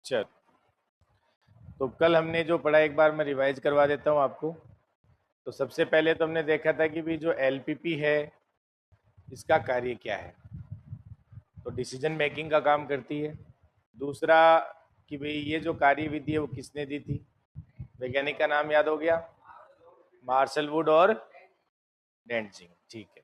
चल, तो कल हमने जो पढ़ा एक बार मैं रिवाइज करवा देता हूँ आपको। तो सबसे पहले तो हमने देखा था कि भी जो एलपीपी है इसका कार्य क्या है। तो डिसीजन मेकिंग का काम करती है। दूसरा कि भाई ये जो कार्य विधि है वो किसने दी थी, वैज्ञानिक का नाम याद हो गया, मार्शल वुड और डेंटजिंग। ठीक है,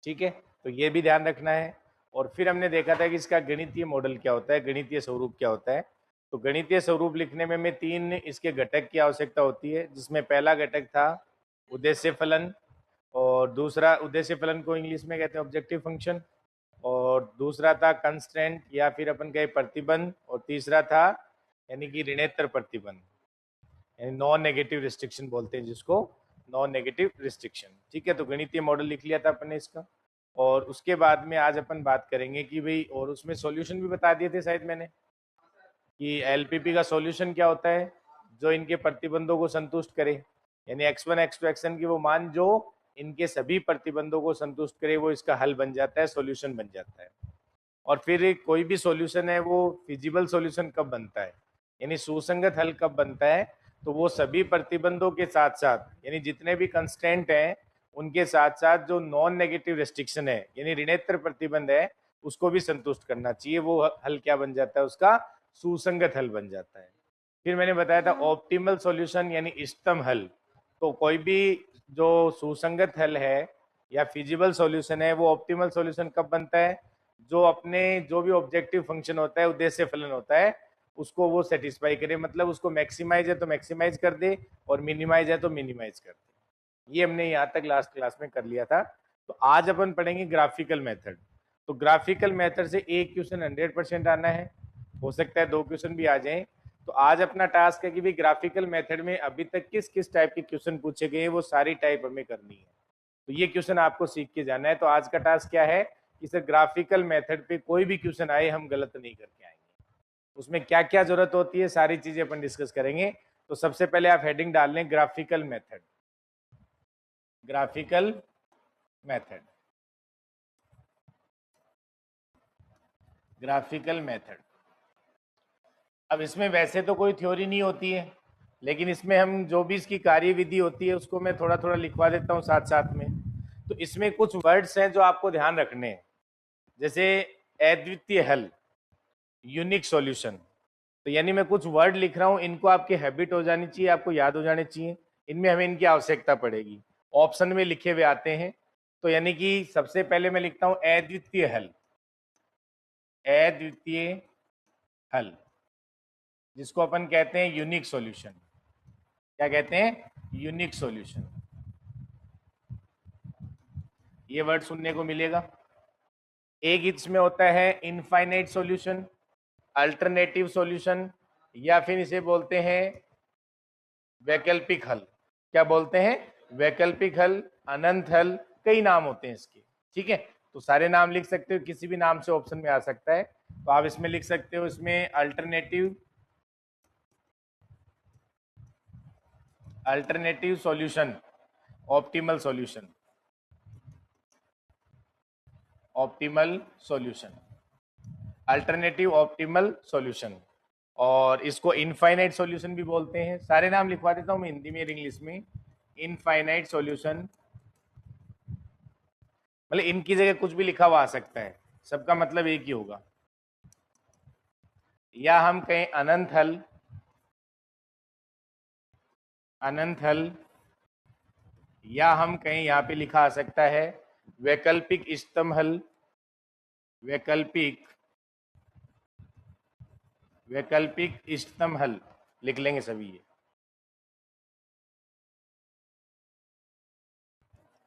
ठीक है, तो ये भी ध्यान रखना है। और फिर हमने देखा था कि इसका गणितीय मॉडल क्या होता है, गणितीय स्वरूप क्या होता है। तो गणितीय स्वरूप लिखने में हमें तीन इसके घटक की आवश्यकता होती है, जिसमें पहला घटक था उद्देश्य फलन, और दूसरा उद्देश्य फलन को इंग्लिश में कहते हैं ऑब्जेक्टिव फंक्शन, और दूसरा था कंस्ट्रेंट या फिर अपन कहे प्रतिबंध, और तीसरा था यानी कि ऋणेतर प्रतिबंध, यानी नॉन नेगेटिव रिस्ट्रिक्शन बोलते हैं जिसको, नॉन नेगेटिव रिस्ट्रिक्शन। ठीक है, तो गणितीय मॉडल लिख लिया था अपन ने इसका। और उसके बाद में आज अपन बात करेंगे कि भाई, और उसमें सॉल्यूशन भी बता दिए थे शायद मैंने, कि एलपीपी का सॉल्यूशन क्या होता है, जो इनके प्रतिबंधों को संतुष्ट करे, यानी x1 x2 xn की वो मान जो इनके सभी प्रतिबंधों को संतुष्ट करे वो इसका हल बन जाता है, सॉल्यूशन बन जाता है। और फिर कोई भी सॉल्यूशन है वो फिजिबल सॉल्यूशन कब बनता है, यानी सुसंगत हल कब बनता है, तो वो सभी प्रतिबंधों के साथ साथ, यानी जितने भी कंस्टेंट हैं उनके साथ साथ जो नॉन नेगेटिव रेस्ट्रिक्शन है यानी ऋणेतर प्रतिबंध है उसको भी संतुष्ट करना चाहिए। वो हल क्या बन जाता है, उसका सुसंगत हल बन जाता है। फिर मैंने बताया था ऑप्टिमल सॉल्यूशन यानी इष्टतम हल। तो कोई भी जो सुसंगत हल है या फिजिबल सॉल्यूशन है वो ऑप्टिमल सॉल्यूशन कब बनता है, जो अपने जो भी ऑब्जेक्टिव फंक्शन होता है, उद्देश्य फलन होता है, उसको वो सेटिस्फाई करे, मतलब उसको मैक्सिमाइज है तो मैक्सिमाइज कर दे और मिनिमाइज है तो मिनिमाइज कर दे। ये हमने यहाँ तक लास्ट क्लास में कर लिया था। तो आज अपन पढ़ेंगे ग्राफिकल मेथड। तो ग्राफिकल मेथड से एक क्वेश्चन 100% आना है, हो सकता है 2 क्वेश्चन भी आ जाएं। तो आज अपना टास्क है कि भी ग्राफिकल मेथड में अभी तक किस किस टाइप के क्वेश्चन पूछे गए वो सारी टाइप हमें करनी है। तो ये क्वेश्चन आपको सीख के जाना है। तो आज का टास्क क्या है कि सर ग्राफिकल मेथड पे कोई भी क्वेश्चन आए हम गलत नहीं करके आएंगे, उसमें क्या क्या जरूरत होती है सारी चीजें अपन डिस्कस करेंगे। तो सबसे पहले आप हेडिंग डाल लें graphical method, graphical method, graphical method. अब इसमें वैसे तो कोई थ्योरी नहीं होती है, लेकिन इसमें हम जो भी इसकी कार्यविधि होती है उसको मैं थोड़ा थोड़ा लिखवा देता हूँ साथ साथ में। तो इसमें कुछ वर्ड्स हैं जो आपको ध्यान रखने हैं, जैसे अद्वितीय हल, यूनिक सॉल्यूशन। तो यानी मैं कुछ वर्ड लिख रहा हूं, इनको आपकी हैबिट हो जानी चाहिए, आपको याद हो जाने चाहिए, इनमें हमें इनकी आवश्यकता पड़ेगी। ऑप्शन में लिखे हुए आते हैं। तो यानी कि सबसे पहले मैं लिखता हूं अद्वितीय हल, अद्वितीय हल, जिसको अपन कहते हैं यूनिक सॉल्यूशन। क्या कहते हैं, यूनिक सॉल्यूशन। ये वर्ड सुनने को मिलेगा। एक इसमें होता है इनफाइनाइट सॉल्यूशन, अल्टरनेटिव सॉल्यूशन, या फिर इसे बोलते हैं वैकल्पिक हल। क्या बोलते हैं, वैकल्पिक हल, अनंत हल, कई नाम होते हैं इसके। ठीक है, तो सारे नाम लिख सकते हो, किसी भी नाम से ऑप्शन में आ सकता है। तो आप इसमें लिख सकते हो, इसमें alternative, alternative solution, optimal solution, optimal solution, alternative optimal solution. और इसको इनफाइनाइट सॉल्यूशन भी बोलते हैं। सारे नाम लिखवा देता हूं मैं हिंदी में और इंग्लिश में। इनफाइनाइट सॉल्यूशन मतलब इनकी जगह कुछ भी लिखा हुआ आ सकता है, सबका मतलब एक ही होगा। या हम कहें अनंत हल, अनंत हल, या हम कहें यहां पे लिखा आ सकता है वैकल्पिक इष्टतम हल, वैकल्पिक, वैकल्पिक इष्टतम हल लिख लेंगे सभी ये।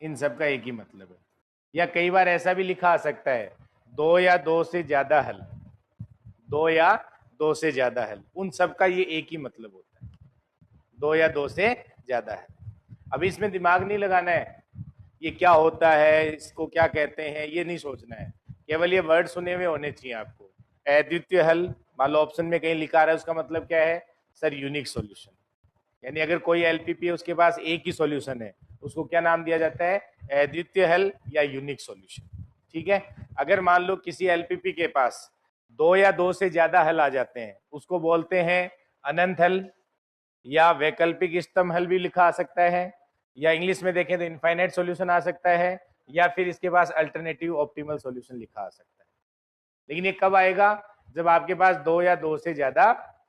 इन सब का एक ही मतलब है। या कई बार ऐसा भी लिखा आ सकता है दो या दो से ज्यादा हल, दो या दो से ज्यादा हल, उन सब का ये एक ही मतलब होता है, दो या दो से ज्यादा है। अभी इसमें दिमाग नहीं लगाना है ये क्या होता है, इसको क्या कहते हैं, ये नहीं सोचना है, केवल ये वर्ड सुने हुए होने चाहिए आपको। अद्वितीय हल, मान लो ऑप्शन में कहीं लिखा रहा है, उसका मतलब क्या है सर, यूनिक सॉल्यूशन। यानी अगर कोई एलपीपी है उसके पास एक ही सॉल्यूशन है, उसको क्या नाम दिया जाता है, अद्वितीय हल या यूनिक सॉल्यूशन। ठीक है, अगर मान लो किसी एलपीपी के पास दो या दो से ज्यादा हल आ जाते हैं उसको बोलते हैं अनंत हल, या वैकल्पिक इष्टतम हल भी लिखा आ सकता है, या इंग्लिश में देखें तो इनफाइनाइट सॉल्यूशन आ सकता है, या फिर इसके पास अल्टरनेटिव ऑप्टिमल सॉल्यूशन लिखा आ सकता है। लेकिन ये कब आएगा? जब आपके पास दो या दो से ज्यादा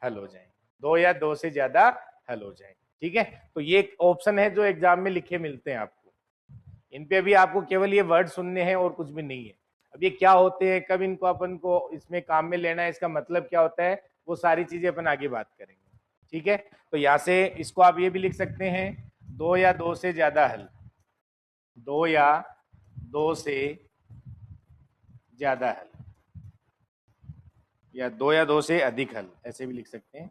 हल हो जाए, दो या दो से ज्यादा हल हो जाए। ठीक है, तो ये एक ऑप्शन है जो एग्जाम में लिखे मिलते हैं आपको। इन पे भी आपको केवल ये वर्ड सुनने हैं और कुछ भी नहीं है। अब ये क्या होते हैं, कब इनको अपन को इसमें काम में लेना है, इसका मतलब क्या होता है, वो सारी चीजें अपन आगे बात करेंगे। ठीक है, तो यहां से इसको आप ये भी लिख सकते हैं, दो या दो से ज्यादा हल, दो या दो से ज्यादा हल, या दो या दो से अधिक हल, ऐसे भी लिख सकते हैं,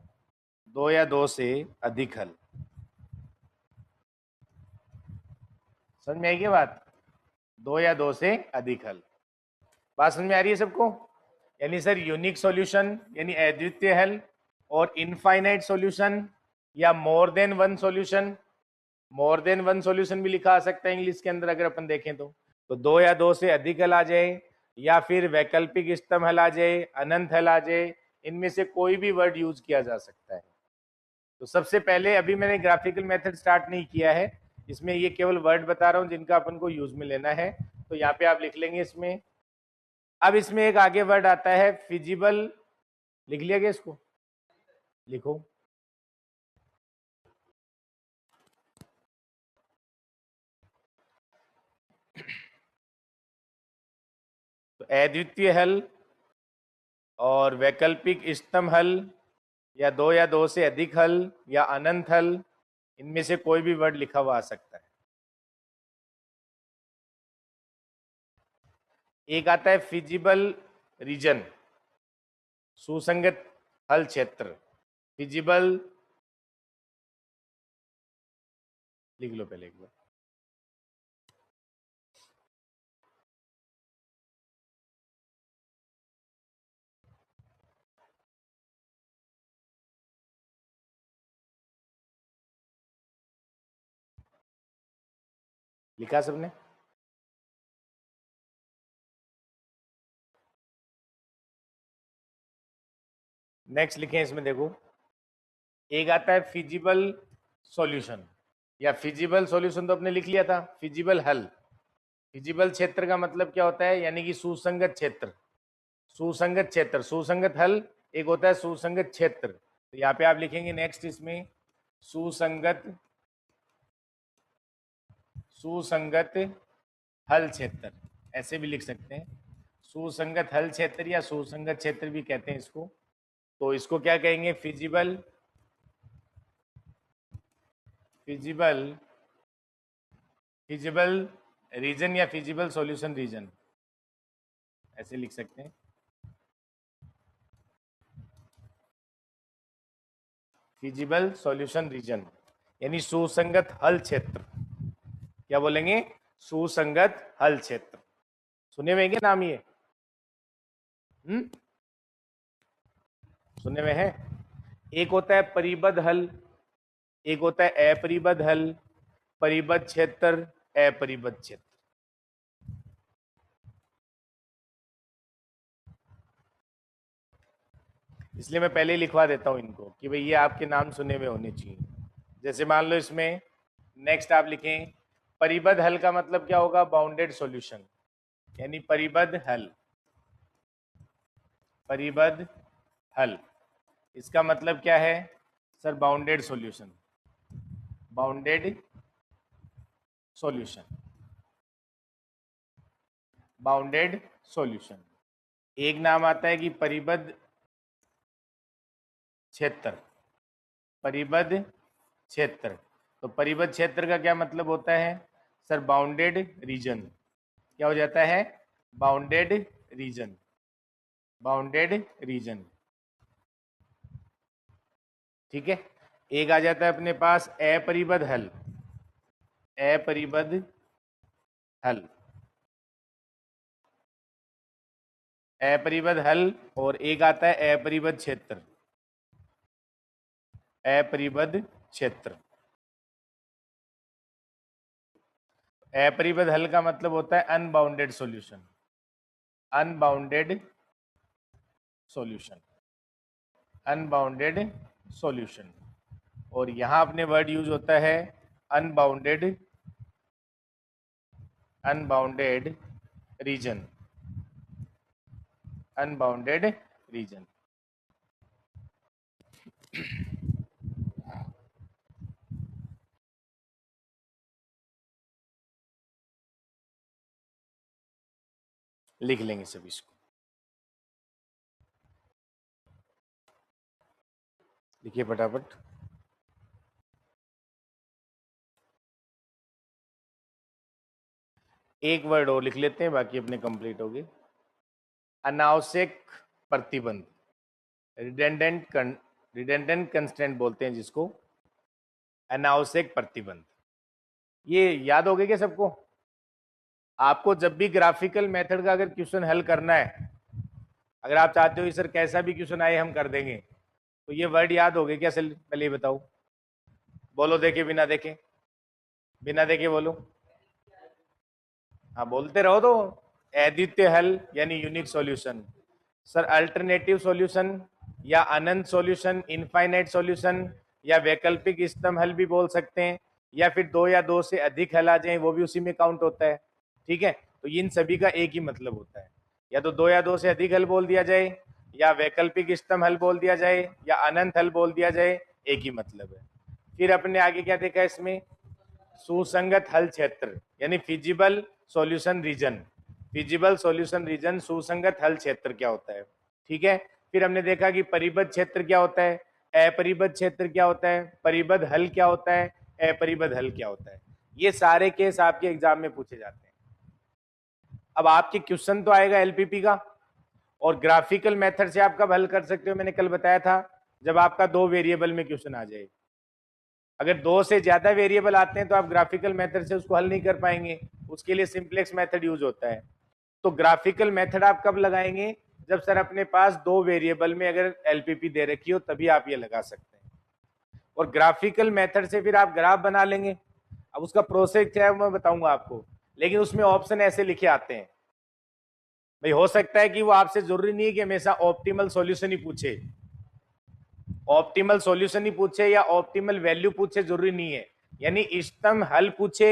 दो या दो से अधिक हल। समझ में आई क्या बात? दो या दो से अधिक हल, बात समझ में आ रही है सबको? यानी सर यूनिक सॉल्यूशन यानी अद्वितीय हल, और इनफाइनाइट सॉल्यूशन या more than one solution, more than one solution भी लिखा आ सकता है इंग्लिश के अंदर अगर अपन देखें तो दो या दो से अधिक हल आ जाए, या फिर वैकल्पिक इष्टतम हल आ जाए, अनंत हल आ जाए, इनमें से कोई भी वर्ड यूज किया जा सकता है। तो सबसे पहले अभी मैंने ग्राफिकल मेथड स्टार्ट नहीं किया है, इसमें ये केवल वर्ड बता रहा हूं जिनका अपन को यूज में लेना है। तो यहाँ पे आप लिख लेंगे इसमें। अब इसमें एक आगे वर्ड आता है फिजिबल, लिख लिया गया इसको? लिखो। तो अद्वितीय हल और वैकल्पिक इष्टतम हल, या दो से अधिक हल, या अनंत हल, इनमें से कोई भी वर्ड लिखा हुआ आ सकता है। एक आता है फिजिबल रीजन, सुसंगत हल क्षेत्र, फिजिबल, लिख लो पहले एक बार। लिखा सबने? नेक्स्ट लिखें इसमें, देखो एक आता है फिजिबल सॉल्यूशन, या फिजिबल सॉल्यूशन तो आपने लिख लिया था, फिजिबल हल। फिजिबल क्षेत्र का मतलब क्या होता है, यानी कि सुसंगत क्षेत्र, सुसंगत क्षेत्र, सुसंगत हल एक होता है सुसंगत क्षेत्र। तो यहाँ पे आप लिखेंगे नेक्स्ट इसमें सुसंगत, सुसंगत हल क्षेत्र, ऐसे भी लिख सकते हैं, सुसंगत हल क्षेत्र या सुसंगत क्षेत्र भी कहते हैं इसको। तो इसको क्या कहेंगे, फिजिबल, फिजिबल, फिजिबल रीजन या फिजिबल सॉल्यूशन रीजन, ऐसे लिख सकते हैं। फिजिबल सॉल्यूशन रीजन यानी सुसंगत हल क्षेत्र। क्या बोलेंगे? सुसंगत हल क्षेत्र। सुने हुए क्या नाम ये? सुने हुए हैं? एक होता है परिबद्ध हल, एक होता है अपरिबद्ध हल, परिबद्ध क्षेत्र, अपरिबद्ध क्षेत्र। इसलिए मैं पहले ही लिखवा देता हूं इनको कि भाई ये आपके नाम सुने हुए होने चाहिए। जैसे मान लो इसमें नेक्स्ट आप लिखें परिबद्ध हल का मतलब क्या होगा, बाउंडेड सॉल्यूशन, यानी परिबद्ध हल, परिबद्ध हल इसका मतलब क्या है sir, bounded solution, bounded solution, bounded solution. एक नाम आता है कि परिबद्ध क्षेत्र, परिबद्ध क्षेत्र। तो परिबद्ध क्षेत्र का क्या मतलब होता है सर, बाउंडेड रीजन। क्या हो जाता है? Bounded reason, bounded reason. ठीक है, एक आ जाता है अपने पास अपरिबद्ध हल, अपरिबद्ध हल, अपरिबद्ध हल, और एक आता है अपरिबद्ध क्षेत्र, अपरिबद्ध क्षेत्र। अपरिबद्ध हल का मतलब होता है unbounded solution, unbounded solution, unbounded solution. और यहां अपने वर्ड यूज होता है unbounded, unbounded region, unbounded region. लिख लेंगे सभी इसको, लिखिए फटाफट। एक वर्ड और लिख लेते हैं, बाकी अपने कंप्लीट हो गए। अनावश्यक प्रतिबंध, रिडेंडेंट कंस्ट्रेंट बोलते हैं जिसको, अनावश्यक प्रतिबंध। ये याद हो गया क्या सबको? आपको जब भी ग्राफिकल मेथड का अगर क्वेश्चन हल करना है, अगर आप चाहते हो सर कैसा भी क्वेश्चन आए हम कर देंगे, तो ये वर्ड याद हो गए क्या? पहले ये बताओ, बोलो देखे बिना देखे, बिना देखे बोलो। हाँ बोलते रहो तो। अद्वितीय हल यानी unique solution. Sir alternative solution या अनंत सॉल्यूशन, इनफाइनाइट सॉल्यूशन, या वैकल्पिक स्तंभ हल भी बोल सकते हैं, या फिर दो या दो से अधिक हल आ जाए वो भी उसी में काउंट होता है। ठीक है, तो इन सभी का एक ही मतलब होता है, या तो दो या दो से अधिक हल बोल दिया जाए, या वैकल्पिक स्तंभ हल बोल दिया जाए, या अनंत हल बोल दिया जाए, एक ही मतलब है। फिर अपने आगे क्या देखा इसमें? सुसंगत हल क्षेत्र यानी feasible solution region. Feasible solution region, सुसंगत हल क्षेत्र क्या होता है? ठीक है। फिर हमने देखा कि परिबद्ध क्षेत्र क्या होता है, अपरिबद्ध क्षेत्र क्या होता है, परिबद्ध हल क्या होता है, अपरिबद्ध हल क्या होता है। ये सारे केस आपके एग्जाम में पूछे जाते हैं। अब आपके क्वेश्चन तो आएगा एलपीपी का, और ग्राफिकल मेथड से आप कब हल कर सकते हो? मैंने कल बताया था, जब आपका दो वेरिएबल में क्वेश्चन आ जाए। अगर दो से ज्यादा वेरिएबल आते हैं तो आप ग्राफिकल मेथड से उसको हल नहीं कर पाएंगे, उसके लिए सिंप्लेक्स मेथड यूज होता है। तो ग्राफिकल मेथड आप कब लगाएंगे? जब सर अपने पास दो वेरिएबल में अगर एलपीपी दे रखी हो, तभी आप ये लगा सकते हैं। और ग्राफिकल मेथड से फिर आप ग्राफ बना लेंगे। अब उसका प्रोसेस क्या है मैं बताऊंगा आपको, लेकिन उसमें ऑप्शन ऐसे लिखे आते हैं भाई। हो सकता है कि वो आपसे जरूरी नहीं है कि हमेशा ऑप्टिमल सॉल्यूशन ही पूछे, ऑप्टिमल सॉल्यूशन ही पूछे या ऑप्टिमल वैल्यू पूछे, जरूरी नहीं है। यानी इष्टतम हल पूछे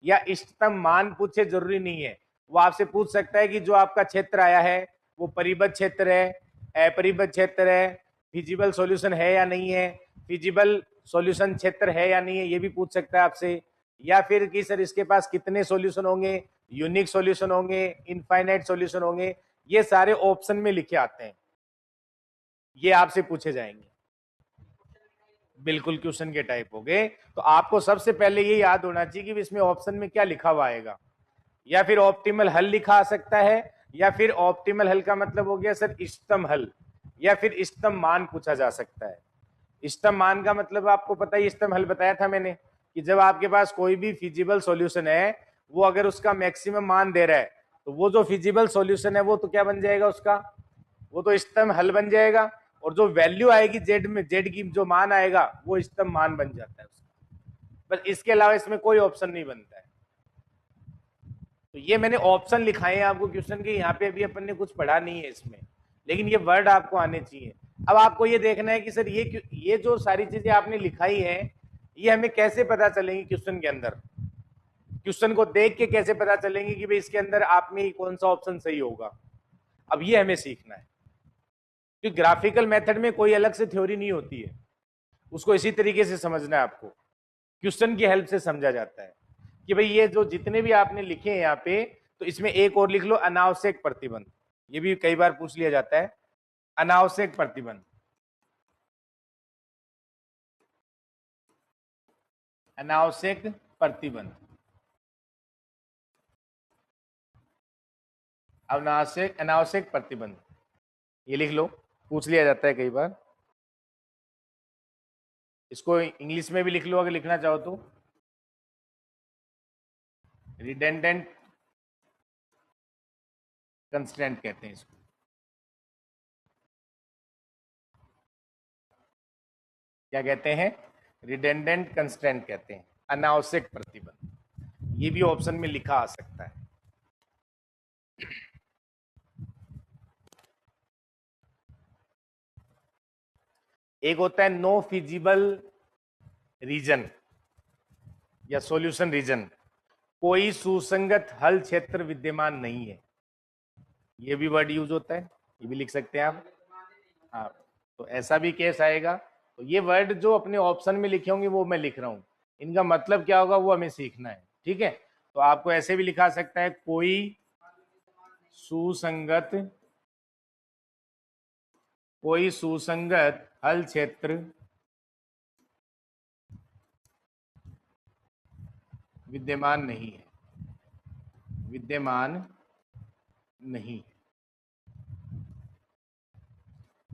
या इष्टतम मान पूछे, जरूरी नहीं है। वो आपसे पूछ सकता है कि जो आपका क्षेत्र आया है वो परिबद्ध क्षेत्र है, अपरिबद्ध क्षेत्र है, फिजिबल सॉल्यूशन है या नहीं है, फिजिबल सॉल्यूशन क्षेत्र है या नहीं है, ये भी पूछ सकता है आपसे। या फिर कि सर इसके पास कितने सॉल्यूशन होंगे, यूनिक सॉल्यूशन होंगे, इनफाइनाइट सॉल्यूशन होंगे, ये सारे ऑप्शन में लिखे आते हैं, ये आपसे पूछे जाएंगे। बिल्कुल क्वेश्चन के टाइप हो गए। तो आपको सबसे पहले ये याद होना चाहिए कि इसमें ऑप्शन में क्या लिखा हुआ आएगा। या फिर ऑप्टिमल हल लिखा आ सकता है, या फिर ऑप्टिमल हल का मतलब हो गया सर इष्टतम हल, या फिर इष्टतम मान पूछा जा सकता है। इष्टतम मान का मतलब आपको पता ही, इष्टतम हल बताया था मैंने कि जब आपके पास कोई भी फिजिबल सॉल्यूशन है, वो अगर उसका मैक्सिमम मान दे रहा है, तो वो जो फिजिबल सॉल्यूशन है वो तो क्या बन जाएगा उसका? वो तो इष्टतम हल बन जाएगा। और जो वैल्यू आएगी जेड में, जेड की जो मान आएगा वो इष्टतम मान बन जाता है उसका। बस इसके अलावा इसमें कोई ऑप्शन नहीं बनता है। तो ये मैंने ऑप्शन लिखाए हैं आपको क्वेश्चन के, यहाँ पे अभी अपन ने कुछ पढ़ा नहीं है इसमें, लेकिन ये वर्ड आपको आने चाहिए। अब आपको ये देखना है कि सर ये जो सारी चीजें आपने लिखाई है, ये हमें कैसे पता चलेंगी क्वेश्चन के अंदर? क्वेश्चन को देख के कैसे पता चलेंगे कि भाई इसके अंदर आप में कौन सा ऑप्शन सही होगा? अब ये हमें सीखना है, क्योंकि ग्राफिकल मेथड में कोई अलग से थ्योरी नहीं होती है, उसको इसी तरीके से समझना है आपको। क्वेश्चन की हेल्प से समझा जाता है कि भाई ये जो जितने भी आपने लिखे हैं यहाँ पे, तो इसमें एक और लिख लो, अनावश्यक प्रतिबंध। ये भी कई बार पूछ लिया जाता है, अनावश्यक प्रतिबंध, अनावश्यक प्रतिबंध, अनावश्यक अनावश्यक प्रतिबंध, ये लिख लो, पूछ लिया जाता है कई बार। इसको इंग्लिश में भी लिख लो अगर लिखना चाहो तो, रिडेंडेंट कंस्ट्रेंट कहते हैं इसको। क्या कहते हैं? रिडेंडेंट कंस्ट्रेंट कहते हैं, अनावश्यक प्रतिबंध। ये भी ऑप्शन में लिखा आ सकता है। एक होता है नो फिजिबल रीजन या सॉल्यूशन रीजन, कोई सुसंगत हल क्षेत्र विद्यमान नहीं है, ये भी वर्ड यूज होता है, ये भी लिख सकते हैं आप। हाँ, तो ऐसा भी केस आएगा। तो ये वर्ड जो अपने ऑप्शन में लिखे होंगे वो मैं लिख रहा हूं, इनका मतलब क्या होगा वो हमें सीखना है, ठीक है। तो आपको ऐसे भी लिखा सकता है, कोई सुसंगत हल क्षेत्र विद्यमान नहीं है, विद्यमान नहीं,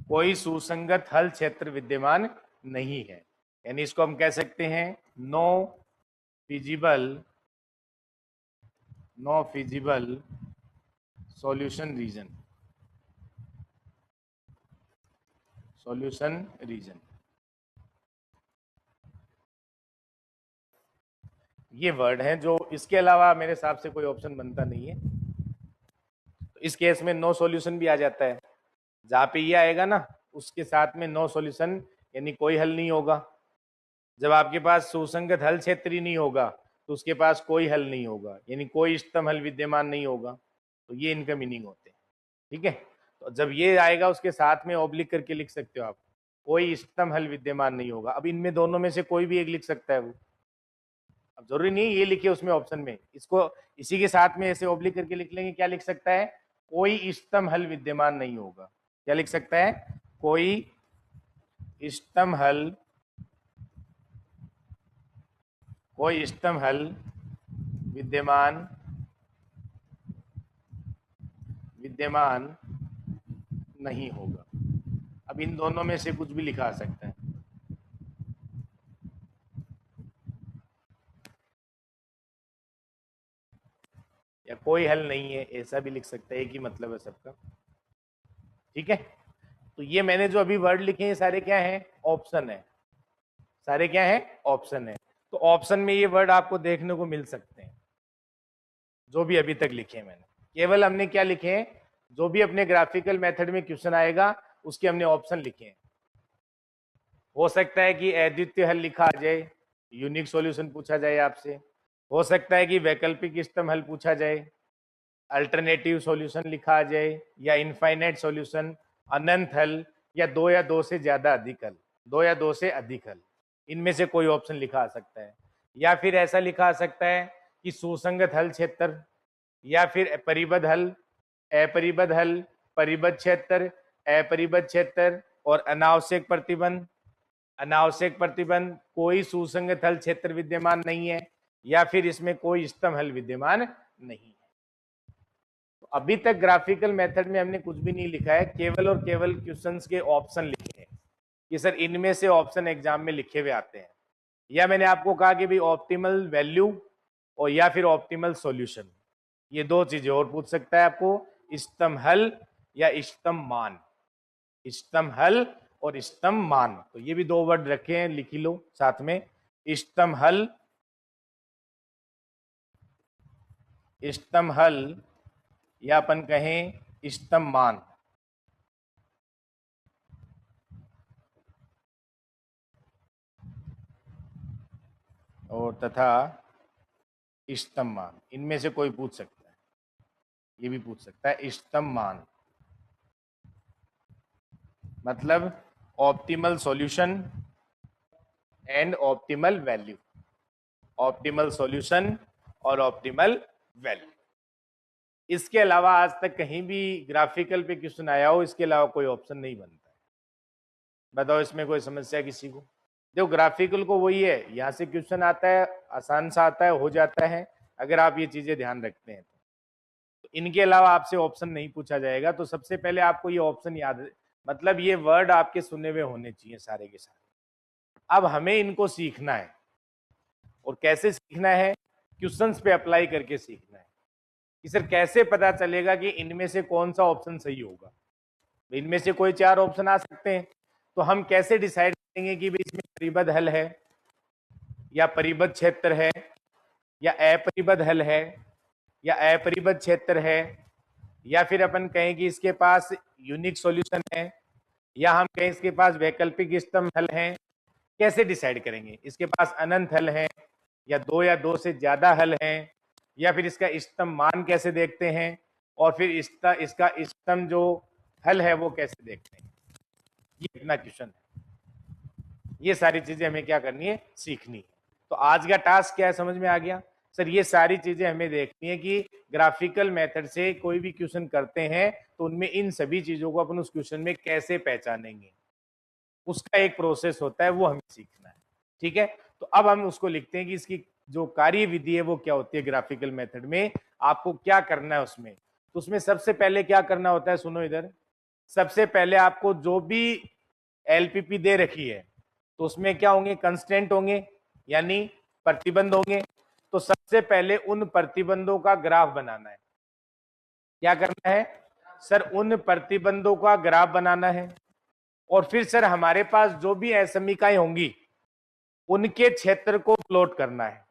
कोई सुसंगत हल क्षेत्र विद्यमान नहीं है, यानी इसको हम कह सकते हैं नो फिजिबल सॉल्यूशन रीजन। ये वर्ड है जो, इसके अलावा मेरे हिसाब से कोई ऑप्शन बनता नहीं है। तो इस केस में नो सॉल्यूशन भी आ जाता है, जहां पे ये आएगा ना उसके साथ में नो सॉल्यूशन, यानी कोई हल नहीं होगा। जब आपके पास सुसंगत हल क्षेत्र ही नहीं होगा तो उसके पास कोई हल नहीं होगा, यानी कोई इष्टतम हल विद्यमान नहीं होगा। तो ये इनका मीनिंग होते हैं, ठीक है। तो जब ये आएगा उसके साथ में ऑब्लिक करके लिख सकते हो आप, कोई इष्टतम हल विद्यमान नहीं होगा। अब इनमें दोनों में से कोई भी एक लिख सकता है वो, अब जरूरी नहीं ये लिखे उसमें ऑप्शन में, इसको इसी के साथ में ऐसे ऑब्लिक करके लिख लेंगे। क्या लिख सकता है, कोई इष्टतम हल विद्यमान नहीं होगा। क्या लिख सकता है, कोई इष्टतम हल, कोई इष्टतम हल विद्यमान नहीं होगा। अब इन दोनों में से कुछ भी लिखा आ सकता है, या कोई हल नहीं है ऐसा भी लिख सकता है, एक ही मतलब है सबका, ठीक है। तो ये मैंने जो अभी वर्ड लिखे हैं सारे क्या हैं, ऑप्शन है, सारे क्या है, ऑप्शन है। तो ऑप्शन में ये वर्ड आपको देखने को मिल सकते हैं जो भी अभी तक लिखे हैं मैंने। केवल हमने क्या लिखे हैं, जो भी अपने ग्राफिकल मेथड में क्वेश्चन आएगा उसके हमने ऑप्शन लिखे हैं। हो सकता है कि अद्वितीय हल लिखा आ जाए, यूनिक सॉल्यूशन पूछा जाए आपसे, हो सकता है कि वैकल्पिक इष्टतम हल पूछा जाए, अल्टरनेटिव सॉल्यूशन लिखा आ जाए, या इनफाइनाइट सॉल्यूशन, अनंत हल, या दो से ज्यादा अधिक हल, दो या दो से अधिक हल, इनमें से कोई ऑप्शन लिखा आ सकता है। या फिर ऐसा लिखा आ सकता है कि सुसंगत हल क्षेत्र, या फिर परिबद्ध हल, अपरिबद्ध हल, परिबद्ध क्षेत्र, अपरिबद्ध क्षेत्र, और अनावश्यक प्रतिबंध। अनावश्यक प्रतिबंध, कोई सुसंगत हल क्षेत्र विद्यमान नहीं है, या फिर इसमें कोई इष्टतम हल विद्यमान नहीं है। तो अभी तक ग्राफिकल मेथड में हमने कुछ भी नहीं लिखा है, केवल और केवल क्वेश्चंस के ऑप्शन लिखे हैं कि सर इनमें से ऑप्शन एग्जाम में लिखे हुए आते हैं। या मैंने आपको कहा कि भाई ऑप्टिमल वैल्यू और या फिर ऑप्टिमल सॉल्यूशन, ये दो चीजें और पूछ सकता है आपको, इष्टतम हल या इष्टतम मान, इष्टतम हल और इष्टतम मान। तो ये भी दो वर्ड रखे हैं, लिखी लो साथ में, इष्टतम हल, इष्टतम हल, या अपन कहें इष्टतम मान। और तथा इष्टतम मान, इनमें से कोई पूछ सकता है, ये भी पूछ सकता है इष्टतम मान, मतलब optimal solution and optimal value, optimal solution और ऑप्टिमल वैल्यू। इसके अलावा आज तक कहीं भी ग्राफिकल पे क्वेश्चन आया हो इसके अलावा कोई ऑप्शन नहीं बनता है। बताओ इसमें कोई समस्या किसी को? देखो ग्राफिकल को वही है, यहाँ से क्वेश्चन आता है, आसान सा आता है, हो जाता है, अगर आप ये चीजें ध्यान रखते हैं तो इनके अलावा आपसे ऑप्शन नहीं पूछा जाएगा। तो सबसे पहले आपको ये ऑप्शन याद, मतलब ये वर्ड आपके सुने हुए होने चाहिए सारे के सारे। अब हमें इनको सीखना है, और कैसे सीखना है, क्वेश्चंस पे अप्लाई करके सीखना है कि सर कैसे पता चलेगा कि इनमें से कौन सा ऑप्शन सही होगा। इनमें से कोई चार ऑप्शन आ सकते हैं, तो हम कैसे डिसाइड करेंगे कि भाई इसमें परिबद्ध हल है, या परिबद्ध क्षेत्र है, या अपरिबद्ध हल है, या अपरिबद्ध क्षेत्र है, या फिर अपन कहें कि इसके पास यूनिक सॉल्यूशन है, या हम कहें इसके पास वैकल्पिक स्तंभ हल हैं, कैसे डिसाइड करेंगे? इसके पास अनंत हल हैं, या दो या दो से ज्यादा हल हैं, या फिर इसका स्तंभ मान कैसे देखते हैं, और फिर इसका स्तंभ जो हल है वो कैसे देखते हैं? ये इतना क्वेश्चन है। ये सारी चीजें हमें क्या करनी है? सीखनी है। तो आज का टास्क क्या है, समझ में आ गया? सर ये सारी चीजें हमें देखनी है कि ग्राफिकल मेथड से कोई भी क्वेश्चन करते हैं तो उनमें इन सभी चीजों को अपन उस क्वेश्चन में कैसे पहचानेंगे, उसका एक प्रोसेस होता है, वो हमें सीखना है। ठीक है, तो अब हम उसको लिखते हैं कि इसकी जो कार्य विधि है वो क्या होती है ग्राफिकल मेथड में, आपको क्या करना है उसमें। तो उसमें सबसे पहले क्या करना होता है, सुनो इधर। सबसे पहले आपको जो भी एलपीपी दे रखी है तो उसमें क्या होंगे? कंस्टेंट होंगे, यानी प्रतिबंध होंगे। तो सबसे पहले उन प्रतिबंधों का ग्राफ बनाना है। क्या करना है सर? उन प्रतिबंधों का ग्राफ बनाना है। और फिर सर हमारे पास जो भी असमीकाएं होंगी उनके क्षेत्र को प्लॉट करना है।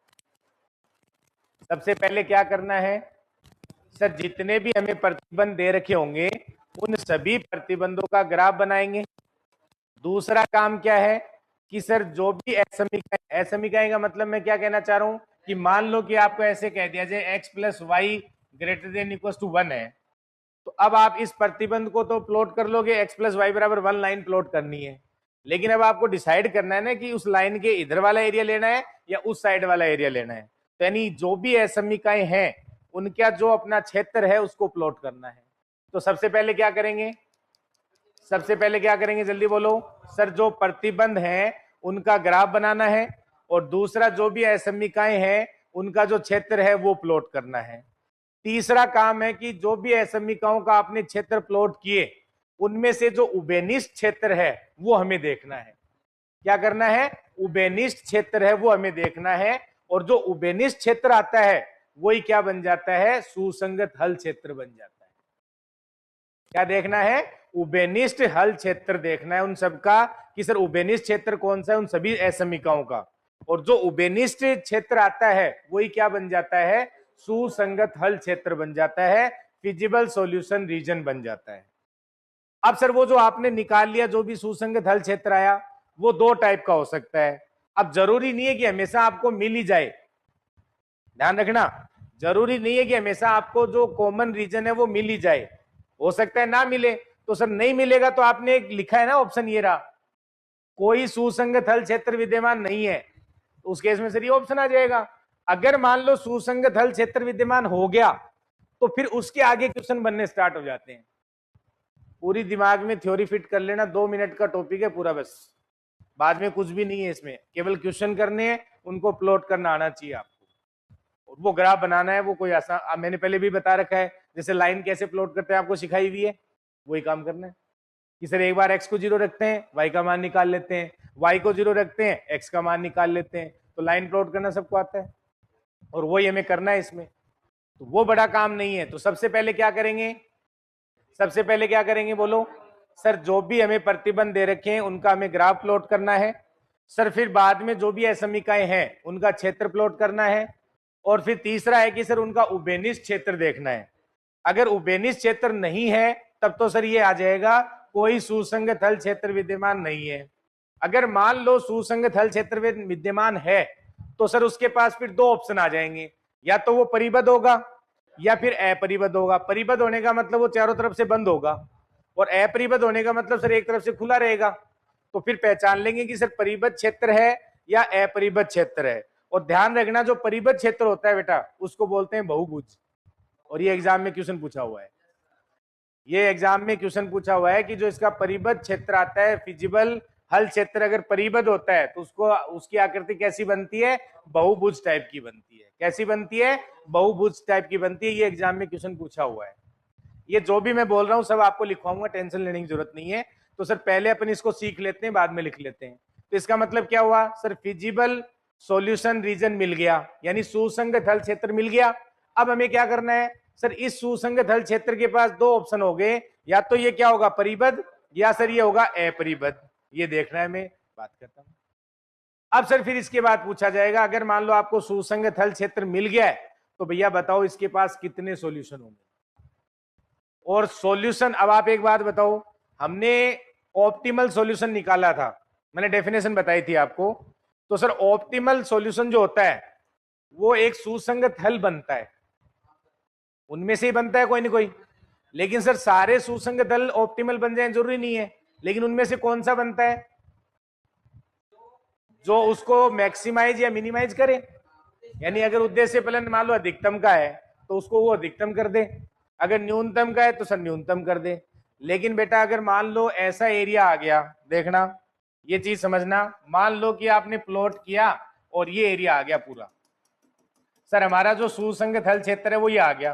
सबसे पहले क्या करना है सर? जितने भी हमें प्रतिबंध दे रखे होंगे उन सभी प्रतिबंधों का ग्राफ बनाएंगे। दूसरा काम क्या है कि सर जो भी असमीकाएं, असमीकाएं का मतलब मैं क्या कहना चाह रहा हूं कि मान लो कि आपको ऐसे कह दिया जाए x plus y greater than equal to 1 है, तो अब आप इस प्रतिबंध को तो प्लॉट कर लोगे, x प्लस वाई बराबर 1 लाइन प्लॉट करनी है। लेकिन अब आपको डिसाइड करना है ना कि उस लाइन के इधर वाला एरिया लेना है या उस साइड वाला एरिया लेना है। तो यानी जो भी असमीकाएं हैं उनका जो अपना क्षेत्र है उसको प्लॉट करना है। तो सबसे पहले क्या करेंगे? सबसे पहले क्या करेंगे, जल्दी बोलो सर? जो प्रतिबंध हैं उनका ग्राफ बनाना है, और दूसरा जो भी असमीकाएं हैं उनका जो क्षेत्र है वो प्लॉट करना है। तीसरा काम है कि जो भी असमीकाओं का आपने क्षेत्र प्लॉट किए उनमें से जो उभयनिष्ठ क्षेत्र है वो हमें देखना है। क्या करना है? उभयनिष्ठ क्षेत्र है वो हमें देखना है, और जो उभयनिष्ठ क्षेत्र आता है वही क्या बन जाता है? सुसंगत हल क्षेत्र बन जाता है। क्या देखना है? उभयनिष्ठ हल क्षेत्र देखना है उन सबका, कि सर उभयनिष्ठ क्षेत्र कौन सा है उन सभी असमीकाओं का, और जो उभयनिष्ठ क्षेत्र आता है वही क्या बन जाता है? सुसंगत हल क्षेत्र बन जाता है, फिजिबल सॉल्यूशन रीजन बन जाता है। अब सर वो जो आपने निकाल लिया जो भी सुसंगत हल क्षेत्र आया वो दो टाइप का हो सकता है। अब जरूरी नहीं है कि हमेशा आपको मिल ही जाए, ध्यान रखना, जरूरी नहीं है कि हमेशा आपको जो कॉमन रीजन है वो मिल ही जाए, हो सकता है ना मिले। तो सर नहीं मिलेगा तो आपने एक लिखा है ना ऑप्शन, ये रहा, कोई सुसंगत हल क्षेत्र विद्यमान नहीं है, तो उस केस में सर ये ऑप्शन आ जाएगा। अगर मान लो सुसंगत हल क्षेत्र विद्यमान हो गया तो फिर उसके आगे क्वेश्चन बनने स्टार्ट हो जाते हैं। पूरी दिमाग में थ्योरी फिट कर लेना, 2 मिनट का टॉपिक है पूरा, बस बाद में कुछ भी नहीं है इसमें, केवल क्वेश्चन करने हैं, उनको प्लॉट करना आना चाहिए आपको, और वो ग्राफ बनाना है। वो कोई आसान, मैंने पहले भी बता रखा है, जैसे लाइन कैसे प्लॉट करते हैं आपको सिखाई हुई है, वही काम करना है कि सर एक बार x को 0 रखते हैं, y का मान निकाल लेते हैं, y को 0 रखते हैं, x का मान निकाल लेते हैं। तो लाइन प्लॉट करना सबको आता है, और वही हमें करना है इसमें, तो वो बड़ा काम नहीं है। तो सबसे पहले क्या करेंगे? सबसे पहले क्या करेंगे बोलो सर? जो भी हमें प्रतिबंध दे रखे हैं उनका हमें ग्राफ प्लॉट करना है। सर फिर बाद में जो भी असमीकाएं हैं उनका क्षेत्र प्लॉट करना है, और फिर तीसरा है कि सर उनका उभयनिष्ठ क्षेत्र देखना है। अगर उभयनिष्ठ क्षेत्र नहीं है तब तो सर ये आ जाएगा कोई सुसंगत हल क्षेत्र विद्यमान नहीं है। अगर मान लो सुसंगत हल क्षेत्र विद्यमान है तो सर उसके पास फिर दो ऑप्शन आ जाएंगे, या तो वो परिबद्ध होगा या फिर अपरिबद्ध होगा। परिबद्ध होने का मतलब वो चारों तरफ से बंद होगा, और अपरिबद्ध होने का मतलब सर एक तरफ से खुला रहेगा। तो फिर पहचान लेंगे कि सर परिबद्ध क्षेत्र है या अपरिबद्ध क्षेत्र है। और ध्यान रखना जो परिबद्ध क्षेत्र होता है बेटा उसको बोलते हैं बहुभुज, और ये एग्जाम में क्वेश्चन पूछा हुआ है, ये एग्जाम में क्वेश्चन पूछा हुआ है कि जो इसका परिबद्ध क्षेत्र आता है, फिजिबल हल क्षेत्र अगर परिबद्ध होता है तो उसको, उसकी आकृति कैसी बनती है? बहुभुज टाइप की बनती है। कैसी बनती है? बहुभुज टाइप की बनती है। ये एग्जाम में क्वेश्चन पूछा हुआ है। ये जो भी मैं बोल रहा हूं सब आपको लिखवाऊंगा, टेंशन लेने की जरूरत नहीं है। तो सर पहले अपन इसको सीख लेते हैं, बाद में लिख लेते हैं। तो इसका मतलब क्या हुआ सर? फिजिबल सॉल्यूशन रीजन मिल गया, यानी सुसंगत हल क्षेत्र मिल गया। अब हमें क्या करना है सर? इस सुसंगत हल क्षेत्र के पास दो ऑप्शन हो गए, या तो ये क्या होगा? परिबद्ध, या सर ये होगा अपरिबद्ध। ये देखना है, मैं बात करता हूं। अब सर फिर इसके बाद पूछा जाएगा, अगर मान लो आपको सुसंगत हल क्षेत्र मिल गया है तो भैया बताओ इसके पास कितने सॉल्यूशन होंगे। और सॉल्यूशन, अब आप एक बात बताओ, हमने ऑप्टिमल सॉल्यूशन निकाला था, मैंने डेफिनेशन बताई थी आपको। तो सर ऑप्टिमल सॉल्यूशन जो होता है वो एक सुसंगत हल बनता है, उनमें से ही बनता है कोई ना कोई। लेकिन सर सारे सुसंगत हल ऑप्टिमल बन जाए जरूरी नहीं है, लेकिन उनमें से कौन सा बनता है जो उसको मैक्सिमाइज या मिनिमाइज करे। यानी अगर उद्देश्य फलन मान लो अधिकतम का है तो उसको वो अधिकतम कर दे, अगर न्यूनतम का है तो सर न्यूनतम कर दे। लेकिन बेटा अगर मान लो ऐसा एरिया आ गया, देखना ये चीज समझना, मान लो कि आपने प्लॉट किया और ये एरिया आ गया पूरा, सर हमारा जो सुसंगत हल क्षेत्र है वो ये आ गया,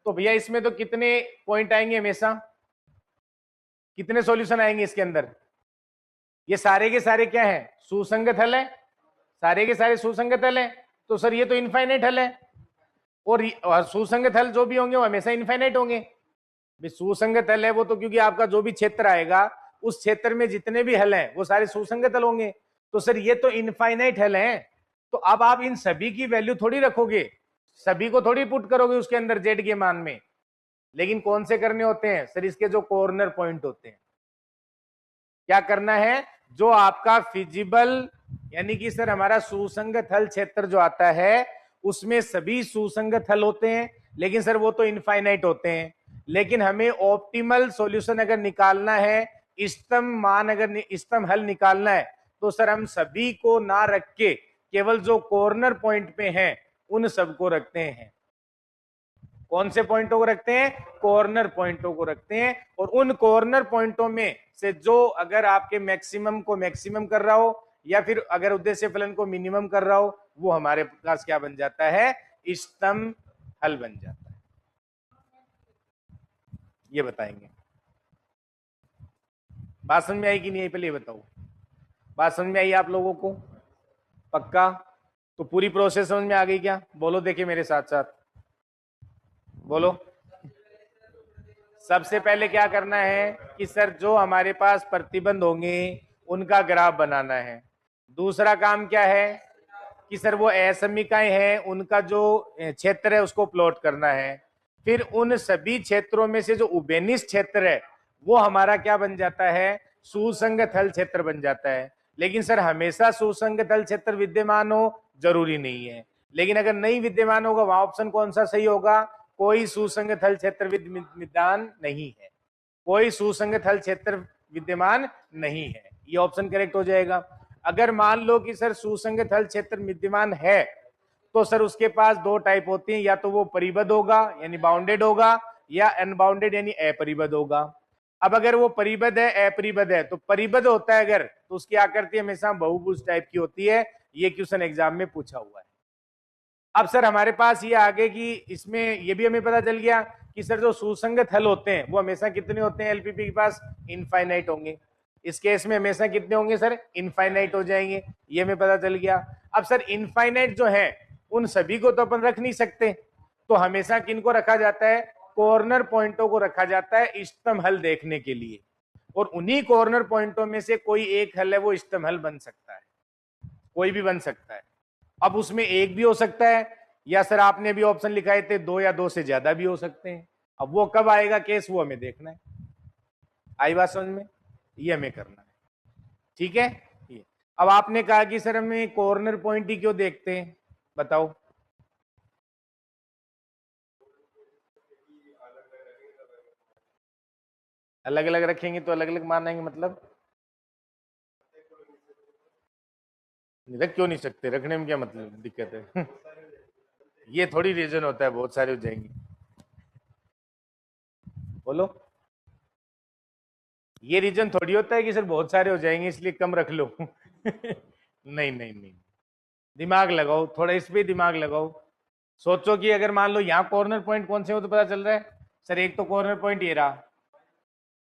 तो भैया इसमें तो कितने पॉइंट आएंगे हमेशा, कितने सॉल्यूशन आएंगे इसके अंदर, ये सारे के सारे क्या है, सुसंगत हल है, सारे के सारे सुसंगत हल है। तो सर ये तो इनफाइनाइट हल है, और सुसंगत हल जो भी होंगे वो हमेशा इनफाइनाइट होंगे। सुसंगत हल है वो तो क्योंकि आपका जो भी क्षेत्र आएगा उस क्षेत्र में जितने भी हल हैं वो सारे सुसंगत हल होंगे। तो सर ये तो इनफाइनाइट हल है, तो अब आप इन सभी की वैल्यू थोड़ी रखोगे, सभी को थोड़ी पुट करोगे उसके अंदर जेड के मान में, लेकिन कौन से करने होते हैं सर, इसके जो कॉर्नर पॉइंट होते हैं। क्या करना है, जो आपका फिजिबल यानी कि सर हमारा सुसंगत हल क्षेत्र जो आता है उसमें सभी सुसंगत हल होते हैं, लेकिन सर वो तो इनफाइनाइट होते हैं। लेकिन हमें ऑप्टिमल सॉल्यूशन अगर निकालना है, इष्टतम मान अगर इष्टतम हल निकालना है, तो सर हम सभी को ना रख के केवल जो कॉर्नर पॉइंट पे हैं उन सबको रखते हैं। कौन से पॉइंटों को रखते हैं, कॉर्नर पॉइंटों को रखते हैं। और उन कॉर्नर पॉइंटों में से जो अगर आपके मैक्सिमम को मैक्सिमम कर रहा हो या फिर अगर उद्देश्य फलन को मिनिमम कर रहा हो, वो हमारे पास क्या बन जाता है, इष्टतम हल बन जाता है। ये बताएंगे, बात समझ में आई कि नहीं आई, पहले ये बताओ, बात समझ में आई आप लोगों को, पक्का? तो पूरी प्रोसेस समझ में आ गई क्या, बोलो देखिए मेरे साथ साथ, बोलो। सबसे पहले क्या करना है कि सर जो हमारे पास प्रतिबंध होंगे उनका ग्राफ बनाना है। दूसरा काम क्या है कि सर वो असमीकाएं हैं उनका जो क्षेत्र है उसको प्लॉट करना है। फिर उन सभी क्षेत्रों में से जो उबेनिस क्षेत्र है वो हमारा क्या बन जाता है, सुसंगत हल क्षेत्र बन जाता है। लेकिन सर हमेशा सुसंगत हल क्षेत्र विद्यमान हो जरूरी नहीं है, लेकिन अगर नहीं विद्यमान होगा वहां ऑप्शन कौन सा सही होगा, कोई सुसंगत हल क्षेत्र विद्यमान नहीं है, कोई सुसंगत हल क्षेत्र विद्यमान नहीं है, ये ऑप्शन करेक्ट हो जाएगा। अगर मान लो कि सर सुसंगत हल क्षेत्र विद्यमान है तो सर उसके पास दो टाइप होती हैं, या तो वो परिबद्ध होगा यानी बाउंडेड होगा, या अनबाउंडेड यानी अपरिबद्ध होगा। अब अगर वो परिबद्ध है अपरिबद्ध है, तो परिबद्ध होता है अगर, तो उसकी आकृति हमेशा बहुभुज टाइप की होती है, ये क्वेश्चन एग्जाम में पूछा हुआ है। अब सर हमारे पास ये आगे कि इसमें ये भी हमें पता चल गया कि सर जो सुसंगत हल होते हैं वो हमेशा कितने होते हैं एलपीपी के पास, इनफाइनाइट होंगे। इस केस में हमेशा कितने होंगे सर, इनफाइनाइट हो जाएंगे, ये हमें पता चल गया। अब सर इनफाइनाइट जो है उन सभी को तो अपन रख नहीं सकते, तो हमेशा किनको रखा जाता है, कॉर्नर पॉइंटों को रखा जाता है इष्टतम हल देखने के लिए, और उन्हीं कॉर्नर पॉइंटों में से कोई एक हल है वो इष्टतम हल बन सकता है, कोई भी बन सकता है। अब उसमें एक भी हो सकता है, या सर आपने भी ऑप्शन लिखाए थे दो या दो से ज्यादा भी हो सकते हैं। अब वो कब आएगा केस, वो हमें देखना है। आई बात समझ में, ये हमें करना है, ठीक है। ये अब आपने कहा कि सर हमें कॉर्नर पॉइंट ही क्यों देखते हैं, बताओ। अलग अलग रखेंगे तो अलग अलग मानेंगे मतलब, रख क्यों नहीं सकते, रखने में क्या मतलब दिक्कत है ये थोड़ी रीजन होता है बहुत सारे हो जाएंगे, बोलो। ये रीजन थोड़ी होता है कि सर बहुत सारे हो जाएंगे इसलिए कम रख लो नहीं नहीं नहीं, दिमाग लगाओ थोड़ा, इस पे दिमाग लगाओ। सोचो कि अगर मान लो यहाँ कॉर्नर पॉइंट कौन से हो तो पता चल रहा है, सर एक तो कॉर्नर पॉइंट ये रहा,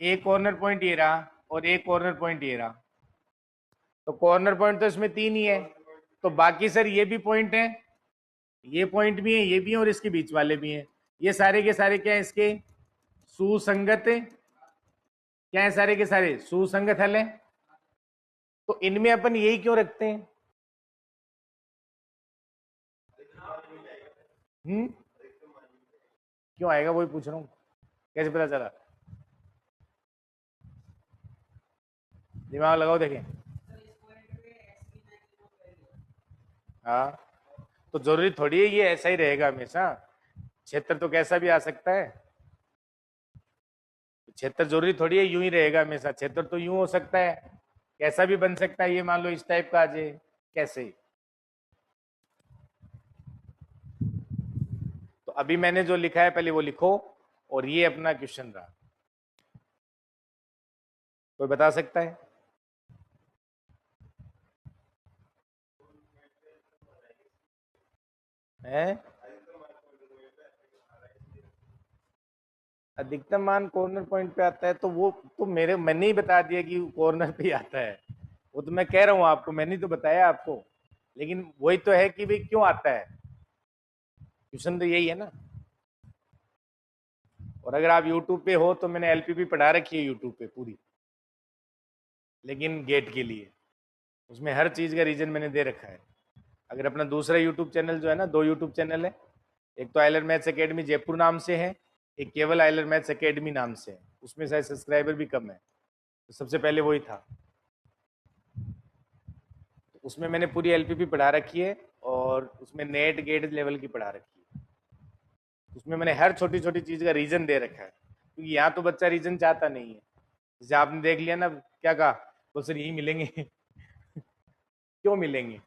एक कॉर्नर पॉइंट ये रहा, और एक कॉर्नर पॉइंट ये रहा। तो कॉर्नर पॉइंट तो इसमें तीन ही है, तो बाकी सर ये भी पॉइंट है, ये पॉइंट भी है, ये भी है, और इसके बीच वाले भी हैं। ये सारे के सारे क्या है इसके, सुसंगत है, क्या है, सारे के सारे सुसंगत हल है। तो इनमें अपन यही क्यों रखते हैं, क्यों आएगा वही पूछ रहा हूँ, कैसे पता चला। दिमाग लगाओ देखें। हाँ, तो जरूरी थोड़ी है ये ऐसा ही रहेगा हमेशा। क्षेत्र तो कैसा भी आ सकता है। क्षेत्र जरूरी थोड़ी है यूं ही रहेगा हमेशा। क्षेत्र तो यूं हो सकता है, कैसा भी बन सकता है। ये मान लो इस टाइप का आ जाए, कैसे। तो अभी मैंने जो लिखा है पहले वो लिखो, और ये अपना क्वेश्चन रहा। कोई बता सकता है? हैं? अधिकतम मान कॉर्नर पॉइंट पे आता है, तो वो तो मैंने ही बता दिया कि कॉर्नर पे ही आता है। वो तो मैं कह रहा हूँ आपको, मैंने तो बताया आपको। लेकिन वही तो है कि भाई क्यों आता है, क्वेश्चन तो यही है ना। और अगर आप यूट्यूब पे हो तो मैंने एलपीपी पढ़ा रखी है यूट्यूब पे पूरी, लेकिन गेट के लिए उसमें हर चीज का रीजन मैंने दे रखा है। अगर अपना दूसरा यूट्यूब चैनल जो है ना, 2 यूट्यूब चैनल है। एक तो आइलर मैथ्स एकेडमी जयपुर नाम से है, एक केवल आइलर मैथ्स एकेडमी नाम से है। उसमें शायद सब्सक्राइबर भी कम है, तो सबसे पहले वही था। तो उसमें मैंने पूरी एलपीपी पढ़ा रखी है, और उसमें नेट गेट लेवल की पढ़ा रखी है। उसमें मैंने हर छोटी छोटी चीज का रीजन दे रखा है, क्योंकि यहाँ तो बच्चा रीजन चाहता नहीं है। जैसे आपने देख लिया ना, क्या कहा, तो सर यही मिलेंगे। क्यों मिलेंगे?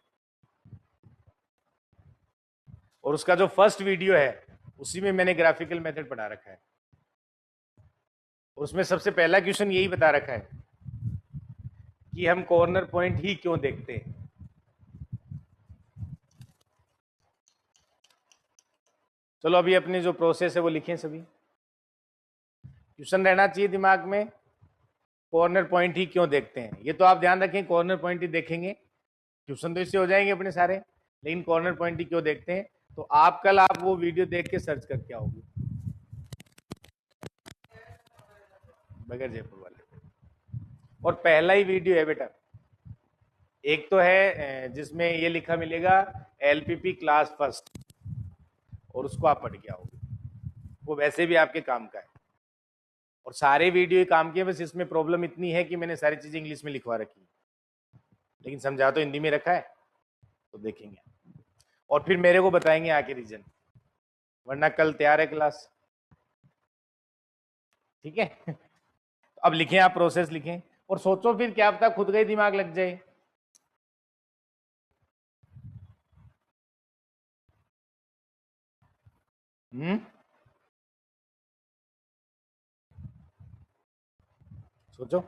और उसका जो फर्स्ट वीडियो है उसी में मैंने ग्राफिकल मेथड पढ़ा रखा है, और उसमें सबसे पहला क्वेश्चन यही बता रखा है कि हम कॉर्नर पॉइंट ही क्यों देखते हैं। चलो अभी अपनी जो प्रोसेस है वो लिखें सभी। क्वेश्चन रहना चाहिए दिमाग में, कॉर्नर पॉइंट ही क्यों देखते हैं। ये तो आप ध्यान रखें, कॉर्नर पॉइंट ही देखेंगे। क्वेश्चन तो इससे हो जाएंगे अपने सारे, लेकिन कॉर्नर पॉइंट ही क्यों देखते हैं। तो आप कल आप वो वीडियो देख के सर्च करके आओगे, बगैर जयपुर वाले। और पहला ही वीडियो है बेटा। एक तो है जिसमें ये लिखा मिलेगा एलपीपी क्लास फर्स्ट, और उसको आप पढ़ के आओगे, वो वैसे भी आपके काम का है। और सारे वीडियो ही काम के, बस इसमें प्रॉब्लम इतनी है कि मैंने सारी चीजें इंग्लिश में लिखवा रखी है, लेकिन समझा तो हिंदी में रखा है। तो देखेंगे और फिर मेरे को बताएंगे आके रीजन, वरना कल तैयार है क्लास। ठीक है। तो अब लिखें, आप प्रोसेस लिखें और सोचो फिर, क्या पता खुद का ही दिमाग लग जाए। हम्म, सोचो।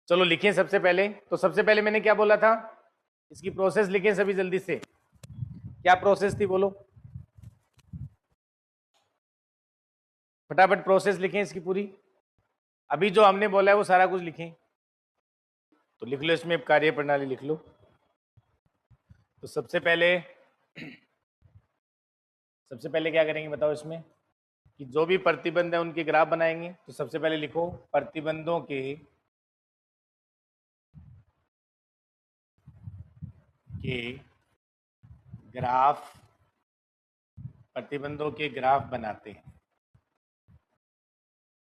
चलो लिखें सबसे पहले। तो सबसे पहले मैंने क्या बोला था, इसकी प्रोसेस लिखें सभी जल्दी से। क्या प्रोसेस थी बोलो, फटाफट प्रोसेस लिखें इसकी पूरी। अभी जो हमने बोला है वो सारा कुछ लिखें। तो लिख लो, इसमें कार्य प्रणाली लिख लो। तो सबसे पहले क्या करेंगे बताओ इसमें, कि जो भी प्रतिबंध है उनके ग्राफ बनाएंगे। तो सबसे पहले लिखो प्रतिबंधों के ग्राफ, प्रतिबंधों के ग्राफ बनाते हैं।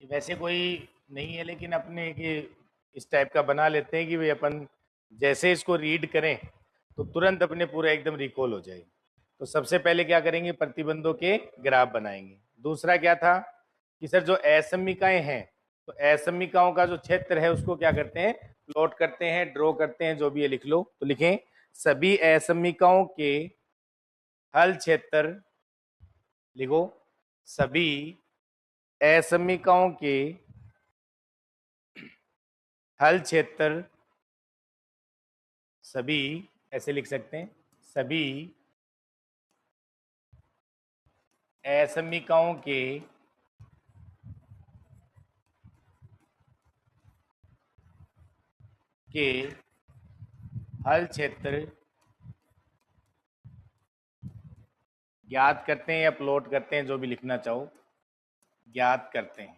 वैसे कोई नहीं है, लेकिन अपने के इस टाइप का बना लेते हैं कि भाई अपन जैसे इसको रीड करें तो तुरंत अपने पूरा एकदम रिकॉल हो जाए। तो सबसे पहले क्या करेंगे, प्रतिबंधों के ग्राफ बनाएंगे। दूसरा क्या था कि सर जो असमीकाएं हैं, तो असमीकाओं का जो क्षेत्र है उसको क्या करते हैं, प्लॉट करते हैं, ड्रॉ करते हैं, जो भी है लिख लो। तो लिखें सभी असमीकाओं के हल क्षेत्र, लिखो सभी असमीकाओं के हल क्षेत्र, सभी, ऐसे लिख सकते हैं, सभी असमीकाओं के हल क्षेत्र ज्ञात करते हैं या प्लॉट करते हैं, जो भी लिखना चाहो, ज्ञात करते हैं।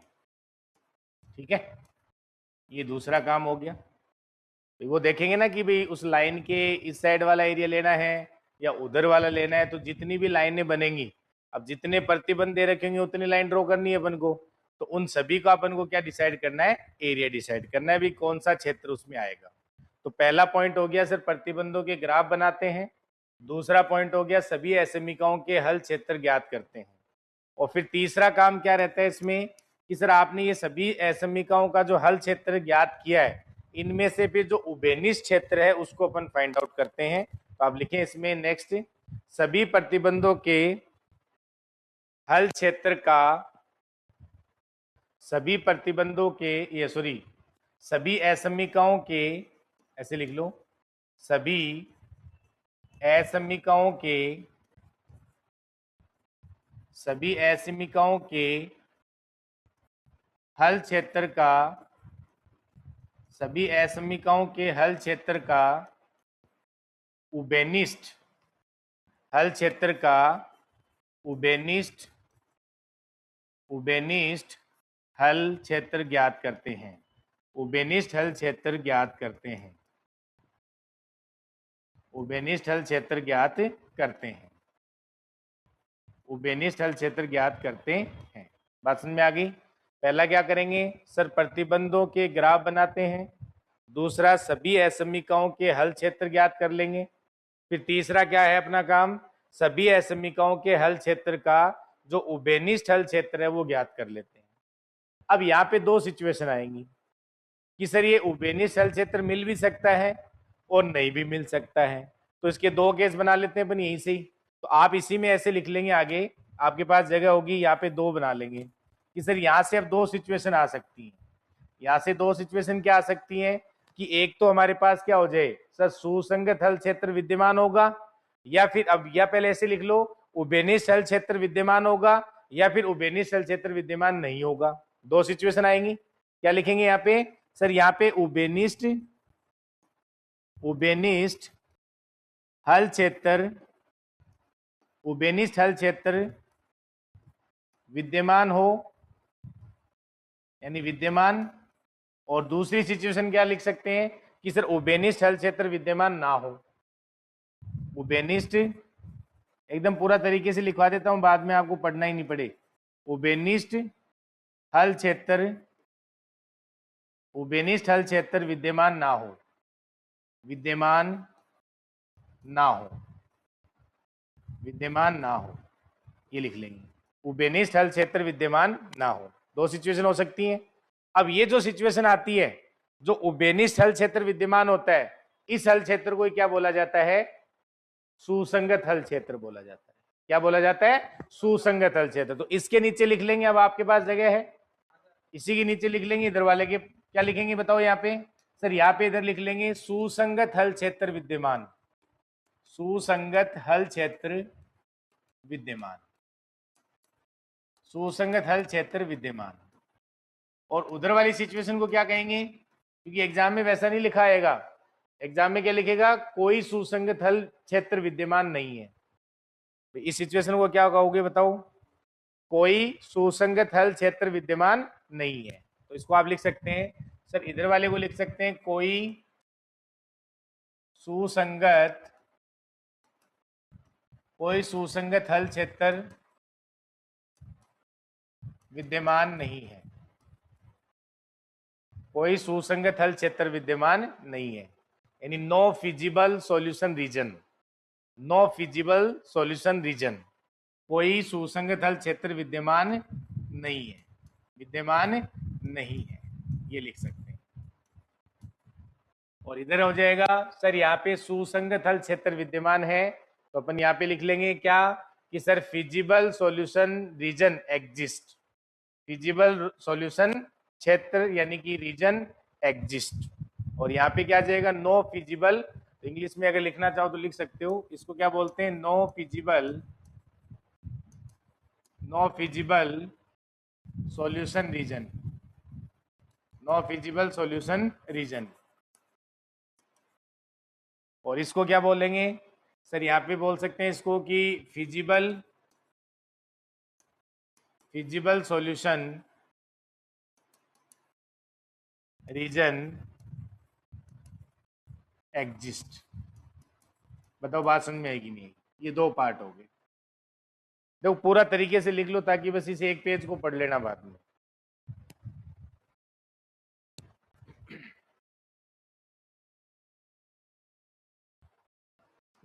ठीक है, ये दूसरा काम हो गया। तो वो देखेंगे ना कि भाई उस लाइन के इस साइड वाला एरिया लेना है या उधर वाला लेना है। तो जितनी भी लाइनें बनेंगी, अब जितने प्रतिबंध दे रखेंगे उतनी लाइन ड्रॉ करनी है अपन को। तो उन सभी को अपन को क्या डिसाइड करना है, एरिया डिसाइड करना है भी कौन सा क्षेत्र उसमें आएगा। तो पहला पॉइंट हो गया सर प्रतिबंधों के ग्राफ बनाते हैं, दूसरा पॉइंट हो गया सभी असमीकाओं के हल क्षेत्र ज्ञात करते हैं, और फिर तीसरा काम क्या रहता है इसमें कि सर आपने ये सभी असमीकाओं का जो हल क्षेत्र ज्ञात किया है इनमें से फिर जो उभयनिष्ठ क्षेत्र है उसको अपन फाइंड आउट करते हैं। तो आप लिखें इसमें नेक्स्ट, सभी प्रतिबंधों के हल क्षेत्र का, सभी प्रतिबंधों के ये सॉरी सभी असमीकाओं के, ऐसे लिख लो, सभी असमीकाओं के, सभी असमीकाओं के हल क्षेत्र का, सभी असमीकाओं के हल क्षेत्र का उभयनिष्ठ हल क्षेत्र का उभयनिष्ठ उभयनिष्ठ हल क्षेत्र ज्ञात करते हैं, उभयनिष्ठ हल क्षेत्र ज्ञात करते हैं, उभयनिष्ठ हल क्षेत्र ज्ञात करते हैं, उभयनिष्ठ हल क्षेत्र ज्ञात करते हैं। बात समझ में आ गई? पहला क्या करेंगे सर, प्रतिबंधों के ग्राफ बनाते हैं, दूसरा सभी असमीकाओं के हल क्षेत्र ज्ञात कर लेंगे, फिर तीसरा क्या है अपना काम, सभी असमीकाओं के हल क्षेत्र का जो उभयनिष्ठ हल क्षेत्र है वो ज्ञात कर लेते हैं। अब यहाँ पे दो सिचुएशन आएंगी कि सर ये उभयनिष्ठ हल क्षेत्र मिल भी सकता है और नहीं भी मिल सकता है, तो इसके दो केस बना लेते हैं अपन यहीं से ही। तो आप इसी में ऐसे लिख लेंगे, आगे आपके पास जगह होगी, यहाँ पे दो बना लेंगे कि सर यहाँ से अब दो सिचुएशन आ सकती हैं। यहाँ से दो सिचुएशन क्या आ सकती हैं कि एक तो हमारे पास क्या हो जाए सर, सुसंगत हल क्षेत्र विद्यमान होगा, या फिर अब या पहले ऐसे लिख लो उभयनिष्ठ हल क्षेत्र विद्यमान होगा, या फिर उभयनिष्ठ हल क्षेत्र विद्यमान नहीं होगा। दो सिचुएशन आएंगी, क्या लिखेंगे यहाँ पे सर, यहाँ पे उभयनिष्ठ उभयनिष्ठ हल क्षेत्र, उभयनिष्ठ हल क्षेत्र विद्यमान हो, यानी विद्यमान, और दूसरी सिचुएशन क्या लिख सकते हैं कि सर उभयनिष्ठ हल क्षेत्र विद्यमान ना हो। उभयनिष्ठ एकदम पूरा तरीके से लिखवा देता हूं, बाद में आपको पढ़ना ही नहीं पड़े। उभयनिष्ठ हल क्षेत्र, उभयनिष्ठ हल क्षेत्र विद्यमान ना हो, विद्यमान ना हो, विद्यमान ना हो, ये लिख लेंगे, उभयनिष्ठ हल क्षेत्र विद्यमान ना हो। दो सिचुएशन हो सकती हैं। अब ये जो सिचुएशन आती है, जो उभयनिष्ठ हल क्षेत्र विद्यमान होता है, इस हल क्षेत्र को क्या बोला जाता है, सुसंगत हल क्षेत्र बोला जाता है। क्या बोला जाता है, सुसंगत हल क्षेत्र। तो इसके नीचे लिख लेंगे, अब आपके पास जगह है, इसी के नीचे लिख लेंगे, इधर वाले के क्या लिखेंगे बताओ यहाँ पे सर, यहाँ पे इधर लिख लेंगे सुसंगत हल क्षेत्र विद्यमान, सुसंगत हल क्षेत्र विद्यमान, सुसंगत हल क्षेत्र विद्यमान। और उधर वाली सिचुएशन को क्या कहेंगे, क्योंकि एग्जाम में वैसा नहीं लिखा आएगा, एग्जाम में क्या लिखेगा, कोई सुसंगत हल क्षेत्र विद्यमान नहीं है। तो इस सिचुएशन को क्या कहोगे बताओ, कोई सुसंगत हल क्षेत्र विद्यमान नहीं है। तो इसको आप लिख सकते हैं सर, इधर वाले को लिख सकते हैं कोई सुसंगत, कोई सुसंगत हल क्षेत्र विद्यमान नहीं है, कोई सुसंगत हल क्षेत्र विद्यमान नहीं है, यानी no feasible solution region, no feasible solution region, कोई सुसंगत हल क्षेत्र विद्यमान नहीं है, विद्यमान नहीं है, ये लिख सकते हैं। और इधर हो जाएगा सर, यहाँ पे सुसंगत हल क्षेत्र विद्यमान है, तो अपन यहाँ पे लिख लेंगे क्या कि sir feasible solution region exist, feasible solution क्षेत्र यानी कि रीजन एग्जिस्ट। और यहाँ पे क्या आ जाएगा, नो फिजिबल, तो इंग्लिश में अगर लिखना चाहो तो लिख सकते हो, इसको क्या बोलते हैं, no feasible, no feasible solution region, no feasible solution region. और इसको क्या बोलेंगे सर, यहाँ पे बोल सकते हैं इसको कि feasible, feasible solution region exist. बताओ बात समझ में आएगी नहीं? ये दो पार्ट हो गए। देखो पूरा तरीके से लिख लो ताकि बस इसे एक पेज को पढ़ लेना बाद में।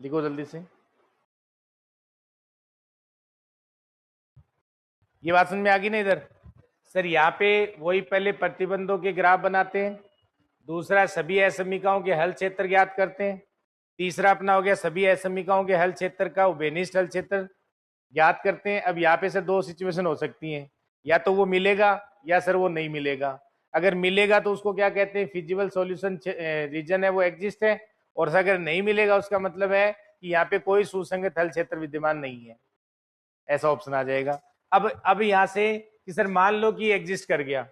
लिखो जल्दी से। ये बात समझ में आ गई ना इधर? सर यहाँ पे वही पहले प्रतिबंधों के ग्राफ बनाते हैं, दूसरा सभी असमीकाओं के हल क्षेत्र ज्ञात करते हैं, तीसरा अपना हो गया सभी असमीकाओं के हल क्षेत्र का उभयनिष्ठ हल क्षेत्र ज्ञात करते हैं। अब यहाँ पे सर दो सिचुएशन हो सकती हैं, या तो वो मिलेगा या सर वो नहीं मिलेगा। अगर मिलेगा तो उसको क्या कहते हैं, फिजिबल सॉल्यूशन रीजन है वो एग्जिस्ट है, और अगर नहीं मिलेगा उसका मतलब है कि यहाँ पे कोई सुसंगत हल क्षेत्र विद्यमान नहीं है, ऐसा ऑप्शन आ जाएगा। अब यहाँ से कि सर मान लो कि एग्जिस्ट कर गया,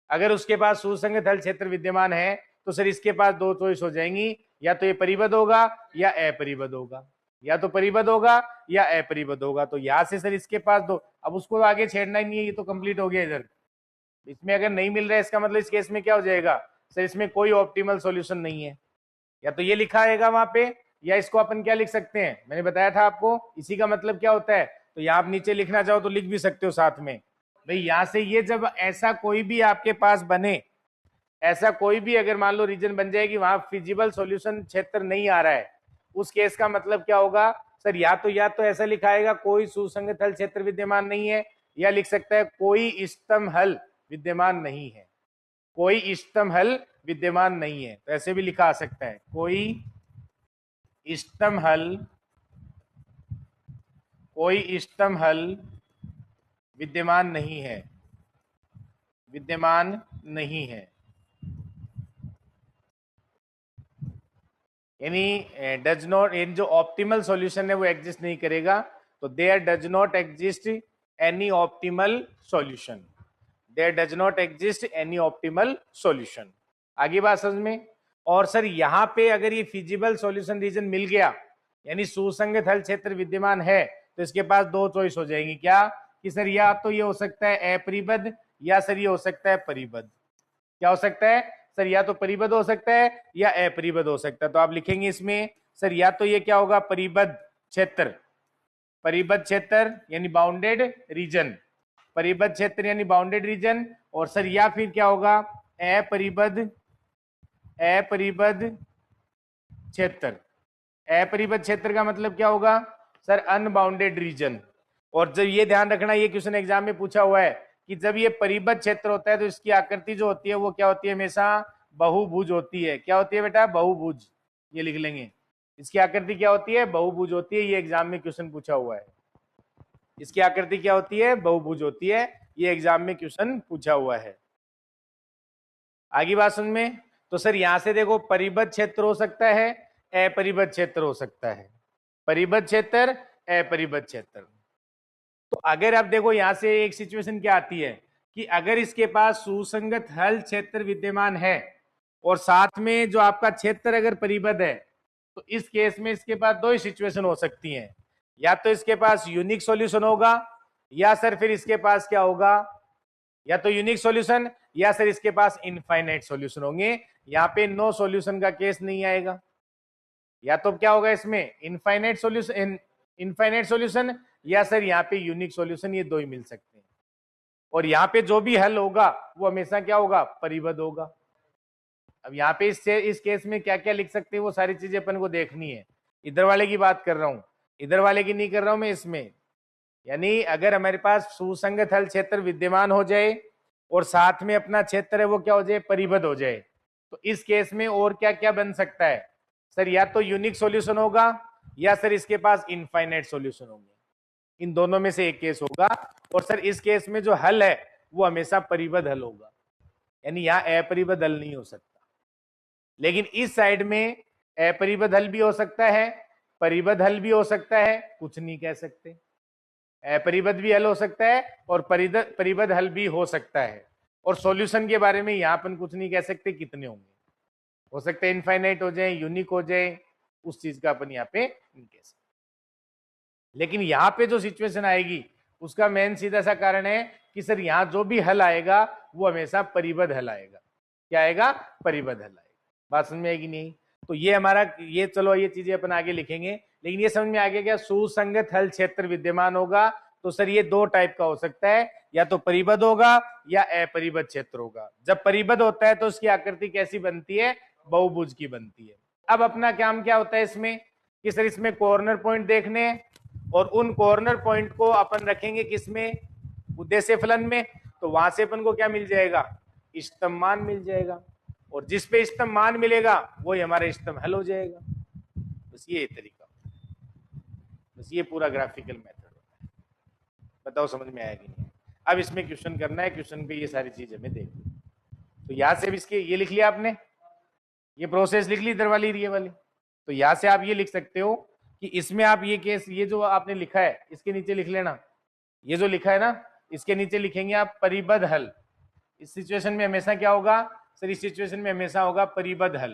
अगर उसके पास सुसंगत हल क्षेत्र विद्यमान है तो सर इसके पास दो चॉइस हो जाएंगी, या तो ये परिबद्ध होगा या अपरिबद्ध होगा, या तो परिबद्ध होगा या अपरिबद्ध होगा। तो यहां से सर इसके पास दो, अब उसको आगे छेड़ना ही नहीं है, ये तो कंप्लीट हो गया इधर। इसमें अगर नहीं मिल रहा है इसका मतलब इस केस में क्या हो जाएगा, सर इसमें कोई ऑप्टिमल सॉल्यूशन नहीं है, या तो ये लिखा आएगा वहां पे, या इसको अपन क्या लिख सकते हैं, मैंने बताया था आपको इसी का मतलब क्या होता है। तो यहाँ आप नीचे लिखना चाहो तो लिख भी सकते हो साथ में भाई। यहां से ये जब ऐसा कोई भी आपके पास बने, ऐसा कोई भी अगर मान लो रीजन बन जाए कि वहां फिजिबल सॉल्यूशन क्षेत्र नहीं आ रहा है, उस केस का मतलब क्या होगा सर, या तो ऐसा लिखाएगा कोई सुसंगत हल क्षेत्र विद्यमान नहीं है, या लिख सकता है कोई इष्टतम हल विद्यमान नहीं है, कोई इष्टतम हल विद्यमान नहीं है। तो ऐसे भी लिखा आ सकता है कोई इष्टतम हल, कोई इष्टतम हल विद्यमान नहीं है, विद्यमान नहीं है, यानी डज नॉट, इन जो ऑप्टिमल सॉल्यूशन है वो एग्जिस्ट नहीं करेगा। तो there does not exist any optimal solution, there does not exist any optimal solution. आगे बात समझ में। और सर यहाँ पे अगर ये फिजिबल सॉल्यूशन रीजन मिल गया, यानी सुसंगत हल क्षेत्र विद्यमान है, तो इसके पास दो चॉइस हो जाएंगी, क्या कि सर या तो ये हो सकता है अपरिबद्ध, या सर ये हो सकता है परिबद्ध। क्या हो सकता है सर, या तो परिबद्ध हो सकता है या अपरिबद्ध हो सकता है। तो आप लिखेंगे इसमें सर या तो ये क्या होगा परिबद्ध क्षेत्र, परिबद्ध क्षेत्र यानी बाउंडेड रीजन, परिबद्ध क्षेत्र यानी बाउंडेड रीजन, और सर या फिर क्या होगा अपरिबद्ध, अपरिबद्ध क्षेत्र। अपरिबद्ध क्षेत्र का मतलब क्या होगा सर अनबाउंडेड रीजन। और जब ये ध्यान रखना, ये क्वेश्चन एग्जाम में पूछा हुआ है कि जब ये परिबद्ध क्षेत्र होता है तो इसकी आकृति जो होती है वो क्या होती है, हमेशा बहुभुज होती है। क्या होती है बेटा, बहुभुज। ये लिख लेंगे, इसकी आकृति क्या होती है, बहुभुज होती है। ये एग्जाम में क्वेश्चन पूछा हुआ है, इसकी आकृति क्या होती है, बहुभुज होती है। ये एग्जाम में क्वेश्चन पूछा हुआ है। आगे बात सुन में। तो सर यहां से देखो परिबद्ध क्षेत्र हो सकता है, अपरिबद्ध क्षेत्र हो सकता है, परिबद्ध क्षेत्र, अपरिबद्ध क्षेत्र। तो अगर आप देखो यहां से एक सिचुएशन क्या आती है कि अगर इसके पास सुसंगत हल क्षेत्र विद्यमान है और साथ में जो आपका क्षेत्र अगर परिबद्ध है, तो इस केस में इसके पास दो ही सिचुएशन हो सकती हैं, या तो इसके पास यूनिक सॉल्यूशन होगा, या सर फिर इसके पास क्या होगा, या तो यूनिक सॉल्यूशन या सर इसके पास इनफाइनाइट सॉल्यूशन होंगे। यहाँ पे नो सॉल्यूशन का केस नहीं आएगा, या तो क्या होगा इसमें इनफाइनाइट सॉल्यूशन, इनफाइनाइट सॉल्यूशन, या सर यहाँ पे यूनिक सॉल्यूशन, ये दो ही मिल सकते हैं। और यहाँ पे जो भी हल होगा वो हमेशा क्या होगा, परिबद्ध होगा। अब यहाँ पे इस केस में क्या क्या लिख सकते हैं वो सारी चीजें अपन को देखनी है। इधर वाले की बात कर रहा हूँ, इधर वाले की नहीं कर रहा हूं मैं इसमें। यानी अगर हमारे पास सुसंगत हल क्षेत्र विद्यमान हो जाए और साथ में अपना क्षेत्र है वो क्या हो जाए, परिबद्ध हो जाए, तो इस केस में और क्या क्या बन सकता है सर, या तो यूनिक सॉल्यूशन होगा या सर इसके पास इनफाइनाइट सॉल्यूशन होंगे। इन दोनों में से एक केस होगा। और सर इस केस में जो हल है वो हमेशा परिबद्ध हल होगा, यानी यहाँ अपरिबद्ध हल नहीं हो सकता। लेकिन इस साइड में अपरिबद्ध हल भी हो सकता है, परिबद्ध हल भी हो सकता है, कुछ नहीं कह सकते। अपरिबद्ध भी हल हो सकता है और परिबद्ध हल भी हो सकता है। और सॉल्यूशन के बारे में यहाँ अपन कुछ नहीं कह सकते कितने होंगे, हो सकता है इनफाइनाइट हो जाए, यूनिक हो जाए, उस चीज का अपन यहाँ पे नहीं कह सकते। लेकिन यहाँ पे जो सिचुएशन आएगी उसका मेन सीधा सा कारण है कि सर यहाँ जो भी हल आएगा वो हमेशा परिबद्ध हल आएगा। क्या आएगा, परिबद्ध हल आएगा। बात समझ में आएगी नहीं? तो ये हमारा, ये चलो ये चीजें अपन आगे लिखेंगे, लेकिन ये समझ में आ गया क्या, सुसंगत हल क्षेत्र विद्यमान होगा तो सर ये दो टाइप का हो सकता है, या तो परिबद्ध होगा या अपरिबद्ध क्षेत्र होगा। जब परिबद्ध होता है तो उसकी आकृति कैसी बनती है, बहुभुज की बनती है। अब अपना काम क्या होता है इसमें कि सर इसमें कॉर्नर पॉइंट देखने हैं और उन कॉर्नर पॉइंट को अपन रखेंगे किसमें, उद्देश्य फलन में, तो वहां से अपन को क्या मिल जाएगा, इष्टतम मान मिल जाएगा, और जिस पे इष्टतम मान मिलेगा वही हमारा इष्टतम हल हो जाएगा। बस ये तरीका, बस ये पूरा ग्राफिकल मेथड होता है। बताओ समझ में आया कि नहीं। अब इसमें क्वेश्चन करना है, क्वेश्चन पे ये सारी चीज हमें देखनी। तो यहां से भी इसके ये लिख लिया आपने, ये प्रोसेस लिख ली इधर वाली ये वाली, तो यहां से आप ये लिख सकते हो कि इसमें आप ये केस, ये जो आपने लिखा है इसके नीचे लिख लेना, ये जो लिखा है ना इसके नीचे लिखेंगे आप परिबद्ध हल। इस सिचुएशन में हमेशा क्या होगा सर, इस सिचुएशन में हमेशा होगा परिबद्ध हल,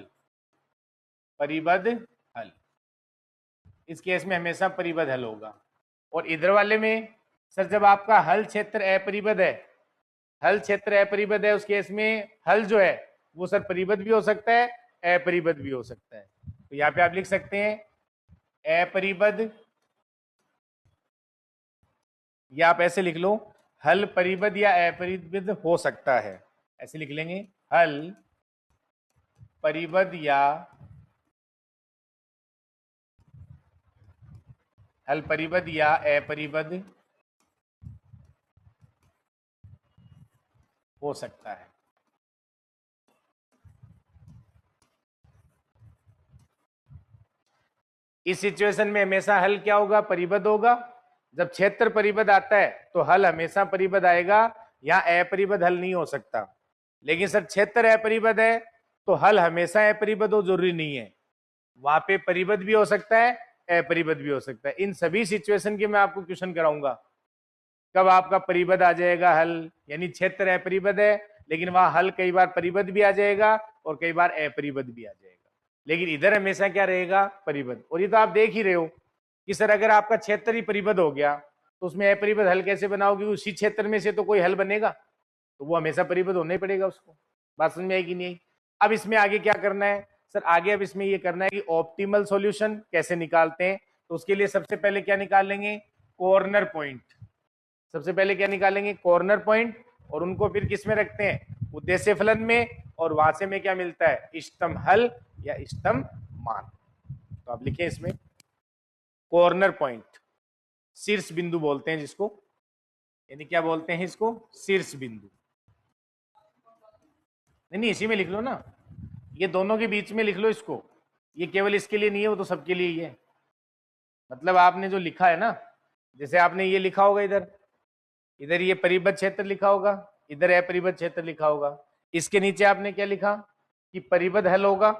परिबद्ध हल, इस केस में हमेशा परिबद्ध हल होगा। और इधर वाले में सर जब आपका हल क्षेत्र अपरिबद्ध है, हल क्षेत्र अपरिबद्ध है, उस केस में हल जो है वो सर परिबद्ध भी हो सकता है, अपरिबद्ध भी हो सकता है। तो यहाँ पे आप लिख सकते हैं अपरिबद्ध, या आप ऐसे लिख लो हल परिबद्ध या अपरिबद्ध हो सकता है, ऐसे लिख लेंगे हल परिबद्ध या हल परिबद्ध या अपरिबद्ध हो सकता है। इस सिचुएशन में हमेशा हल क्या होगा, परिबद्ध होगा। जब क्षेत्र परिबद्ध आता है तो हल हमेशा परिबद्ध आएगा, यहां अपरिबद्ध हल नहीं हो सकता। लेकिन सर क्षेत्र अपरिबद्ध है तो हल हमेशा अपरिबद्ध हो जरूरी नहीं है, वहां पे परिबद्ध भी हो सकता है, अपरिबद्ध भी हो सकता है। इन सभी सिचुएशन के मैं आपको क्वेश्चन कराऊंगा। कब आपका परिबद्ध आ जाएगा हल, यानी क्षेत्र अपरिबद्ध है लेकिन वहां हल कई बार परिबद्ध भी आ जाएगा और कई बार अपरिबद्ध भी आ जाएगा, लेकिन इधर हमेशा क्या रहेगा, परिबद्ध। और ये तो आप देख ही रहे हो कि सर अगर आपका क्षेत्र ही परिबद्ध हो गया तो उसमें अपरिबद्ध हल कैसे बनाओगे, उसी क्षेत्र में से तो कोई हल बनेगा, तो वो हमेशा परिबद्ध होना ही पड़ेगा उसको। बात समझ में आई कि नहीं आई। अब इसमें आगे क्या करना है सर, आगे अब इसमें ये करना है कि ऑप्टिमल सॉल्यूशन कैसे निकालते हैं। तो उसके लिए सबसे पहले क्या निकालेंगे, कॉर्नर पॉइंट। सबसे पहले क्या निकालेंगे, कॉर्नर पॉइंट, और उनको फिर किस में रखते हैं, उद्देश्य फलन में, और वहां से में क्या मिलता है, इष्टतम हल या इष्टतम मान। तो आप लिखें इसमें कॉर्नर पॉइंट, शीर्ष बिंदु बोलते हैं जिसको, यानी क्या बोलते हैं इसको, शीर्ष बिंदु। नहीं इसी में लिख लो ना, ये दोनों के बीच में लिख लो इसको, ये केवल इसके लिए नहीं है, वो तो सबके लिए ही है। मतलब आपने जो लिखा है ना, जैसे आपने ये लिखा होगा इधर, इधर ये परिबद्ध क्षेत्र लिखा होगा, इधर अपरिबद्ध क्षेत्र लिखा होगा। इसके नीचे आपने क्या लिखा कि परिबद्ध हल होगा,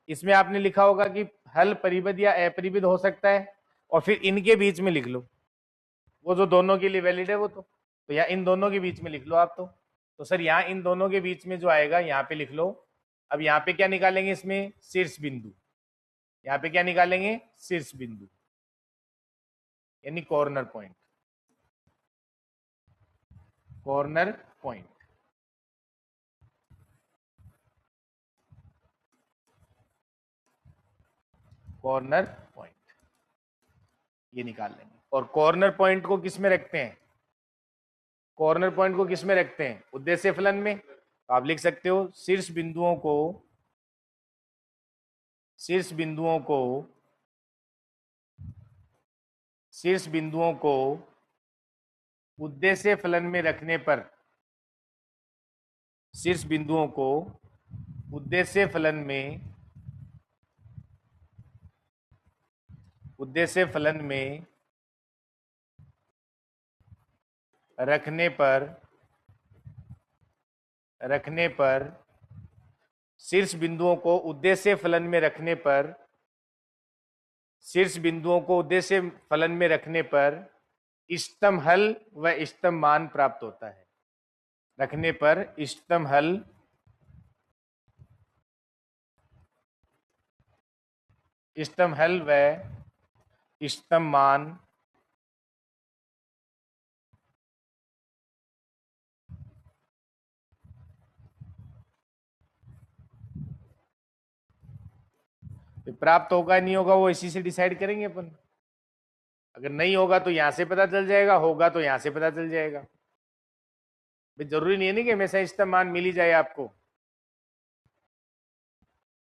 इसमें आपने लिखा होगा कि हल परिबद्ध या अपरिबद्ध हो सकता है, और फिर इनके बीच में लिख लो वो जो दोनों के लिए वैलिड है वो, तो या इन दोनों के बीच में लिख लो आप। तो सर यहाँ इन दोनों के बीच में जो आएगा यहाँ पे लिख लो। अब यहाँ पे क्या निकालेंगे, इसमें शीर्ष बिंदु, यहाँ पे क्या निकालेंगे, शीर्ष बिंदु यानी corner point, corner point, corner point ये निकाल लेंगे। और कॉर्नर पॉइंट को किस में रखते हैं, कॉर्नर पॉइंट को किस में रखते हैं, उद्देश्य फलन में। तो आप लिख सकते हो शीर्ष बिंदुओं को, शीर्ष बिंदुओं को, शीर्ष बिंदुओं को उद्देश्य फलन में रखने पर, शीर्ष बिंदुओं को उद्देश्य फलन में, उद्देश्य फलन में रखने पर, रखने पर, शीर्ष बिंदुओं को उद्देश्य फलन में रखने पर, शीर्ष बिंदुओं को उद्देश्य फलन में रखने पर इष्टतम हल व इष्टतम मान प्राप्त होता है। रखने पर इष्टतम हल, इष्टतम हल व इष्टतम मान प्राप्त होगा नहीं होगा वो इसी से डिसाइड करेंगे अपन। अगर नहीं होगा तो यहां से पता चल जाएगा, होगा तो यहां से पता चल जाएगा। भाई जरूरी नहीं है ना कि हमेशा इष्टतम मान मिल ही जाए आपको,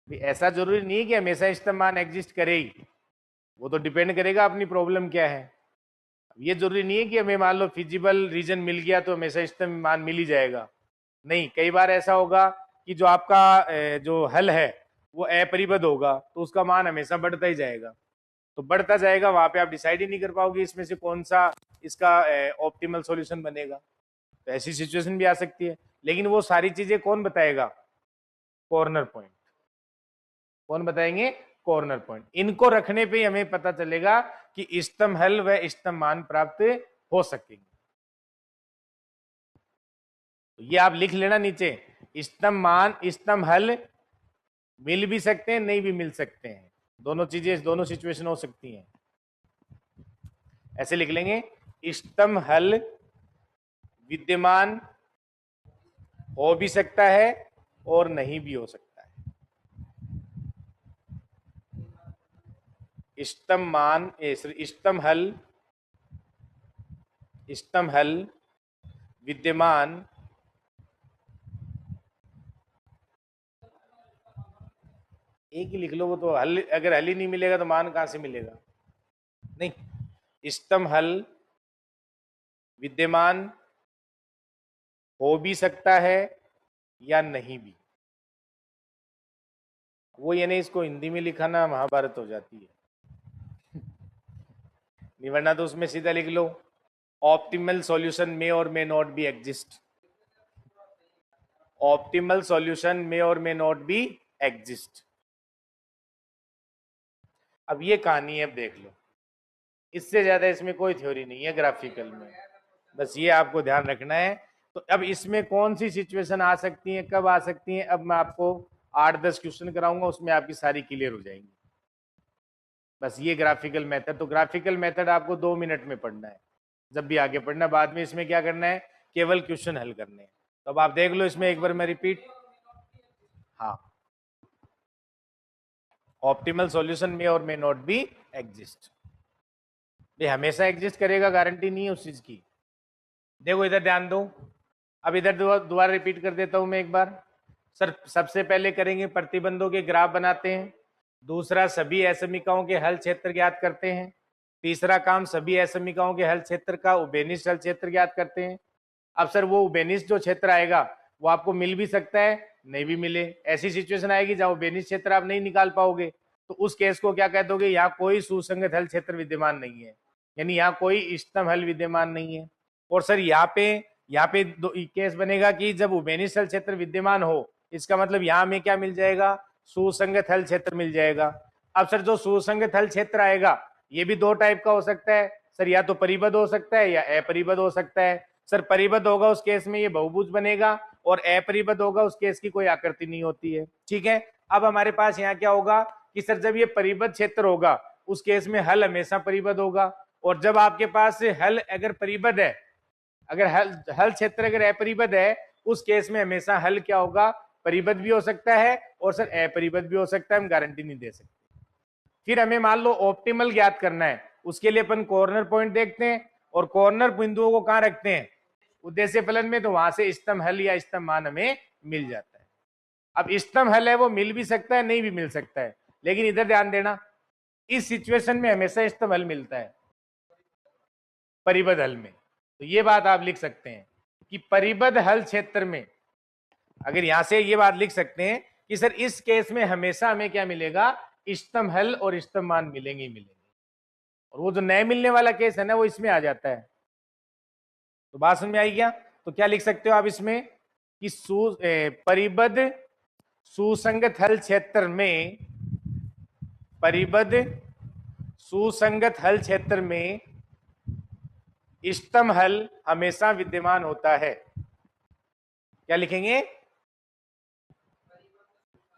ऐसा जरूरी नहीं है कि हमेशा इष्टतम मान एग्जिस्ट करे ही। वो तो डिपेंड करेगा अपनी प्रॉब्लम क्या है। ये जरूरी नहीं है कि हमें मान लो फिजिबल रीजन मिल गया तो हमेशा इष्टतम मान मिल ही जाएगा। नहीं, कई बार ऐसा होगा कि जो आपका जो हल है वो अपरिबद्ध होगा, तो उसका मान हमेशा बढ़ता ही जाएगा। तो बढ़ता जाएगा, वहां पे आप डिसाइड ही नहीं कर पाओगे इसमें से कौन सा इसका ऑप्टिमल सॉल्यूशन बनेगा। तो ऐसी सिचुएशन भी आ सकती है। लेकिन वो सारी चीजें कौन बताएगा? Corner point. कौन बताएंगे? Corner point. इनको रखने पे ही हमें पता चलेगा कि इष्टतम हल व इष्टतम मान प्राप्त हो सकेंगे। तो ये आप लिख लेना नीचे, इष्टतम मान इष्टतम हल मिल भी सकते हैं, नहीं भी मिल सकते हैं। दोनों चीजें, दोनों सिचुएशन हो सकती हैं। ऐसे लिख लेंगे, इष्टतम हल विद्यमान हो भी सकता है और नहीं भी हो सकता है। इष्टतम मान इष्टतम हल विद्यमान एक ही लिख लो, वो तो हल, अगर हल ही नहीं मिलेगा तो मान कहां से मिलेगा? नहीं, इष्टतम हल विद्यमान हो भी सकता है या नहीं भी। वो ये नहीं, इसको हिंदी में लिखा ना महाभारत हो जाती है। नहीं, वरना तो उसमें सीधा लिख लो, optimal solution may or may not be exist. Optimal solution may or may not be exist. अब ये कहानी है, अब देख लो, इससे ज्यादा इसमें कोई थ्योरी नहीं है ग्राफिकल में, बस ये आपको ध्यान रखना है। तो अब इसमें कौन सी सिचुएशन आ सकती है, कब आ सकती है, अब मैं आपको 8-10 क्वेश्चन कराऊंगा, उसमें आपकी सारी क्लियर हो जाएंगी। बस ये ग्राफिकल मेथड, तो ग्राफिकल मेथड आपको 2 मिनट में पढ़ना है जब भी आगे पढ़ना। बाद में इसमें क्या करना है, केवल क्वेश्चन हल करने हैं। तो अब आप देख लो इसमें एक बार मैं रिपीट, हाँ, ऑप्टिमल सॉल्यूशन में और मे नॉट बी एग्जिस्ट। ये हमेशा एग्जिस्ट करेगा, गारंटी नहीं है उस चीज की। देखो इधर ध्यान दो, अब इधर दोबारा रिपीट कर देता हूं मैं एक बार। सर सबसे पहले करेंगे प्रतिबंधों के ग्राफ बनाते हैं, दूसरा सभी असमीकाओं के हल क्षेत्र ज्ञात करते हैं, तीसरा काम सभी असमीकाओं के हल क्षेत्र का उभयनिष्ठ हल क्षेत्र ज्ञात करते हैं। अब सर वो उभयनिष्ठ जो क्षेत्र आएगा वो आपको मिल भी सकता है, नहीं भी मिले। ऐसी सिचुएशन आएगी जहां उभयनिष्ठ क्षेत्र आप नहीं निकाल पाओगे, तो उस केस को क्या कह दोगे, यहाँ कोई सुसंगत हल क्षेत्र विद्यमान नहीं है, यानी यहाँ कोई इष्टतम हल विद्यमान नहीं है। और सर यहाँ पे दो केस बनेगा कि जब उभयनिष्ठ हल क्षेत्र विद्यमान हो, इसका मतलब यहाँ में क्या मिल जाएगा, सुसंगत हल क्षेत्र मिल जाएगा। अब सर जो सुसंगत हल क्षेत्र आएगा ये भी दो टाइप का हो सकता है सर, या तो परिबद्ध हो सकता है या अपरिबद्ध हो सकता है। सर परिबद्ध होगा उस केस में ये बहुभुज बनेगा, और अपरिबद्ध होगा उस केस की कोई आकृति नहीं होती है। ठीक है, अब हमारे पास यहाँ क्या होगा कि सर जब ये परिबद्ध क्षेत्र होगा उस केस में हल हमेशा परिबद्ध होगा, और जब आपके पास हल अगर परिबद्ध है, अगर हल क्षेत्र अगर अपरिबद्ध है, उस केस में हमेशा हल क्या होगा, परिबद्ध भी हो सकता है और सर अपरिबद्ध भी हो सकता है, हम गारंटी नहीं दे सकते। फिर हमें मान लो ऑप्टिमल ज्ञात करना है, उसके लिए अपन कॉर्नर पॉइंट देखते हैं, और कॉर्नर बिंदुओं को कहां रखते हैं, उद्देश्य फलन में, तो वहां से इष्टतम हल या इष्टतम मान हमें मिल जाता है। अब इष्टतम हल है वो मिल भी सकता है, नहीं भी मिल सकता है, लेकिन इधर ध्यान देना, इस सिचुएशन में हमेशा इष्टतम हल मिलता है परिबद्ध हल में। तो ये बात आप लिख सकते हैं कि परिबद्ध हल क्षेत्र में, अगर यहां से ये बात लिख सकते हैं कि सर इस केस में हमेशा हमें क्या मिलेगा, इष्टतम हल और इष्टतम मान मिलेंगे ही मिलेंगे। और वो जो नए मिलने वाला केस है ना, वो इसमें आ जाता है। तो बात समझ में आई क्या? तो क्या लिख सकते हो आप इसमें कि परिबद्ध सुसंगत हल क्षेत्र में, परिबद्ध सुसंगत हल क्षेत्र में इष्टतम हल हमेशा विद्यमान होता है। क्या लिखेंगे,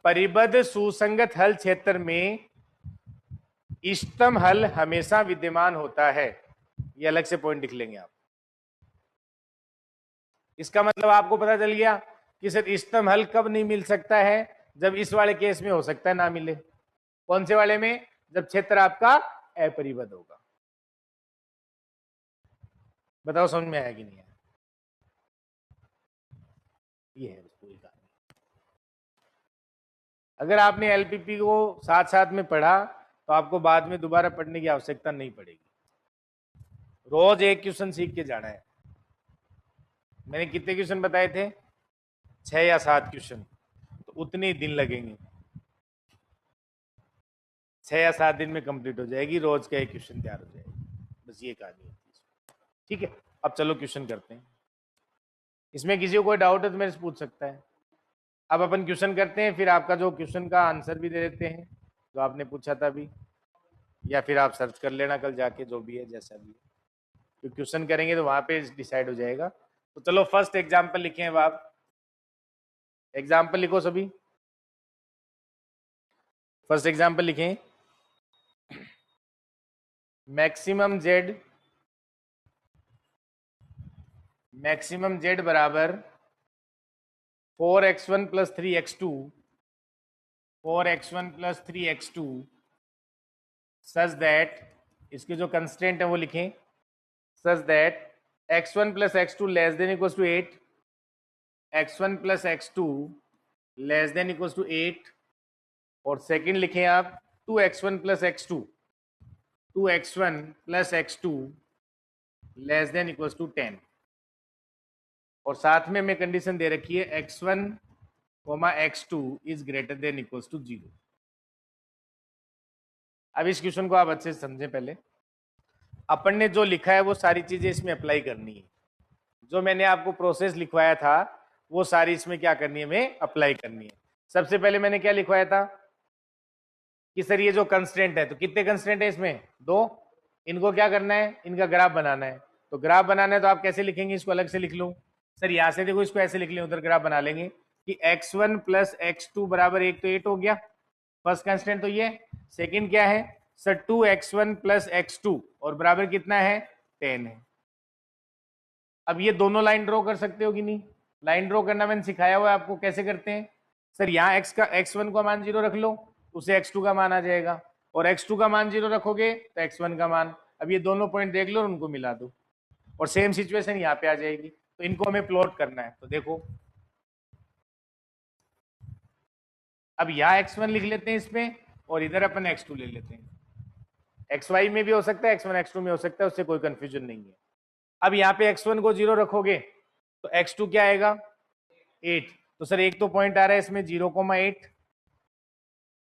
परिबद्ध सुसंगत हल क्षेत्र में इष्टतम हल हमेशा विद्यमान होता है। ये अलग से पॉइंट लिख लेंगे आप। इसका मतलब आपको पता चल गया कि सर इष्टतम हल कब नहीं मिल सकता है, जब इस वाले केस में हो सकता है ना मिले। कौन से वाले में, जब क्षेत्र आपका अपरिबद्ध होगा। बताओ समझ में आया कि नहीं आया? ये है पूरी कहानी। अगर आपने एलपीपी को साथ साथ में पढ़ा तो आपको बाद में दोबारा पढ़ने की आवश्यकता नहीं पड़ेगी। रोज एक क्वेश्चन सीख के जाना है। मैंने कितने क्वेश्चन बताए थे? 6 या 7 क्वेश्चन, तो उतने ही दिन लगेंगे। 6 या 7 दिन में कंप्लीट हो जाएगी, रोज का एक क्वेश्चन तैयार हो जाएगा। बस ये कहानी होती है। ठीक है, अब चलो क्वेश्चन करते हैं। इसमें किसी को कोई डाउट है तो मेरे से पूछ सकता है। अब अपन क्वेश्चन करते हैं, फिर आपका जो क्वेश्चन का आंसर भी दे देते हैं जो आपने पूछा था अभी, या फिर आप सर्च कर लेना कल जाके, जो भी है जैसा भी है, तो क्वेश्चन करेंगे तो वहां पे डिसाइड हो जाएगा। तो चलो फर्स्ट एग्जाम्पल लिखे हैं आप। एग्जाम्पल लिखो सभी। फर्स्ट एग्जाम्पल लिखें, मैक्सिमम जेड बराबर 4x1 plus 3x2 4x1 plus 3x2 such that, इसके जो कंस्टेंट है वो लिखें, such that x1 plus x2 less than equals to 8, x1 plus x2 less than equals to 8, और सेकंड लिखें आप 2x1 plus x2 plus x2 less than equals to 10, और साथ में मैं कंडीशन दे रखी है x1 x2 is greater than equals to 0। अब इस क्वेश्चन को आप अच्छे से समझें। पहले अपन ने जो लिखा है वो सारी चीजें इसमें अप्लाई करनी है। जो मैंने आपको प्रोसेस लिखवाया था वो सारी इसमें क्या करनी है, हमें अप्लाई करनी है। सबसे पहले मैंने क्या लिखवाया था कि सर ये जो कंस्टेंट है, तो कितने कंस्टेंट है इसमें? 2। इनको क्या करना है, इनका ग्राफ बनाना है। तो ग्राफ बनाना है तो आप कैसे लिखेंगे, इसको अलग से लिख लो। सर यहां से देखो, इसको ऐसे लिख लें, उधर ग्राफ बना लेंगे कि x1 प्लस x2 बराबर 1, तो 8 हो गया फर्स्ट कंस्टेंट। तो ये सेकंड क्या है सर, 2x1 प्लस x2 और बराबर कितना है, 10 है। अब ये दोनों लाइन ड्रॉ कर सकते हो कि नहीं? लाइन ड्रॉ करना मैंने सिखाया हुआ है आपको, कैसे करते हैं। सर यहाँ x1 का मान 0 रख लो, उसे x2 का मान आ जाएगा, और x2 का मान 0 रखोगे तो x1 का मान। अब ये दोनों पॉइंट देख लो और उनको मिला दो, और सेम सिचुएशन यहाँ पे आ जाएगी। तो इनको हमें प्लॉट करना है। तो देखो अब यहाँ x1 लिख लेते हैं इसमें, और इधर अपन x2 ले लेते हैं। xy में भी हो सकता है, x1 x2 में हो सकता है, उससे कोई कंफ्यूजन नहीं है। अब यहाँ पे x1 को 0 रखोगे तो x2 क्या आएगा, 8। तो सर एक तो पॉइंट आ रहा है इसमें 0,8,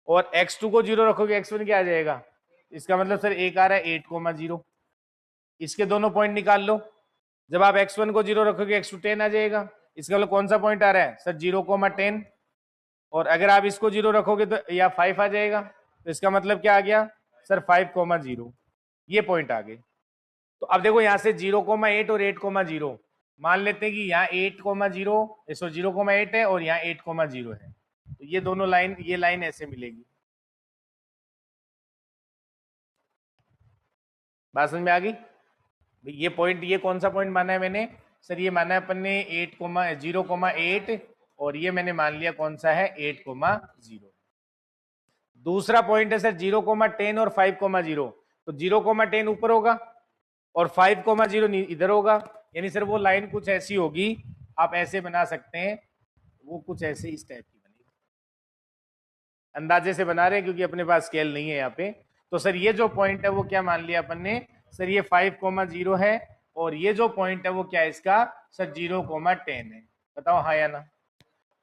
और x2 को 0 रखोगे x1 क्या आ जाएगा, इसका मतलब सर एक आ रहा है 8,0। इसके दोनों पॉइंट निकाल लो। जब आप x1 को 0 रखोगे x2 10 आ जाएगा। इसका मतलब कौन सा पॉइंट आ रहा है सर, 0,10, और अगर आप इसको 0 रखोगे तो या 5 आ जाएगा। तो इसका मतलब क्या आ गया सर, 5,0। ये पॉइंट आ गए। तो अब देखो यहाँ से 0,8 और 8,0 मान लेते हैं कि यहाँ 8,0 सो 0,8 है और यहाँ 8,0 है। तो ये दोनों लाइन, ये लाइन ऐसे मिलेगी। बात समझ में आ गई? ये पॉइंट, ये कौन सा पॉइंट माना है मैंने सर, ये माना है अपन ने 0,8, और ये मैंने मान लिया कौन सा है, 8,0। दूसरा पॉइंट है सर 0,10 और 5,0। तो 0,10 ऊपर होगा और 5,0 इधर होगा। यानी सर वो लाइन कुछ ऐसी होगी, आप ऐसे बना सकते हैं, वो कुछ ऐसे इस टाइप की बनेगी। अंदाजे से बना रहे हैं क्योंकि अपने पास स्केल नहीं है यहाँ पे। तो सर ये जो पॉइंट है वो क्या मान लिया अपन ने सर, ये 5,0 है, और ये जो पॉइंट है वो क्या है इसका सर, 0,10 है। बताओ हाँ या ना?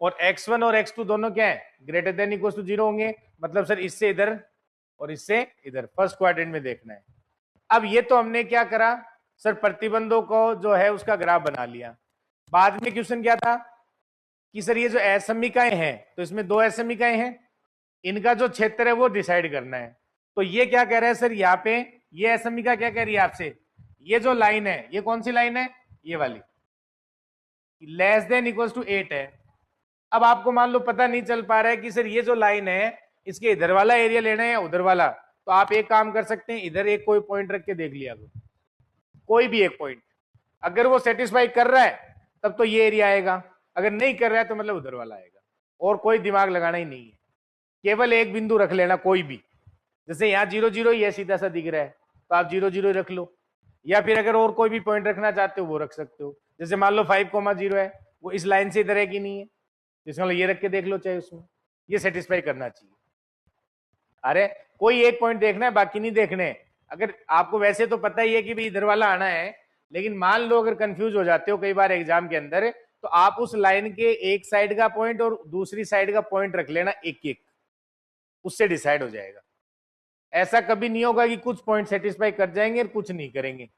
और x1 और x2 दोनों क्या है, ग्रेटर देन इक्वल टू 0 होंगे। मतलब सर इससे इधर और इससे इधर, फर्स्ट क्वाड्रेंट में देखना है। अब ये तो हमने क्या करा सर, प्रतिबंधों को जो है उसका ग्राफ बना लिया। बाद में क्वेश्चन क्या था कि सर ये जो असमीकाएं हैं, तो इसमें 2 असमीकाएं हैं, इनका जो क्षेत्र है वो डिसाइड करना है। तो ये क्या कह रहा है सर, यहाँ पे ये असमीका क्या कह रही है आपसे, ये जो लाइन है ये कौन सी लाइन है, ये वाली, लेस देन इक्वल टू 8 है। अब आपको मान लो पता नहीं चल पा रहा है कि सर ये जो लाइन है इसके इधर वाला एरिया लेना है या उधर वाला, तो आप एक काम कर सकते हैं, इधर एक कोई पॉइंट रख के देख लिया, कोई भी एक पॉइंट। अगर वो सेटिस्फाई कर रहा है तब तो ये एरिया आएगा, अगर नहीं कर रहा है तो मतलब उधर वाला आएगा। और कोई दिमाग लगाना ही नहीं है, केवल एक बिंदु रख लेना कोई भी। जैसे यहाँ 0,0 ये सीधा सा दिख रहा है तो आप 0,0 रख लो, या फिर अगर और कोई भी पॉइंट रखना चाहते हो वो रख सकते हो। जैसे मान लो 5,0 है, वो इस लाइन से इधर है कि नहीं है, जिसमें ये रख के देख लो, चाहे उसमें ये सेटिस्फाई करना चाहिए। अरे कोई एक पॉइंट देखना है, बाकी नहीं देखने। अगर आपको वैसे तो पता ही है कि भाई इधर वाला आना है, लेकिन मान लो अगर कंफ्यूज हो जाते हो कई बार एग्जाम के अंदर, तो आप उस लाइन के एक साइड का पॉइंट और दूसरी साइड का पॉइंट रख लेना एक एक, उससे डिसाइड हो जाएगा। ऐसा कभी नहीं होगा कि कुछ पॉइंट सेटिस्फाई कर जाएंगे और कुछ नहीं करेंगे,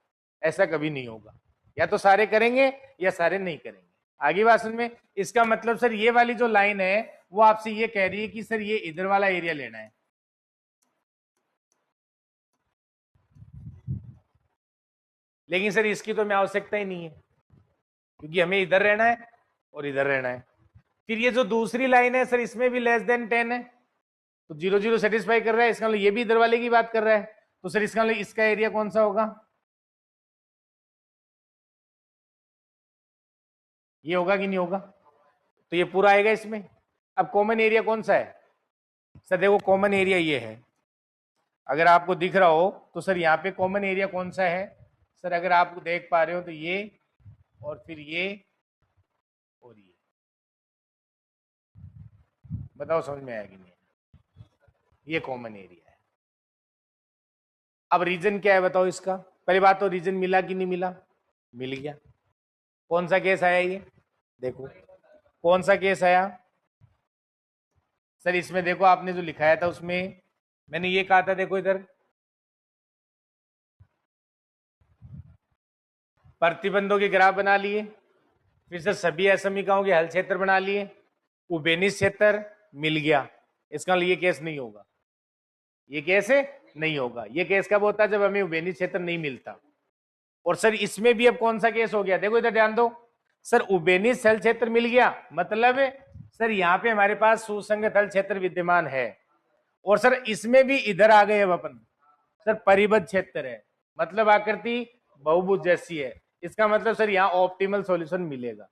ऐसा कभी नहीं होगा। या तो सारे करेंगे या सारे नहीं करेंगे। आगे बात समझ में? इसका मतलब सर ये वाली जो लाइन है वो आपसे ये कह रही है कि सर ये इधर वाला एरिया लेना है, लेकिन सर इसकी तो हमें आवश्यकता ही नहीं है, क्योंकि हमें इधर रहना है और इधर रहना है। फिर ये जो दूसरी लाइन है सर, इसमें भी लेस देन 10 है, तो 0 0 सेटिस्फाई कर रहा है, इसका मतलब ये भी इधर वाले की बात कर रहा है, तो सर इसका मतलब इसका एरिया कौन सा होगा? ये होगा कि नहीं होगा? तो ये पूरा आएगा इसमें। अब कॉमन एरिया कौन सा है? सर देखो कॉमन एरिया ये है, अगर आपको दिख रहा हो तो सर यहाँ पे कॉमन एरिया कौन सा है? सर अगर आप देख पा रहे हो तो ये, और फिर ये, और ये। बताओ समझ में आया कि नहीं? ये कॉमन एरिया है। अब रीजन क्या है बताओ इसका? पहली बात तो रीजन मिला कि नहीं मिला? मिल गया। कौन सा केस आया ये? देखो कौन सा केस आया सर? इसमें देखो आपने जो लिखाया था उसमें मैंने ये कहा था, देखो इधर प्रतिबंधों के ग्राफ बना लिए, फिर से सभी असमीकाओं के हल क्षेत्र बना लिए, उबेनिस क्षेत्र मिल गया। इसका ये केस नहीं होगा, ये केस नहीं होगा। ये केस कब होता है? जब हमें उबेनिस क्षेत्र नहीं मिलता। और सर इसमें भी अब कौन सा केस हो गया? देखो इधर ध्यान दो सर, उबेनिस हल क्षेत्र मिल गया, मतलब सर यहाँ पे हमारे पास सुसंगत हल क्षेत्र विद्यमान है। और सर इसमें भी इधर आ गए अब अपन, सर परिबद्ध क्षेत्र है, मतलब आकृति बहुभुज जैसी है। इसका मतलब सर यहाँ ऑप्टिमल सॉल्यूशन मिलेगा,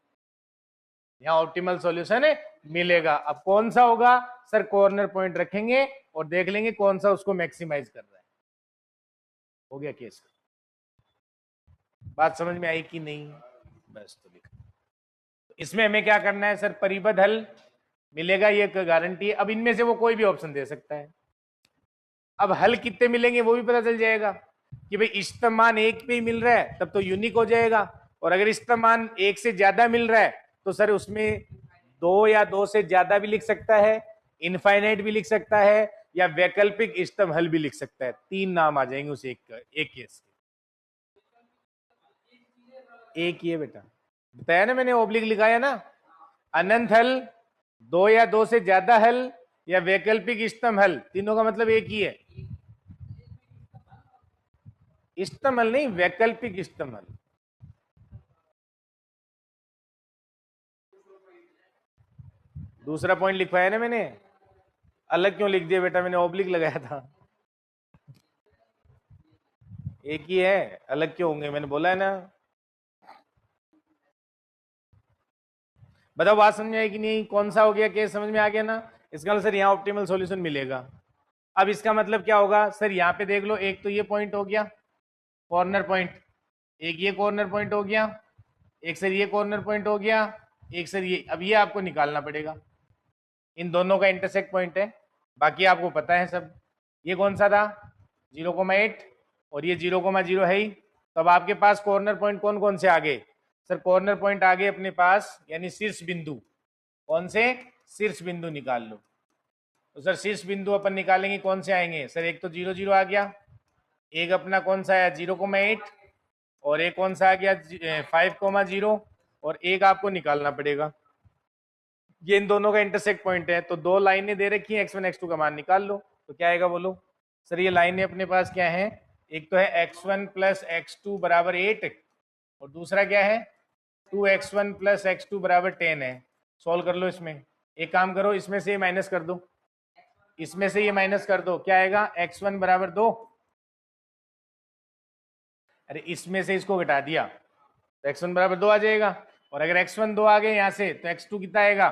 यहाँ ऑप्टिमल सॉल्यूशन मिलेगा। अब कौन सा होगा? सर कॉर्नर पॉइंट रखेंगे और देख लेंगे कौन सा उसको मैक्सिमाइज कर रहा है। हो गया केस। बात समझ में आई कि नहीं? बस तो लिखा। इसमें हमें क्या करना है? सर परिबद्ध हल मिलेगा, ये गारंटी है। अब इनमें से वो कोई भी ऑप्शन दे सकता है। अब हल कितने मिलेंगे वो भी पता चल जाएगा कि भाई इष्टतम मान एक पे ही मिल रहा है तब तो यूनिक हो जाएगा, और अगर इष्टतम मान एक से ज्यादा मिल रहा है तो सर उसमें दो या दो से ज्यादा भी लिख सकता है, इनफाइनाइट भी लिख सकता है, या वैकल्पिक इष्टतम हल भी लिख सकता है। तीन नाम आ जाएंगे उस एक केस के। एक ही है बेटा, बताया ना मैंने, ओब्लिक लिखाया ना। अनंत हल, दो या दो से ज्यादा हल, या वैकल्पिक इष्टतम हल, तीनों का मतलब एक ही है। इष्टतम हल नहीं, वैकल्पिक इष्टतम हल। दूसरा पॉइंट लिखवाया ना मैंने, अलग क्यों लिख दिया बेटा? मैंने ऑब्लिक लगाया था। एक ही है, अलग क्यों होंगे? मैंने बोला है ना। बताओ बात समझ में आई कि नहीं? कौन सा हो गया केस? समझ में आ गया ना? इसका मतलब सर यहाँ ऑप्टिमल सॉल्यूशन मिलेगा। अब इसका मतलब क्या होगा सर? यहाँ पे देख लो, एक तो ये पॉइंट हो गया कॉर्नर पॉइंट, एक ये कॉर्नर पॉइंट हो गया, एक सर ये कॉर्नर पॉइंट हो गया, एक सर ये। अब ये आपको निकालना पड़ेगा, इन दोनों का इंटरसेक्ट पॉइंट है, बाकी आपको पता है सब। ये कौन सा था? 0,8, और ये 0,0 है ही। तो अब आपके पास कॉर्नर पॉइंट कौन कौन से आ गए? सर कॉर्नर पॉइंट आ गए अपने पास, यानी शीर्ष बिंदु। कौन से? शीर्ष बिंदु निकाल लो। तो सर शीर्ष बिंदु अपन निकालेंगे, कौन से आएंगे? सर एक तो 0 0 आ गया, एक अपना कौन सा आया 0,8, और एक कौन सा आ गया 5,0, और एक आपको निकालना पड़ेगा। ये इन दोनों का इंटरसेक्ट पॉइंट है, तो दो लाइनें दे रखी हैं, x1 x2 का मान निकाल लो। तो क्या आएगा बोलो? सर ये लाइनें अपने पास क्या है? एक तो है x1 प्लस x2 बराबर 8, और दूसरा क्या है 2x1 प्लस x2 बराबर 10 है। सॉल्व कर लो इसमें। एक काम करो, इसमें से ये माइनस कर दो, इसमें से ये माइनस कर दो, क्या आएगा? x1 बराबर 2। अरे इसमें से इसको घटा दिया तो x1 बराबर 2 आ जाएगा, और अगर x1 2 आ गए यहाँ से तो x2 कितना आएगा?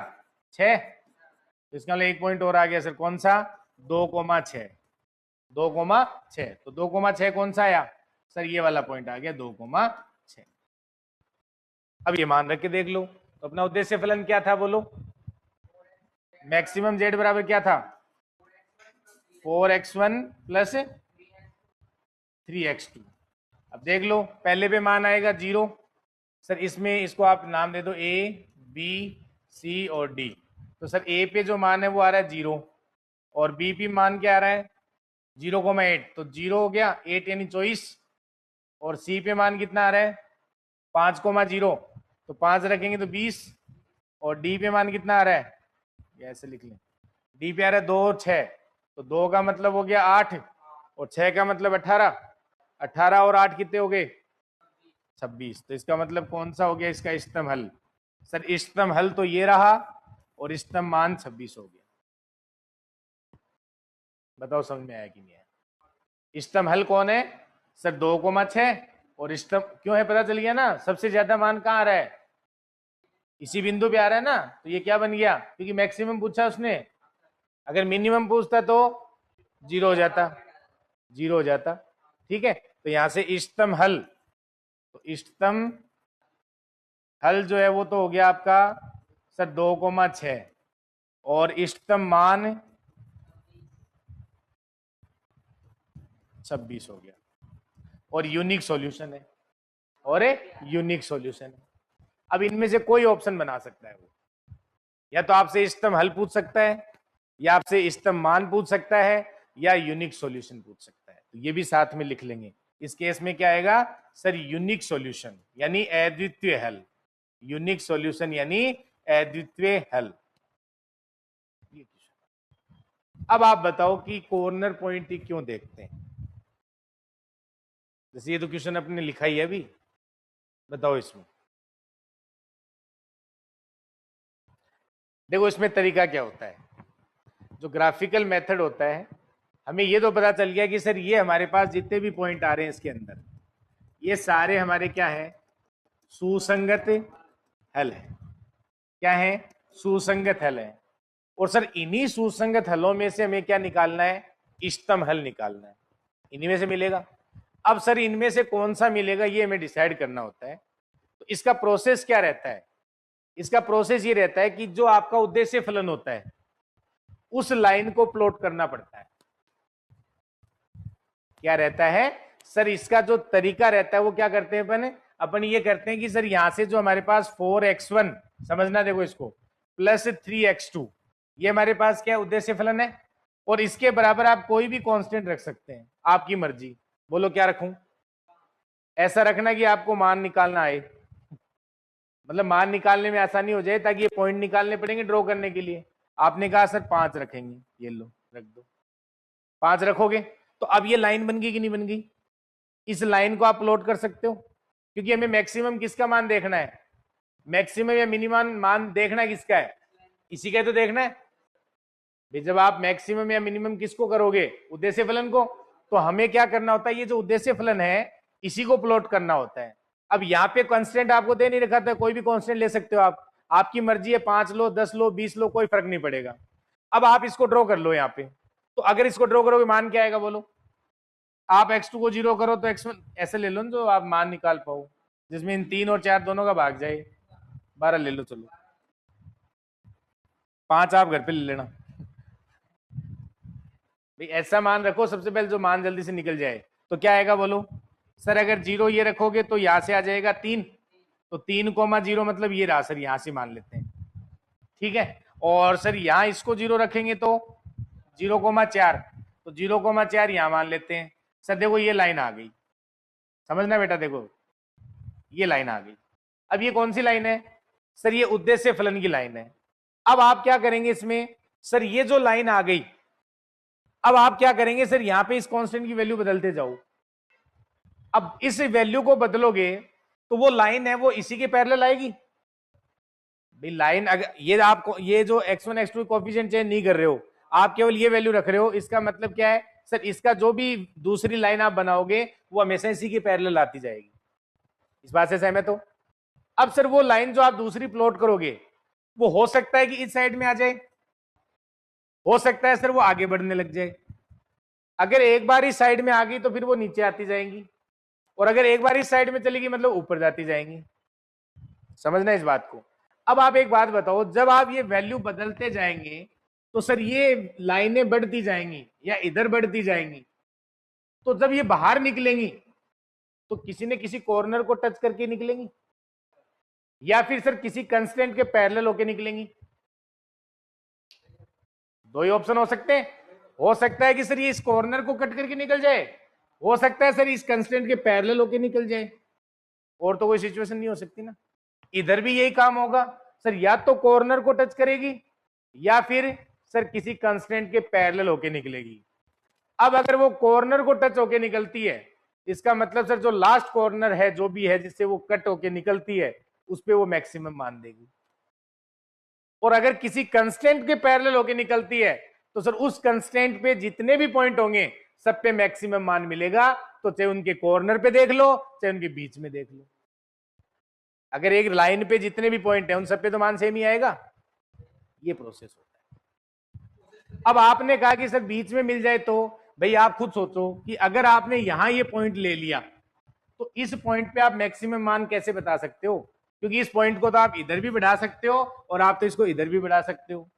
6। तो इसका मतलब एक पॉइंट और आ गया सर, कौन सा? 2,6। 2,6, तो 2,6 कौन सा आया? सर ये वाला पॉइंट आ गया 2,6। अब ये मान रख के देख लो, तो अपना उद्देश्य फलन क्या था बोलो? मैक्सिमम जेड बराबर क्या था? 4x1 plus 3x2। अब देख लो, पहले पे मान आएगा 0। सर इसमें इसको आप नाम दे दो A, B, C और D। तो सर A पे जो मान है वो आ रहा है 0 और B पे मान क्या आ रहा है 0,8। तो 0 हो गया, 8 यानी 24। और C पे मान कितना आ रहा है 5,0। तो 5 रखेंगे तो 20। और D पे मान कितना आ रहा है, ये ऐसे लिख लें, D पे आ रहा है 2 और 6। तो 2 का मतलब हो गया 8 और 6 का मतलब 18। 18 और 8 कितने हो गए 26। तो इसका मतलब कौन सा हो गया इसका इष्टतम हल। सर इष्टतम हल तो ये रहा और इष्टतम मान 26 हो गया। बताओ समझ में आया कि नहीं आया। इष्टतम हल कौन है सर 2,6 और इष्टतम क्यों है पता चल गया ना। सबसे ज्यादा मान कहाँ आ रहा है इसी बिंदु पे आ रहा है ना। तो ये क्या बन गया क्योंकि मैक्सिमम पूछा उसने। अगर मिनिमम पूछता तो 0 हो जाता, 0 हो जाता। ठीक है, तो यहां से इष्टतम हल, तो इष्टतम हल जो है वो तो हो गया आपका सर 2,6 और इष्टतम मान 26 हो गया और यूनिक सॉल्यूशन है। और यूनिक सॉल्यूशन है। अब इनमें से कोई ऑप्शन बना सकता है वो, या तो आपसे इष्टतम हल पूछ सकता है, या आपसे इष्टतम मान पूछ सकता है, या यूनिक सॉल्यूशन पूछ सकता है। तो ये भी साथ में लिख लेंगे। इस केस में क्या आएगा सर यूनिक सॉल्यूशन यानी अद्वितीय हल। यूनिक सॉल्यूशन यानी अद्वितीय हल। अब आप बताओ कि कॉर्नर पॉइंट क्यों देखते हैं। जैसे ये तो क्वेश्चन अपने लिखा ही है अभी, बताओ इसमें। देखो इसमें तरीका क्या होता है, जो ग्राफिकल मेथड होता है, हमें ये तो पता चल गया कि सर ये हमारे पास जितने भी पॉइंट आ रहे हैं इसके अंदर, ये सारे हमारे क्या है सुसंगत हल है। क्या है सुसंगत हल है। और सर इन्हीं सुसंगत हलों में से हमें क्या निकालना है इष्टतम हल निकालना है। इन्हीं में से मिलेगा। अब सर इनमें से कौन सा मिलेगा ये हमें डिसाइड करना होता है। तो इसका प्रोसेस क्या रहता है, इसका प्रोसेस ये रहता है कि जो आपका उद्देश्य फलन होता है उस लाइन को प्लॉट करना पड़ता है। क्या रहता है सर इसका जो तरीका रहता है वो क्या करते हैं अपन ये करते हैं कि सर यहां से जो हमारे पास 4x1 समझना देखो इसको प्लस 3x2 ये हमारे पास क्या उद्देश्य फलन है। और इसके बराबर आप कोई भी कांस्टेंट रख सकते हैं, आपकी मर्जी। बोलो क्या रखूं। ऐसा रखना कि आपको मान निकालना आए, मतलब मान निकालने में आसानी हो जाए, ताकि ये पॉइंट निकालने पड़ेंगे ड्रॉ करने के लिए। आपने कहा सर 5 रखेंगे, ये लो रख दो, 5 रखोगे तो अब ये लाइन बन गई कि नहीं बन गई। इस लाइन को आप प्लॉट कर सकते हो, क्योंकि हमें मैक्सिमम किसका मान देखना है, मैक्सिमम या मिनिमम मान देखना किसका है, इसी का तो देखना है। जब आप मैक्सिमम या मिनिमम किसको करोगे उद्देश्य फलन को, तो हमें क्या करना होता है ये जो उद्देश्य फलन है इसी को प्लॉट करना होता है। अब यहाँ पे कांस्टेंट आपको दे नहीं रखा था, कोई भी कांस्टेंट ले सकते हो आप, आपकी मर्जी है 5 लो 10 लो 20 लो, कोई फर्क नहीं पड़ेगा। अब आप इसको ड्रॉ कर लो यहाँ पे, तो अगर इसको ड्रॉ करोगे मान क्या आएगा बोलो। आप x2 को 0 करो तो x1 ऐसे ले लो जो आप मान निकाल पाओ, जिसमें इन 3 और 4 दोनों का भाग जाए। 12 ले लो, चलो 5 आप घर पे ले लेना। भाई ऐसा मान रखो सबसे पहले जो मान जल्दी से निकल जाए। तो क्या आएगा बोलो सर, अगर 0 ये रखोगे तो यहां से आ जाएगा 3, तो 3,0 मतलब ये रहा सर, यहां से मान लेते हैं। ठीक है, और सर यहां इसको 0 रखेंगे तो 0,4, तो 0,4 यहां मान लेते हैं। सर देखो ये लाइन आ गई, समझना बेटा, देखो ये लाइन आ गई। अब ये कौन सी लाइन है सर, ये उद्देश्य फलन की लाइन है। अब आप क्या करेंगे इसमें सर, ये जो लाइन आ गई, अब आप क्या करेंगे सर, यहां पे इस कांस्टेंट की वैल्यू बदलते जाओ। अब इस वैल्यू को बदलोगे तो वो लाइन है वो इसी के पैरेलल आएगी। भाई लाइन अगर ये आपको ये जो x1 x2 कोएफिशिएंट चेंज नहीं कर रहे हो, आप केवल ये वैल्यू रख रहे हो, इसका मतलब क्या है सर, इसका जो भी दूसरी लाइन आप बनाओगे वो हमेशा इसी के पैरेलल आती जाएगी। इस बात से सहमत हो। अब सर वो लाइन जो आप दूसरी प्लॉट करोगे वो हो सकता है कि इस साइड में आ जाए, हो सकता है सर वो आगे बढ़ने लग जाए। अगर एक बार इस साइड में आ गई तो फिर वो नीचे आती जाएंगी, और अगर एक बार इस साइड में चलेगी मतलब ऊपर जाती जाएंगी। समझना इस बात को। अब आप एक बात बताओ, जब आप ये वैल्यू बदलते जाएंगे तो सर ये लाइनें बढ़ती जाएंगी या इधर बढ़ती जाएंगी, तो जब ये बाहर निकलेंगी तो किसी न किसी कॉर्नर को टच करके निकलेंगी, या फिर सर किसी कंस्टेंट के पैरेलल होके निकलेंगी। दो ही ऑप्शन हो सकते हैं। हो सकता है कि सर ये इस कॉर्नर को कट करके निकल जाए, हो सकता है सर इस कंस्टेंट के पैरेलल होके निकल जाए, और तो कोई सिचुएशन नहीं हो सकती ना। इधर भी यही काम होगा सर, या तो कॉर्नर को टच करेगी या फिर सर किसी कंस्टेंट के पैरेलल होके निकलेगी। अब अगर वो कॉर्नर को टच होके निकलती है, इसका मतलब सर जो लास्ट कॉर्नर है जो भी है जिससे वो कट होके निकलती है, उस पे वो मैक्सिमम मान देगी। और अगर किसी कंस्टेंट के पैरेलल होके निकलती है तो सर उस कंस्टेंट पे जितने भी पॉइंट होंगे सब पे मैक्सिमम मान मिलेगा। तो चाहे उनके कॉर्नर पे देख लो चाहे उनके बीच में देख लो, अगर एक लाइन पे जितने भी पॉइंट है उन सब पे तो मान सेम ही आएगा। ये प्रोसेस होता है। अब आपने कहा कि सर बीच में मिल जाए, तो भाई आप खुद सोचो कि अगर आपने यहां ये पॉइंट ले लिया तो इस पॉइंट पे आप मैक्सिमम मान कैसे बता सकते हो, क्योंकि इस पॉइंट को तो आप इधर भी बढ़ा सकते हो और आप तो इसको इधर भी बढ़ा सकते हो।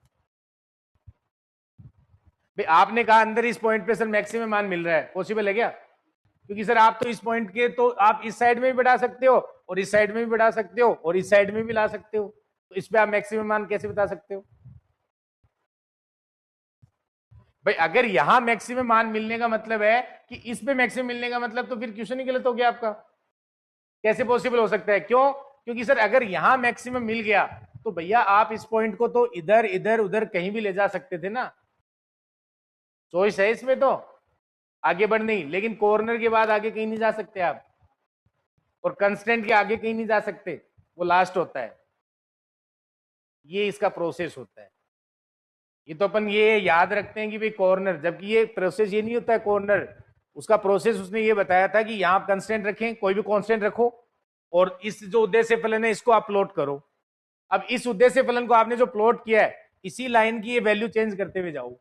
भाई आपने कहा अंदर इस पॉइंट पे सर मैक्सिमम मान मिल रहा है, पॉसिबल है क्या? क्योंकि सर आप तो इस पॉइंट के तो आप इस साइड में भी बढ़ा सकते हो और इस साइड में भी बढ़ा सकते हो और इस साइड में भी ला सकते हो, तो इस पे आप मैक्सिमम मान कैसे बता सकते हो? भाई अगर यहां मैक्सिमम मान मिलने का मतलब है कि इस पे मैक्सिमम मिलने का मतलब, तो फिर क्वेश्चन ही गलत हो गया आपका। कैसे पॉसिबल हो सकता है? क्यों? क्योंकि सर अगर यहां मैक्सिमम मिल गया तो भैया आप इस पॉइंट को तो इधर इधर उधर कहीं भी ले जा सकते थे ना, चॉइस है इसमें तो आगे बढ़ नहीं, लेकिन कॉर्नर के बाद आगे कहीं नहीं जा सकते आप, और कंस्टेंट के आगे कहीं नहीं जा सकते, वो लास्ट होता है। ये इसका प्रोसेस होता है। ये तो अपन ये याद रखते हैं कि भाई कॉर्नर, जबकि ये प्रोसेस ये नहीं होता है कॉर्नर, उसका प्रोसेस उसने ये बताया था कि यहां आप कंस्टेंट रखें, कोई भी कांस्टेंट रखो और इस जो उद्देश्य फलन है इसको आप प्लॉट करो। अब इस उद्देश्य फलन को आपने जो प्लॉट किया है इसी लाइन की ये वैल्यू चेंज करते हुए जाओ,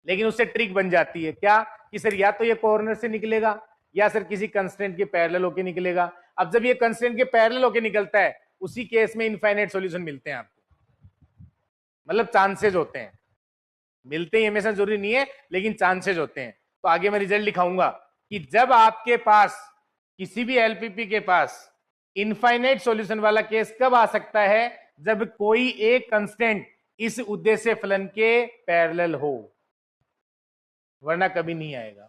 लेकिन उससे ट्रिक बन जाती है क्या कि सर या तो ये कॉर्नर से निकलेगा या सर किसी कंस्टेंट के पैरेलल होके निकलेगा। अब जब ये कंस्टेंट के पैरेलल होके निकलता है उसी केस में इनफाइनाइट सॉल्यूशन मिलते हैं आपको, मतलब चांसेस होते हैं, मिलते ही हमेशा जरूरी नहीं है लेकिन चांसेस होते हैं। तो आगे मैं रिजल्ट लिखाऊंगा कि जब आपके पास किसी भी एलपीपी के पास इनफाइनाइट सॉल्यूशन वाला केस कब आ सकता है, जब कोई एक कंस्टेंट इस उद्देश्य फलन के पैरेलल हो, वरना कभी नहीं आएगा।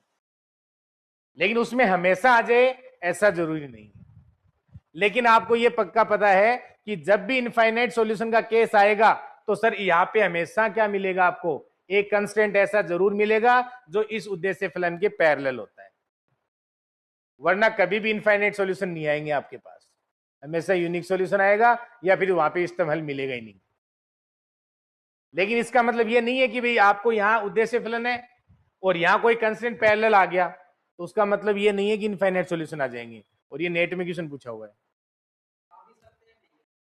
लेकिन उसमें हमेशा आ जाए ऐसा जरूरी नहीं है। लेकिन आपको यह पक्का पता है कि जब भी इनफाइनाइट सॉल्यूशन का केस आएगा तो सर यहां पे हमेशा क्या मिलेगा आपको, एक कंस्टेंट ऐसा जरूर मिलेगा जो इस उद्देश्य फलन के पैरेलल होता है, वरना कभी भी इनफाइनाइट सॉल्यूशन नहीं आएंगे आपके पास, हमेशा यूनिक सॉल्यूशन आएगा या फिर वहां पे इष्टतम हल मिलेगा ही नहीं। लेकिन इसका मतलब यह नहीं है कि भाई आपको यहां उद्देश्य फलन है और यहां कोई कंस्टेंट पैरेलल आ गया तो उसका मतलब यह नहीं है कि इनफाइनाइट सॉल्यूशन आ जाएंगे। और ये नेट में क्वेश्चन पूछा हुआ है,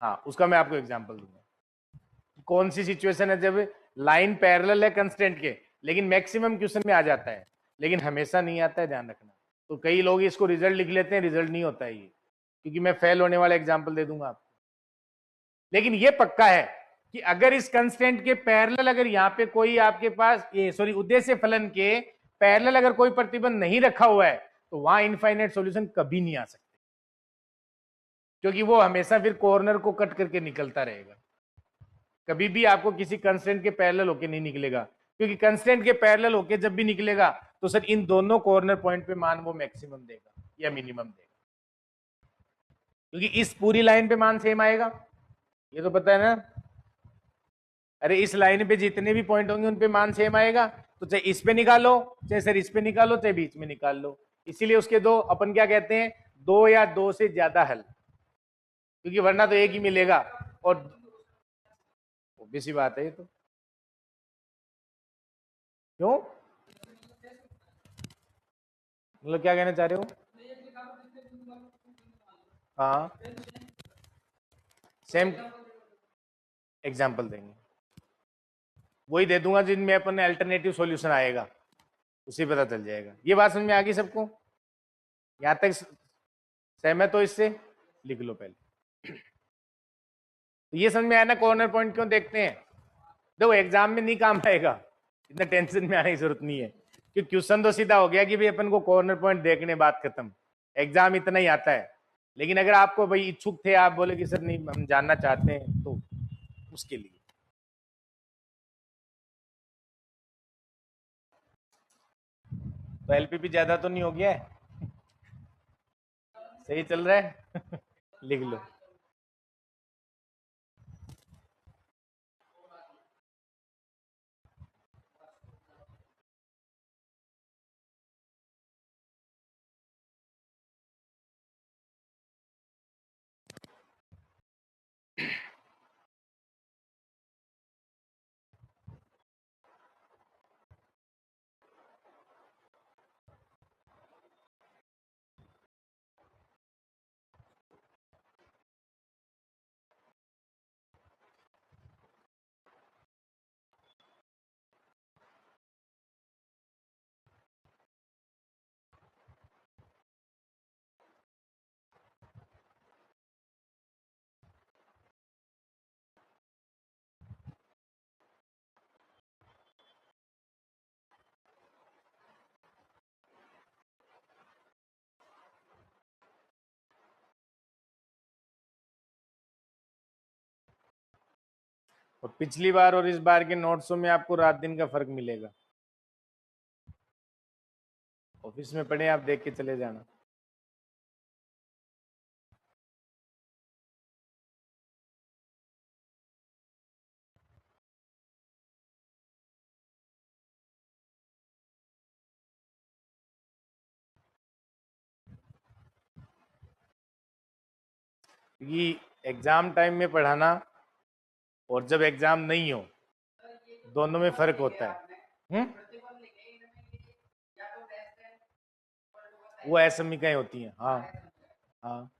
हाँ उसका मैं आपको एग्जांपल दूंगा। कौन सी सिचुएशन है जब लाइन पैरेलल है कंस्टेंट के लेकिन मैक्सिमम क्वेश्चन में आ जाता है, लेकिन हमेशा नहीं आता है, ध्यान रखना। तो कई लोग इसको रिजल्ट लिख लेते हैं, रिजल्ट नहीं होता है ये, क्योंकि मैं फेल होने वाला एग्जांपल दे दूंगा आपको। लेकिन ये पक्का है कि अगर इस कंस्टेंट के पैरेलल अगर यहाँ पे कोई आपके पास ये सॉरी उद्देश्य फलन के पैरेलल अगर कोई प्रतिबंध नहीं रखा हुआ है तो वहां इनफाइनाइट सॉल्यूशन कभी नहीं आ सकते, क्योंकि वो हमेशा फिर कॉर्नर को कट करके निकलता रहेगा, कभी भी आपको किसी कंस्टेंट के पैरेलल होके नहीं निकलेगा। क्योंकि कंस्टेंट के पैरेलल होके जब भी निकलेगा तो सर इन दोनों कॉर्नर पॉइंट पे मान वो मैक्सिमम देगा या मिनिमम देगा, क्योंकि इस पूरी लाइन पे मान सेम आएगा, ये तो पता है ना। अरे इस लाइन पे जितने भी पॉइंट होंगे उन पे मान सेम आएगा, तो चाहे इस पे निकालो चाहे सर इस पे निकालो चाहे बीच में निकाल लो। इसीलिए उसके दो अपन क्या कहते हैं, दो या दो से ज्यादा हल, क्योंकि वरना तो एक ही मिलेगा। और ऑब्वियस बात है ये तो, क्यों मतलब क्या कहना चाह रहे हो? हाँ सेम एग्जाम्पल देंगे, वही दे दूंगा जिनमें अपन अल्टरनेटिव सॉल्यूशन आएगा, उसी पता चल जाएगा। ये बात समझ में आ गई सबको? यहां तक सहमत हो इससे? लिख लो पहले। तो ये समझ में आया ना कॉर्नर पॉइंट क्यों देखते हैं। देखो एग्जाम में नहीं काम आएगा, इतना टेंशन में आने की जरूरत नहीं है, क्योंकि क्वेश्चन तो सीधा हो गया कि भाई अपन को कॉर्नर पॉइंट देखने, बात खत्म। एग्जाम इतना ही आता है। लेकिन अगर आपको भाई इच्छुक थे, आप बोले कि सर नहीं हम जानना चाहते हैं, तो उसके लिए तो एलपीपी ज्यादा तो नहीं हो गया है? सही चल रहा है? लिख लो। और पिछली बार और इस बार के नोट्सों में आपको रात दिन का फर्क मिलेगा। ऑफिस में पढ़े, आप देख के चले जाना। क्योंकि एग्जाम टाइम में पढ़ाना और जब एग्जाम नहीं हो, दोनों में फर्क होता है। वो असमिकाएं होती हैं। हाँ हाँ।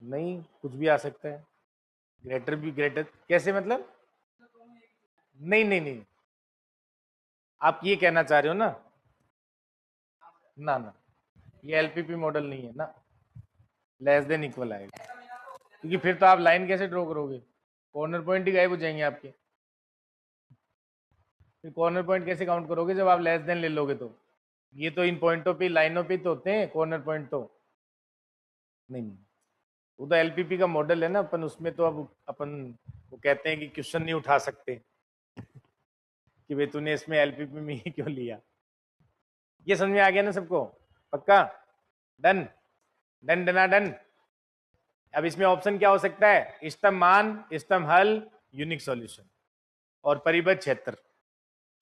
नहीं, कुछ भी आ सकता है। ग्रेटर भी, ग्रेटर कैसे मतलब? नहीं नहीं नहीं, आप ये कहना चाह रहे हो ना? ना ना, ये एलपीपी मॉडल नहीं है ना। लेस देन इक्वल आएगा, क्योंकि फिर तो आप लाइन कैसे ड्रॉ करोगे? कॉर्नर पॉइंट ही गायब हो जाएंगे आपके। फिर कॉर्नर पॉइंट कैसे काउंट करोगे जब आप लेस देन ले लोगे तो? ये तो इन पॉइंटों पे, लाइनों पे तो होते हैं कॉर्नर पॉइंट तो। नहीं नहीं, वो तो एलपीपी का मॉडल है ना अपन, उसमें तो अब अपन वो कहते हैं कि क्वेश्चन नहीं उठा सकते कि भाई तूने इसमें एलपीपी में ही क्यों लिया। ये समझ में आ गया ना सबको? पक्का? डन? डन डना डन। अब इसमें ऑप्शन क्या हो सकता है? इष्टतम मान, इष्टतम हल, यूनिक सॉल्यूशन और परिबद्ध क्षेत्र।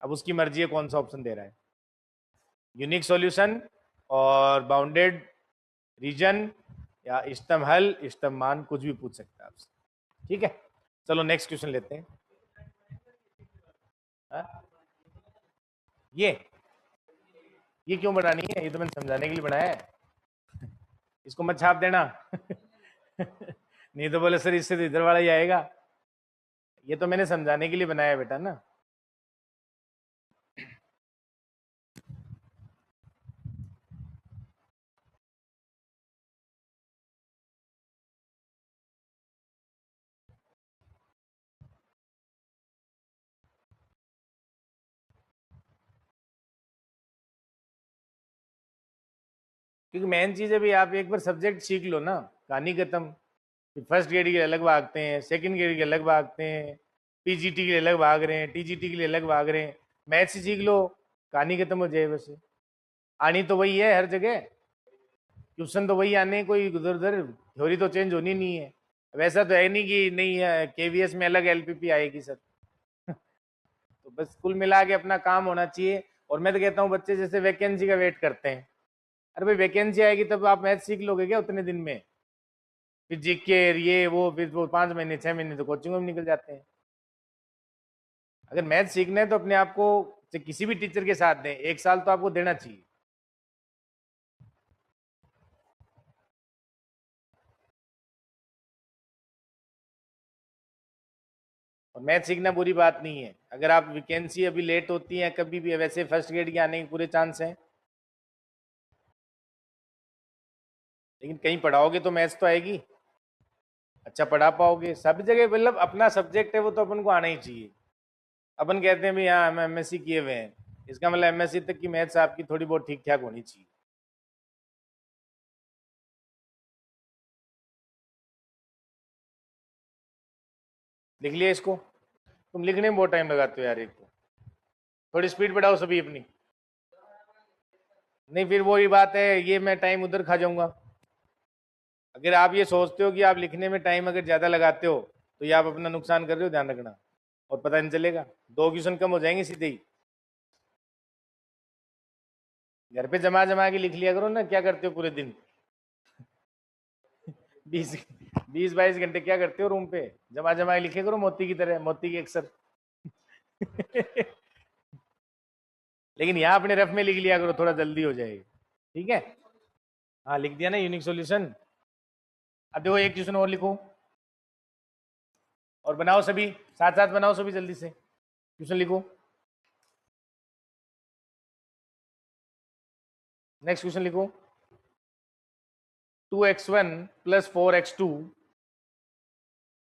अब उसकी मर्जी है कौन सा ऑप्शन दे रहा है। यूनिक सॉल्यूशन और बाउंडेड रीजन, या इष्टतम हल, इष्टतम मान, कुछ भी पूछ सकता है आपसे। ठीक है, चलो नेक्स्ट क्वेश्चन लेते हैं। हा? ये क्यों बनानी है? ये तो मैंने समझाने के लिए बनाया है। इसको मत छाप देना। नहीं तो बोले सर इससे तो इधर वाला ही आएगा। ये तो मैंने समझाने के लिए बनाया बेटा ना। क्योंकि मेन चीज है भाई, आप एक बार सब्जेक्ट सीख लो ना, कहानी खत्म। फर्स्ट ग्रेड के अलग भागते हैं, सेकंड ग्रेड के अलग भागते हैं, पीजीटी के लिए अलग भाग रहे हैं, टीजीटी के लिए अलग भाग रहे हैं। मैथ्स ही सीख लो, कहानी खत्म हो जाए। वैसे आनी तो वही है हर जगह, क्वेश्चन तो वही आने, कोई उधर उधर थ्योरी तो चेंज होनी नहीं है। वैसा तो है नहीं कि नहीं है केवीएस में अलग एलपीपी आएगी सर। तो बस कुल मिला के अपना काम होना चाहिए। और मैं तो कहता हूँ बच्चे जैसे वैकेंसी का वेट करते हैं, अरे भाई वैकेंसी आएगी तब आप मैथ सीख लोगे क्या उतने दिन में? फिर जीके ये वो, फिर वो 5 महीने 6 महीने तो कोचिंग में निकल जाते हैं। अगर मैथ सीखना है तो अपने आप को किसी भी टीचर के साथ दें, 1 साल तो आपको देना चाहिए। और मैथ सीखना बुरी बात नहीं है। अगर आप वैकेंसी अभी लेट होती है कभी भी, वैसे फर्स्ट ग्रेड के आने के पूरे चांस हैं। लेकिन कहीं पढ़ाओगे तो मैथ्स तो आएगी। अच्छा पढ़ा पाओगे सब जगह, मतलब अपना सब्जेक्ट है वो तो अपन को आना ही चाहिए। अपन कहते हैं भाई हाँ हम एमएससी किए हुए हैं, इसका मतलब एमएससी तक की मैथ्स आपकी थोड़ी बहुत ठीक ठाक होनी चाहिए। लिख लिया इसको? तुम लिखने में बहुत टाइम लगाते हो यार, एक तो थोड़ी स्पीड बढ़ाओ सभी अपनी। नहीं फिर वही बात है, ये मैं टाइम उधर खा जाऊंगा। अगर आप ये सोचते हो कि आप लिखने में टाइम अगर ज्यादा लगाते हो तो ये आप अपना नुकसान कर रहे हो, ध्यान रखना। और पता नहीं चलेगा, 2 क्वेश्चन कम हो जाएंगे सीधे ही। घर पे जमा जमा के लिख लिया करो ना, क्या करते हो पूरे दिन? 20 20 22 घंटे क्या करते हो रूम पे? जमा जमा के लिखे करो मोती की तरह, मोती के अक्षर। लेकिन यहाँ अपने रफ में लिख लिया करो, थोड़ा जल्दी हो जाएगी। ठीक है? हाँ लिख दिया ना यूनिक सॉल्यूशन। अब देखो एक क्वेश्चन और लिखो, और बनाओ सभी साथ साथ बनाओ, सभी जल्दी से क्वेश्चन लिखो। नेक्स्ट क्वेश्चन लिखो। 2x1 plus 4x2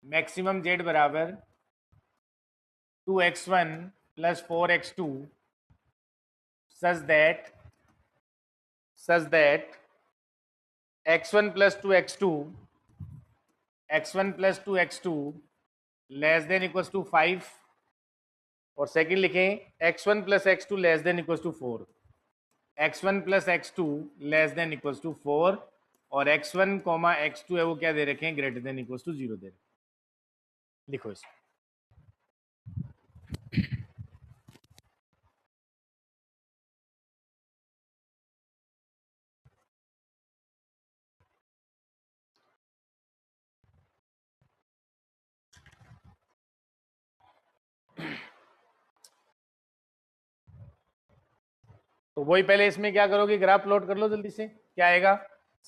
maximum Z बराबर 2x1 plus 4x2 such that x1 plus 2x2 x1 plus 2x2 less than equals to 5। और सेकंड लिखें x1 plus x2 less than equals to 4, x1 plus x2 less than equals to 4, और x1 comma x2 है वो क्या दे रखे हैं, greater than equals to 0 दे रखे। लिखो इसको। तो वही पहले इसमें क्या करोगे, ग्राफ प्लॉट कर लो जल्दी से, क्या आएगा?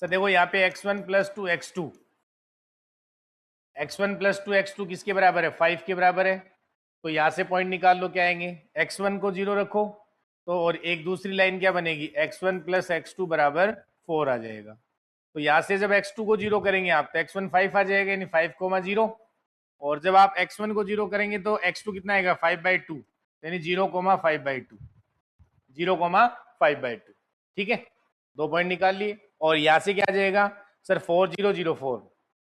सर देखो यहाँ पे x1 plus 2x2, x1 plus 2x2 किसके बराबर है, 5 के बराबर है। तो यहाँ से पॉइंट निकाल लो, क्या आएंगे, x1 को 0 रखो तो, और एक दूसरी लाइन क्या बनेगी, x1 प्लस x2 बराबर 4 आ जाएगा। तो यहाँ से जब x2 को 0 करेंगे आप तो x1 5 आ जाएगा, यानी 5,0। और जब आप x1 को 0 करेंगे तो x2 कितना आएगा, 5/2, यानी 0,5/2, 0,5/2। ठीक है, 2 पॉइंट निकाल लिए। और यहाँ से क्या आ जाएगा सर, 4004,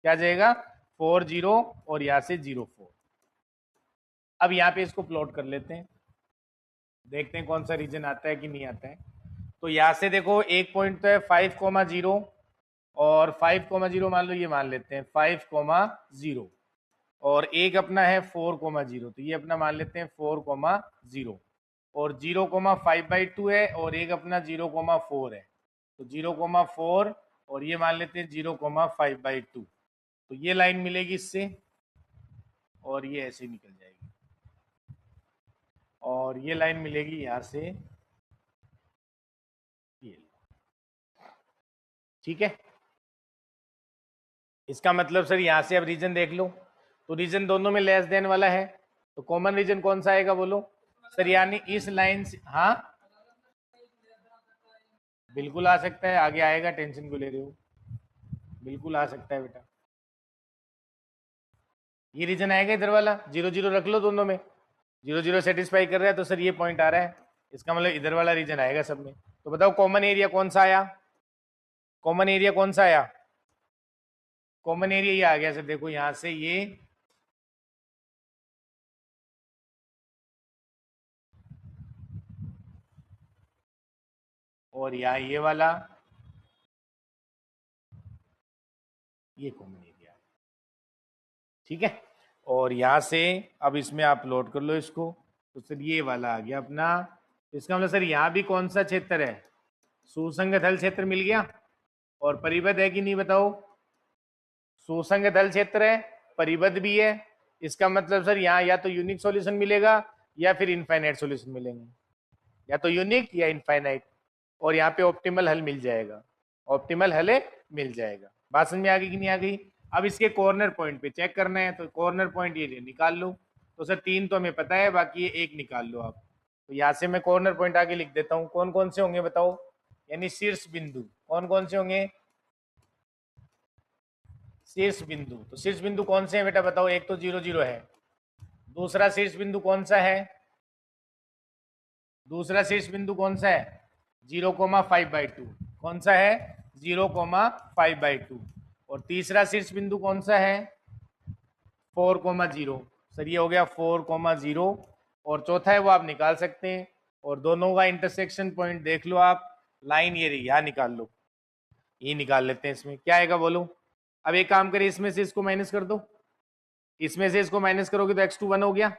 क्या आ जाएगा 40, और यहाँ से 04। अब यहाँ पे इसको प्लॉट कर लेते हैं, देखते हैं कौन सा रीजन आता है कि नहीं आता है। तो यहाँ से देखो एक पॉइंट तो है 5,0, और 5,0 मान लो, ये मान लेते हैं 5,0, और एक अपना है 4,0, तो ये अपना मान लेते हैं 4,0, और 0,5/2 है, और एक अपना 0,4 है, तो 0,4, और ये मान लेते हैं 0,5/2। तो ये लाइन मिलेगी इससे, और ये ऐसे निकल जाएगी, और ये लाइन मिलेगी यहाँ से, ये। ठीक है, इसका मतलब सर यहाँ से अब रीजन देख लो, तो रीजन दोनों में लेस देन वाला है, तो कॉमन रीजन कौन सा आएगा बोलो सर, यानी इस लाइन से। हाँ बिल्कुल आ सकता है, आगे आएगा, टेंशन क्यों ले रहे हो, बिल्कुल आ सकता है बेटा। ये रीजन आएगा इधर वाला, 0 0 रख लो दोनों में, 0 0 सेटिस्फाई कर रहा है, तो सर ये पॉइंट आ रहा है, इसका मतलब इधर वाला रीजन आएगा सब में। तो बताओ कॉमन एरिया कौन सा आया, कॉमन एरिया कौन सा आया, कॉमन एरिया ये आ गया सर, देखो यहां से ये, और यहाँ ये वाला, ये कॉमन एरिया है। ठीक है, और यहाँ से अब इसमें आप लोड कर लो इसको, तो सर ये वाला आ गया अपना। इसका मतलब सर यहाँ भी कौन सा क्षेत्र है, सुसंगत हल क्षेत्र मिल गया, और परिबद्ध है कि नहीं बताओ, सुसंगत हल क्षेत्र है, परिबद्ध भी है। इसका मतलब सर यहाँ या तो यूनिक सॉल्यूशन मिलेगा या फिर इनफाइनाइट सॉल्यूशन मिलेंगे, या तो यूनिक या इनफाइनाइट, और यहाँ पे ऑप्टिमल हल मिल जाएगा, ऑप्टिमल हल मिल जाएगा। बात समझ में आ गई कि नहीं आ गई? अब इसके कॉर्नर पॉइंट पे चेक करना है, तो कॉर्नर पॉइंट ये निकाल लो। तो सर 3 तो हमें पता है, बाकी ये एक निकाल लो आप। तो यहाँ से मैं कॉर्नर पॉइंट आगे लिख देता हूँ, कौन कौन से होंगे बताओ, यानी शीर्ष बिंदु कौन कौन से होंगे, शीर्ष बिंदु, तो शीर्ष बिंदु कौन से हैं बेटा बताओ? एक तो 0 0 है, दूसरा शीर्ष बिंदु कौन सा है? दूसरा शीर्ष बिंदु कौन सा है? 0,5/2। कौन सा है? 0,5/2। और तीसरा शीर्ष बिंदु कौन सा है? 4,0। सर ये हो गया 4,0। और चौथा है वो आप निकाल सकते हैं, और दोनों का इंटरसेक्शन पॉइंट देख लो आप, लाइन ये रही, यहाँ निकाल लो, ये निकाल लेते हैं। इसमें क्या आएगा बोलो? अब एक काम करिए, इसमें से इसको माइनस कर दो, इसमें से इसको माइनस करोगे तो x2 1 हो गया,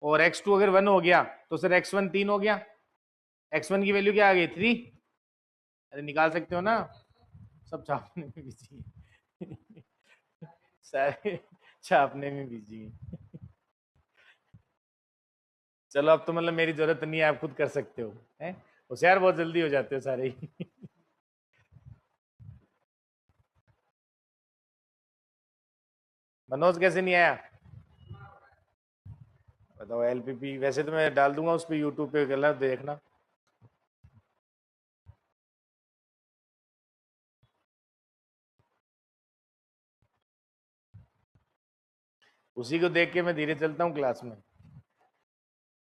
और x2 अगर 1 हो गया तो सर x1 3 हो गया, x1 की वैल्यू क्या आ गई? 3। अरे निकाल सकते हो ना, सब छापने में बिजी है सारे छापने में बिजी है चलो अब तो मतलब मेरी जरूरत नहीं है, आप खुद कर सकते हो, हैं? होशियार बहुत जल्दी हो जाते हो सारे ही मनोज कैसे नहीं आया बताओ? एलपीपी वैसे तो मैं डाल दूंगा उस पर, यूट्यूब पे गलत देखना। उसी को देख के मैं धीरे चलता हूँ क्लास में,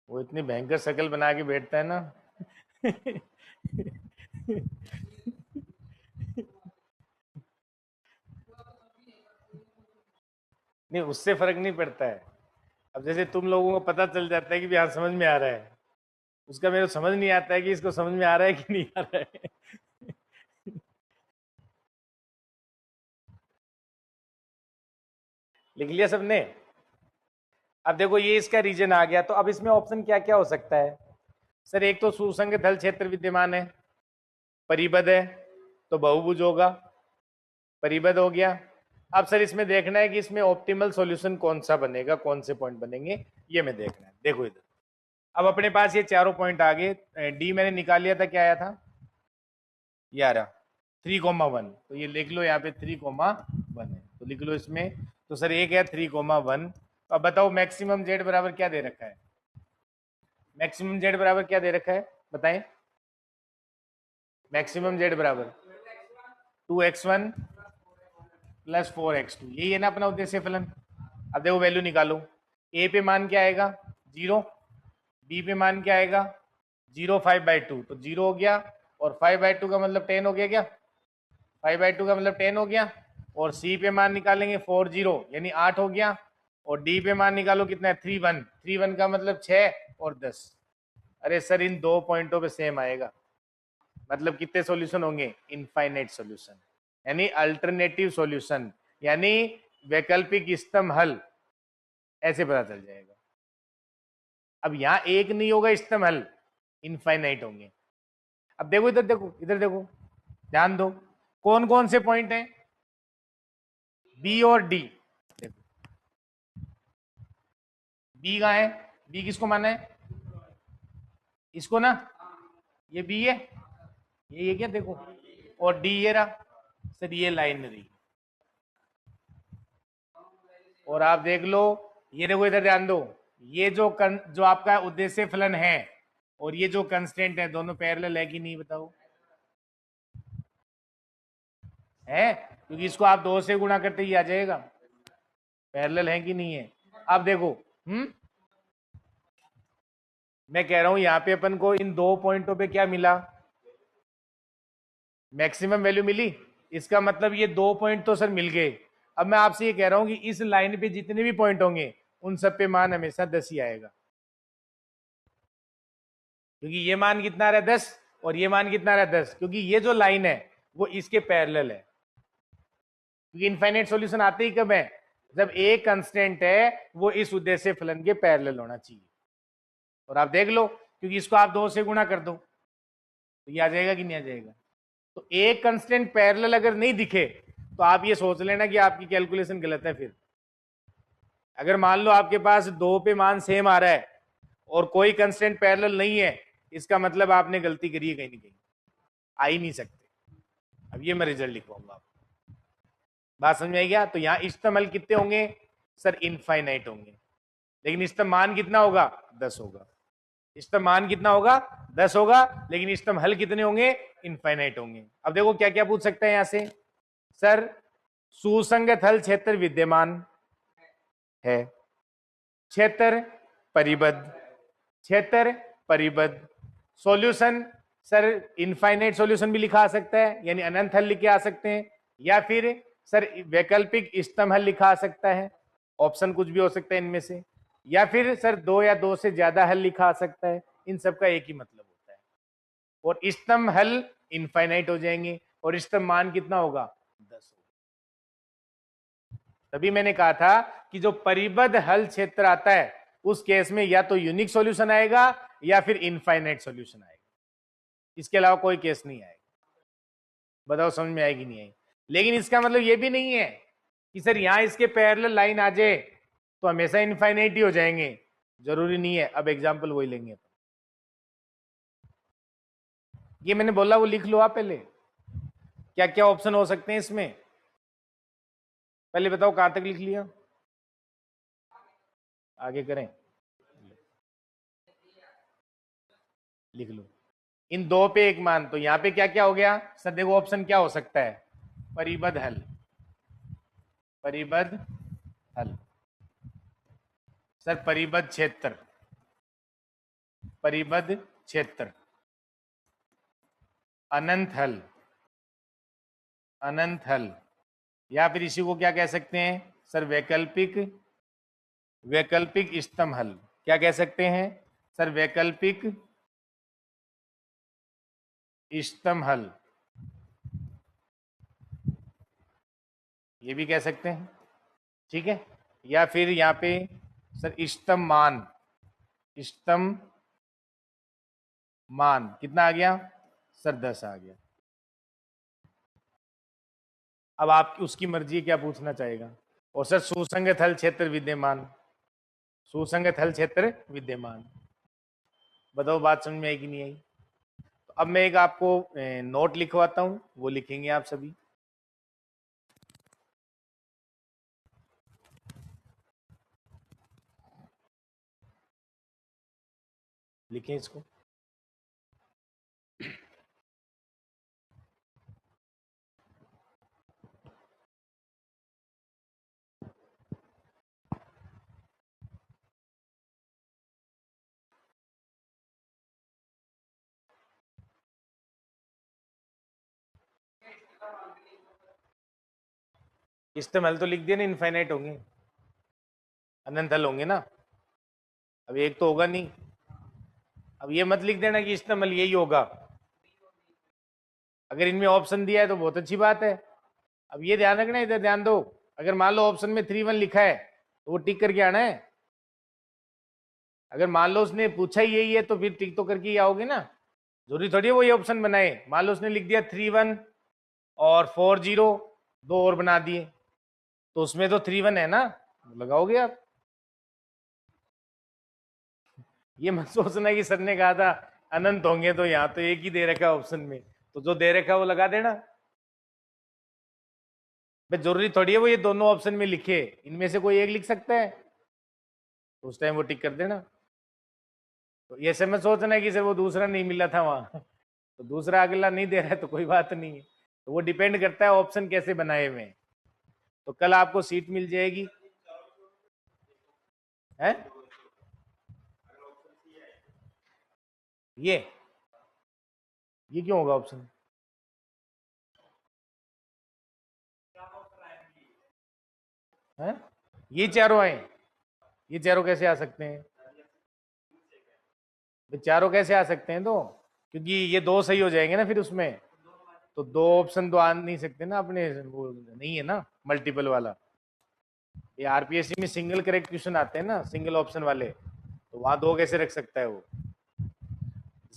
वो इतनी भयंकर शक्ल बना के बैठता है ना नहीं उससे फर्क नहीं पड़ता है। अब जैसे तुम लोगों को पता चल जाता है कि भी हाँ समझ में आ रहा है, उसका मेरे को समझ नहीं आता है कि इसको समझ में आ रहा है कि नहीं आ रहा है लिख लिया सबने? अब देखो ये इसका रीजन आ गया, तो अब इसमें ऑप्शन क्या क्या हो सकता है? सर एक तो सुसंग थल क्षेत्र विद्यमान है, परिबद्ध है, तो बहुभुज होगा, परिबद्ध हो गया। अब सर इसमें देखना है कि इसमें ऑप्टिमल सॉल्यूशन कौन सा बनेगा, कौन से पॉइंट बनेंगे, ये मैं देखना है। देखो इधर, अब अपने पास ये चारों पॉइंट आ गए। डी मैंने निकाल लिया था, क्या आया था? ये आ रहा 3,1, तो ये लिख लो यहाँ पे 3,1 है, तो लिख लो इसमें। तो सर एक है 3,1। तो अब बताओ मैक्सिमम जेड बराबर क्या दे रखा है? मैक्सिमम जेड बराबर क्या दे रखा है बताएं? मैक्सिमम जेड बराबर 2x1 प्लस 4x2, यही है ना अपना उद्देश्य फलन। अब देखो वैल्यू निकालो, ए पे मान क्या आएगा? 0, बी पे मान क्या आएगा? 0,5/2, तो 0 हो गया, और 5/2 का मतलब 10 हो गया क्या? 5/2 का मतलब 10 हो गया, और सी पे मान निकालेंगे 40 यानी 8 हो गया, और डी पे मान निकालो कितना है? 3,1, 3,1 का मतलब 6 और 10। अरे सर इन दो पॉइंटों पे सेम आएगा, मतलब कितने सॉल्यूशन होंगे? इनफाइनाइट सॉल्यूशन, यानी अल्टरनेटिव सॉल्यूशन, यानी वैकल्पिक स्तंभ हल, ऐसे पता चल जाएगा। अब यहां एक नहीं होगा स्तंभ हल, इनफाइनाइट होंगे। अब देखो इधर, देखो इधर, देखो ध्यान दो, कौन कौन से पॉइंट हैं? बी और डी। देखो बी कहां है? बी किसको माना है? इसको ना, ये बी है, ये क्या देखो, और डी ये रहा। सर ये लाइन रही, और आप देख लो, ये देखो इधर ध्यान दो, ये जो आपका उद्देश्य फलन है और ये जो कंस्टेंट है, दोनों पैरेलल है कि नहीं बताओ? है, क्योंकि इसको आप 2 से गुणा करते ही आ जाएगा। पैरेलल है कि नहीं है? आप देखो, मैं कह रहा हूं यहां पे अपन को इन दो पॉइंटों पे क्या मिला? मैक्सिमम वैल्यू मिली। इसका मतलब ये दो पॉइंट तो सर मिल गए। अब मैं आपसे ये कह रहा हूं कि इस लाइन पे जितने भी पॉइंट होंगे उन सब पे मान हमेशा 10 ही आएगा, क्योंकि ये मान कितना रहा है? 10, और ये मान कितना रहा है? 10, क्योंकि ये जो लाइन है वो इसके पैरेलल है। क्योंकि इनफाइनाइट सॉल्यूशन आते ही कब है? जब एक कंस्टेंट है वो इस उद्देश्य फलन के पैरेलल होना चाहिए। और आप देख लो, क्योंकि इसको आप 2 से गुणा कर दो तो ये आ जाएगा कि नहीं आ जाएगा? तो एक कंस्टेंट पैरेलल अगर नहीं दिखे तो आप ये सोच लेना कि आपकी कैलकुलेशन गलत है। फिर अगर मान लो आपके पास 2 पे मान सेम आ रहा है और कोई कंस्टेंट पैरेलल नहीं है, इसका मतलब आपने गलती करी है कहीं ना कहीं, आ ही नहीं सकते। अब ये मैं रिजल्ट लिखवाऊंगा आपको, बात समझ में आई क्या? तो यहाँ इस्तेमाल कितने होंगे? सर इनफाइनाइट होंगे, लेकिन इस्तेम मान कितना होगा? 10 होगा। इस्तेम मान कितना होगा? 10 होगा, लेकिन इस्तेम हल कितने होंगे? इनफाइनाइट होंगे। अब देखो क्या क्या पूछ सकते हैं यहां से। सर सुसंगत हल क्षेत्र विद्यमान है, क्षेत्र परिबद्ध, क्षेत्र परिबद्ध। सॉल्यूशन सर इनफाइनाइट सॉल्यूशन भी लिखा आ सकता है, यानी अनंत हल लिखे आ सकते हैं, या फिर सर वैकल्पिक इष्टतम हल लिखा आ सकता है, ऑप्शन कुछ भी हो सकता है इनमें से, या फिर सर दो या दो से ज्यादा हल लिखा आ सकता है। इन सब का एक ही मतलब होता है, और इष्टतम हल इनफाइनाइट हो जाएंगे, और इष्टतम मान कितना होगा 10 होगा। तभी मैंने कहा था कि जो परिबद्ध हल क्षेत्र आता है उस केस में या तो यूनिक सॉल्यूशन आएगा या फिर इनफाइनाइट सॉल्यूशन आएगा, इसके अलावा कोई केस नहीं आएगा। बताओ समझ में आएगी नहीं आएगी? लेकिन इसका मतलब ये भी नहीं है कि सर यहां इसके पैरेलल लाइन आ जाए तो हमेशा इनफाइनाइट ही हो जाएंगे, जरूरी नहीं है। अब एग्जांपल वही लेंगे। ये मैंने बोला वो लिख लो आप पहले, क्या क्या ऑप्शन हो सकते हैं इसमें। पहले बताओ कहां तक लिख लिया, आगे करें, लिख लो। इन दो पे एक मान, तो यहां पे क्या क्या हो गया सर? देखो ऑप्शन क्या हो सकता है, परिबद्ध हल, परिबद्ध हल, सर परिबद्ध क्षेत्र, परिबद्ध क्षेत्र, अनंत हल, अनंत हल, या फिर इसी को क्या कह सकते हैं सर? वैकल्पिक, वैकल्पिक इष्टतम हल। क्या कह सकते हैं सर? वैकल्पिक इष्टतम हल, ये भी कह सकते हैं, ठीक है। या फिर यहाँ पे सर इष्टतम मान, इष्टतम मान कितना आ गया सर? 10 आ गया। अब आप उसकी मर्जी क्या पूछना चाहेगा। और सर सुसंगत हल क्षेत्र विद्यमान, सुसंगत हल क्षेत्र विद्यमान। बताओ बात समझ में आई कि नहीं आई? तो अब मैं एक आपको नोट लिखवाता हूं, वो लिखेंगे आप सभी। लिखें इसको। इष्टतम हल तो लिख दिया ना, इनफाइनाइट होंगे, अनंत हल होंगे ना। अब एक तो होगा नहीं। अब ये मत लिख देना कि इष्टतम हल यही होगा। अगर इनमें ऑप्शन दिया है तो बहुत अच्छी बात है। अब ये ध्यान रखना, इधर ध्यान दो। अगर मान लो ऑप्शन में 3 1 लिखा है तो वो टिक करके आना है। अगर मान लो उसने पूछा ही यही है तो फिर टिक तो करके ही आओगे ना, जरूरी थोड़ी है वो ये ऑप्शन बनाए। मान लो उसने लिख दिया 3 1 और 4 0, दो और बना दिए, तो उसमें तो 3 1 है ना, लगाओगे आप। ये मत सोचना कि सर ने कहा था अनंत होंगे तो यहाँ तो एक ही दे रखा है ऑप्शन में, तो जो दे रखा है वो लगा देना। भाई जरूरी थोड़ी है वो ये दोनों ऑप्शन में लिखे, इनमें से कोई एक लिख सकता है, तो उस टाइम वो टिक कर देना। तो ये समझ सोचना कि सर वो दूसरा नहीं मिला था वहां, तो दूसरा अगला नहीं दे रहा है तो कोई बात नहीं है। तो वो डिपेंड करता है ऑप्शन कैसे बनाए हुए हैं। तो कल आपको सीट मिल जाएगी है। ये क्यों होगा ऑप्शन? है ये चारों आए, ये चारों कैसे आ सकते हैं? चारों कैसे आ सकते हैं? तो क्योंकि ये दो सही हो जाएंगे ना फिर उसमें, तो दो ऑप्शन तो आ नहीं सकते ना अपने, वो नहीं है ना मल्टीपल वाला। ये आरपीएससी में सिंगल करेक्ट क्वेश्चन आते हैं ना, सिंगल ऑप्शन वाले, तो वहां दो कैसे रख सकता है वो?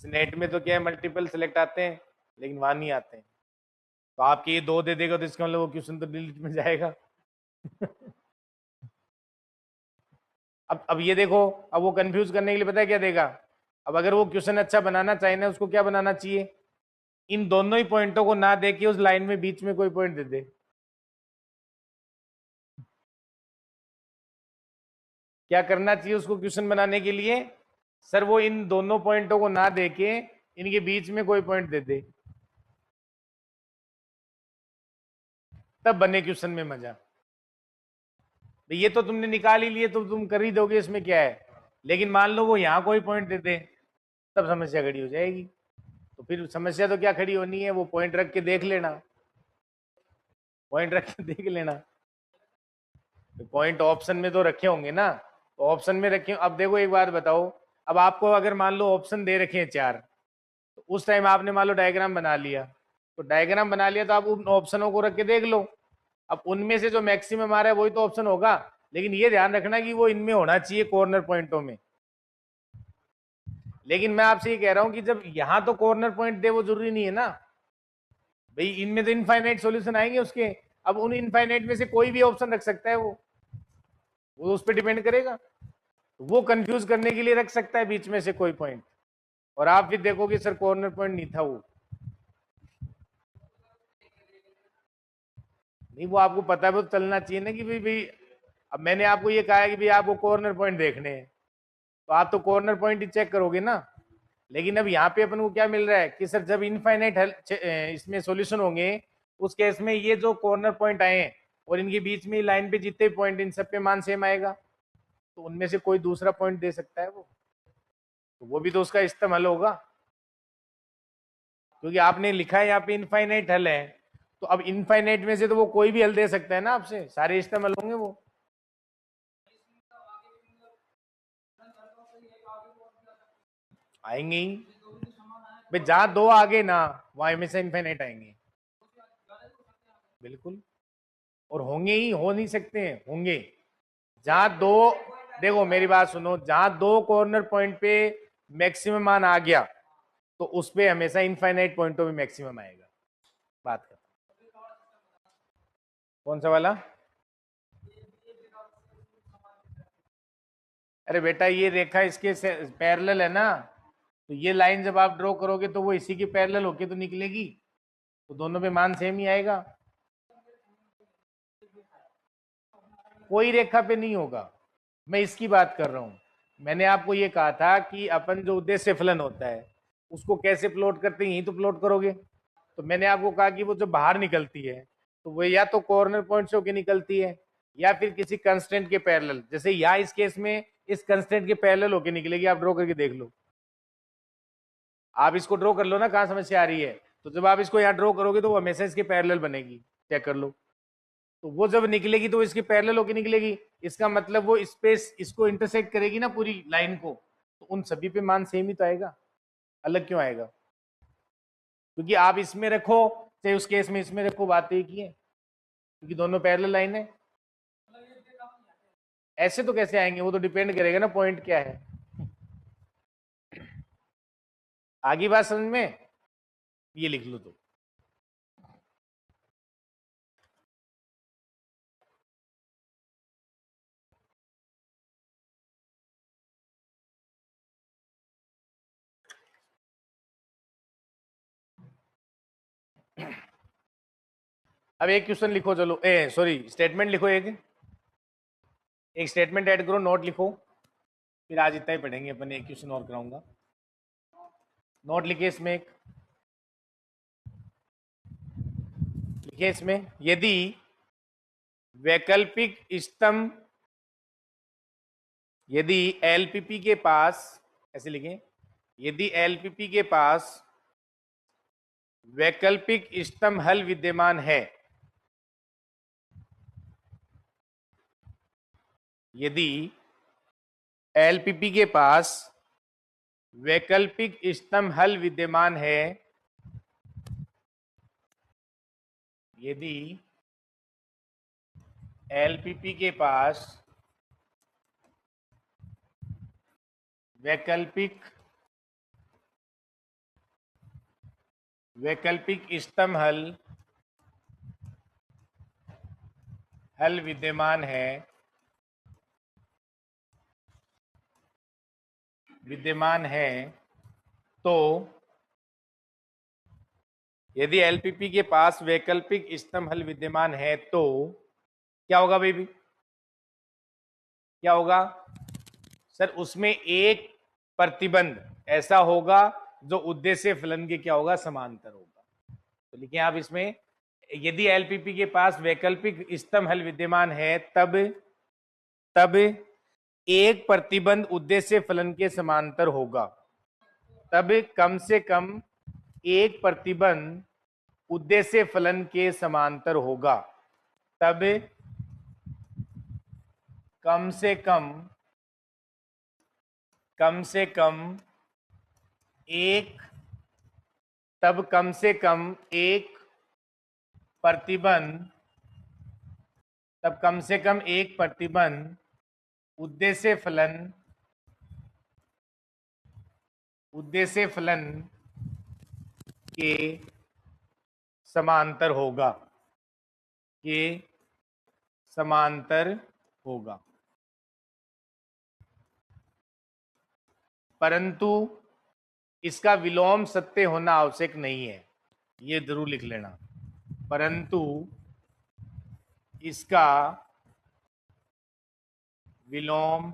नेट में तो क्या है, मल्टीपल सिलेक्ट आते हैं, लेकिन वहां नहीं आते हैं। तो आपके ये दो दे देगा तो इसका मतलब वो क्वेश्चन तो डिलीट में जाएगा। अब ये देखो, अब वो कंफ्यूज करने के लिए पता है क्या देगा? अब अगर वो क्वेश्चन अच्छा बनाना चाहे ना, उसको क्या बनाना चाहिए? इन दोनों ही पॉइंटों को ना देके उस लाइन में बीच में कोई पॉइंट दे दे। क्या करना चाहिए उसको क्वेश्चन बनाने के लिए? सर वो इन दोनों पॉइंटों को ना देके इनके बीच में कोई पॉइंट दे दे। तब बने क्वेश्चन में मजा। ये तो तुमने निकाल ही लिए तो तुम कर ही दोगे, इसमें क्या है। लेकिन मान लो वो यहाँ कोई पॉइंट दे दे, तब समस्या खड़ी हो जाएगी। तो फिर समस्या तो क्या खड़ी होनी है, वो पॉइंट रख के देख लेना, पॉइंट रख के देख लेना। पॉइंट ऑप्शन में तो रखे होंगे ना, तो ऑप्शन में रखे। अब देखो एक बात बताओ, अब आपको अगर मान लो ऑप्शन दे रखे हैं 4, तो उस टाइम आपने मान लो डायग्राम बना लिया, तो डायग्राम बना लिया तो आप उन ऑप्शनों को रख के देख लो। अब उनमें से जो मैक्सिमम आ रहा है वही तो ऑप्शन होगा, लेकिन ये ध्यान रखना कि वो इनमें होना चाहिए कॉर्नर पॉइंटों में। लेकिन मैं आपसे ये कह रहा हूं कि जब यहां तो कॉर्नर पॉइंट दे, वो जरूरी नहीं है ना भाई, इनमें तो इनफाइनाइट सॉल्यूशन आएंगे उसके। अब उन इनफाइनाइट में से कोई भी ऑप्शन रख सकता है, वो उस पर डिपेंड करेगा। वो कंफ्यूज करने के लिए रख सकता है बीच में से कोई पॉइंट, और आप फिर देखोगे सर कॉर्नर पॉइंट नहीं था वो। नहीं, वो आपको पता है, वो तो चलना चाहिए ना कि भाई अब मैंने आपको ये कहा है कि भाई आपको कॉर्नर पॉइंट देखने हैं, तो आप तो कॉर्नर पॉइंट ही चेक करोगे ना। लेकिन अब यहाँ पे अपन को क्या मिल रहा है कि सर जब इनफाइनाइट इसमें सॉल्यूशन होंगे, उस केस में ये जो कॉर्नर पॉइंट आए हैं और इनके बीच में लाइन पे जितने पॉइंट, इन सब पे मान सेम आएगा, तो उनमें से कोई दूसरा पॉइंट दे सकता है वो, तो वो भी तो उसका इस्तेमाल होगा। क्योंकि आपने लिखा है यहाँ पे इनफाइनाइट हल है, तो अब इनफाइनाइट में से तो वो कोई भी हल दे सकता है ना, आपसे सारे इस्तेमाल होंगे वो। आएंगे ही भाई, जहां दो आगे ना वहां हमेशा इनफाइनाइट आएंगे, बिल्कुल। और होंगे ही, हो नहीं सकते हैं, होंगे। जहां दो, देखो मेरी बात सुनो, जहां दो कॉर्नर पॉइंट पे मैक्सिमम मान आ गया, तो उस पे हमेशा इनफाइनाइट पॉइंटों में मैक्सिमम आएगा। बात कर, कौन सा वाला? अरे बेटा, ये रेखा इसके पैरेलल है ना, तो ये लाइन जब आप ड्रॉ करोगे तो वो इसी के पैरेलल होके तो निकलेगी, तो दोनों पे मान सेम ही आएगा। कोई रेखा पे नहीं होगा, मैं इसकी बात कर रहा हूं। मैंने आपको ये कहा था कि अपन जो उद्देश्य फलन होता है उसको कैसे प्लॉट करते हैं, यही तो प्लॉट करोगे। तो मैंने आपको कहा कि वो जो बाहर निकलती है, तो वो या तो कॉर्नर पॉइंट से होकर निकलती है, या फिर किसी कंस्टेंट के पैरेलल, जैसे यहाँ इस केस में इस कंस्टेंट के पैरेलल होकर निकलेगी। आप ड्रॉ करके देख लो, आप इसको ड्रॉ कर लो ना, कहाँ समस्या आ रही है। तो जब आप इसको यहाँ ड्रॉ करोगे तो वो हमेशा इसके पैरेलल बनेगी, चेक कर लो। तो वो जब निकलेगी तो इसके पैरेलल होकर निकलेगी, इसका मतलब वो स्पेस इसको इंटरसेक्ट करेगी ना पूरी लाइन को, तो उन सभी पे मान सेम ही तो आएगा, अलग क्यों आएगा? क्योंकि आप इसमें रखो चाहे उस केस में इसमें रखो, बात एक ही है, क्योंकि दोनों पैरेलल लाइन है। ऐसे तो कैसे आएंगे, वो तो डिपेंड करेगा ना पॉइंट क्या है। आगे बात समझ में, ये लिख लो तो। अब एक क्वेश्चन लिखो, चलो सॉरी स्टेटमेंट लिखो, एक स्टेटमेंट ऐड करो, नोट लिखो। फिर आज इतना ही पढ़ेंगे अपन, एक क्वेश्चन और कराऊंगा। नोट लिखे इसमें, एक लिखे इसमें, यदि वैकल्पिक स्तंभ, यदि एलपीपी के पास, ऐसे लिखें, यदि एलपीपी के पास वैकल्पिक स्तंभ हल विद्यमान है, यदि एलपीपी के पास वैकल्पिक स्तंभ हल विद्यमान है, यदि एलपीपी के पास वैकल्पिक स्तंभ हल विद्यमान है, तो यदि एलपीपी के पास वैकल्पिक स्तंभ हल विद्यमान है तो क्या होगा बेबी, क्या होगा सर? उसमें एक प्रतिबंध ऐसा होगा जो उद्देश्य फलन के क्या होगा, समांतर होगा। तो लिखिए आप इसमें, यदि एलपीपी के पास वैकल्पिक इष्टतम हल विद्यमान है तब एक प्रतिबंध उद्देश्य फलन के समांतर होगा। तब कम से कम एक प्रतिबंध उद्देश्य फलन के समांतर होगा। तब कम से कम एक प्रतिबंध उद्देश्य फलन के समांतर होगा। परंतु इसका विलोम सत्य होना आवश्यक नहीं है, ये जरूर लिख लेना। परंतु इसका विलोम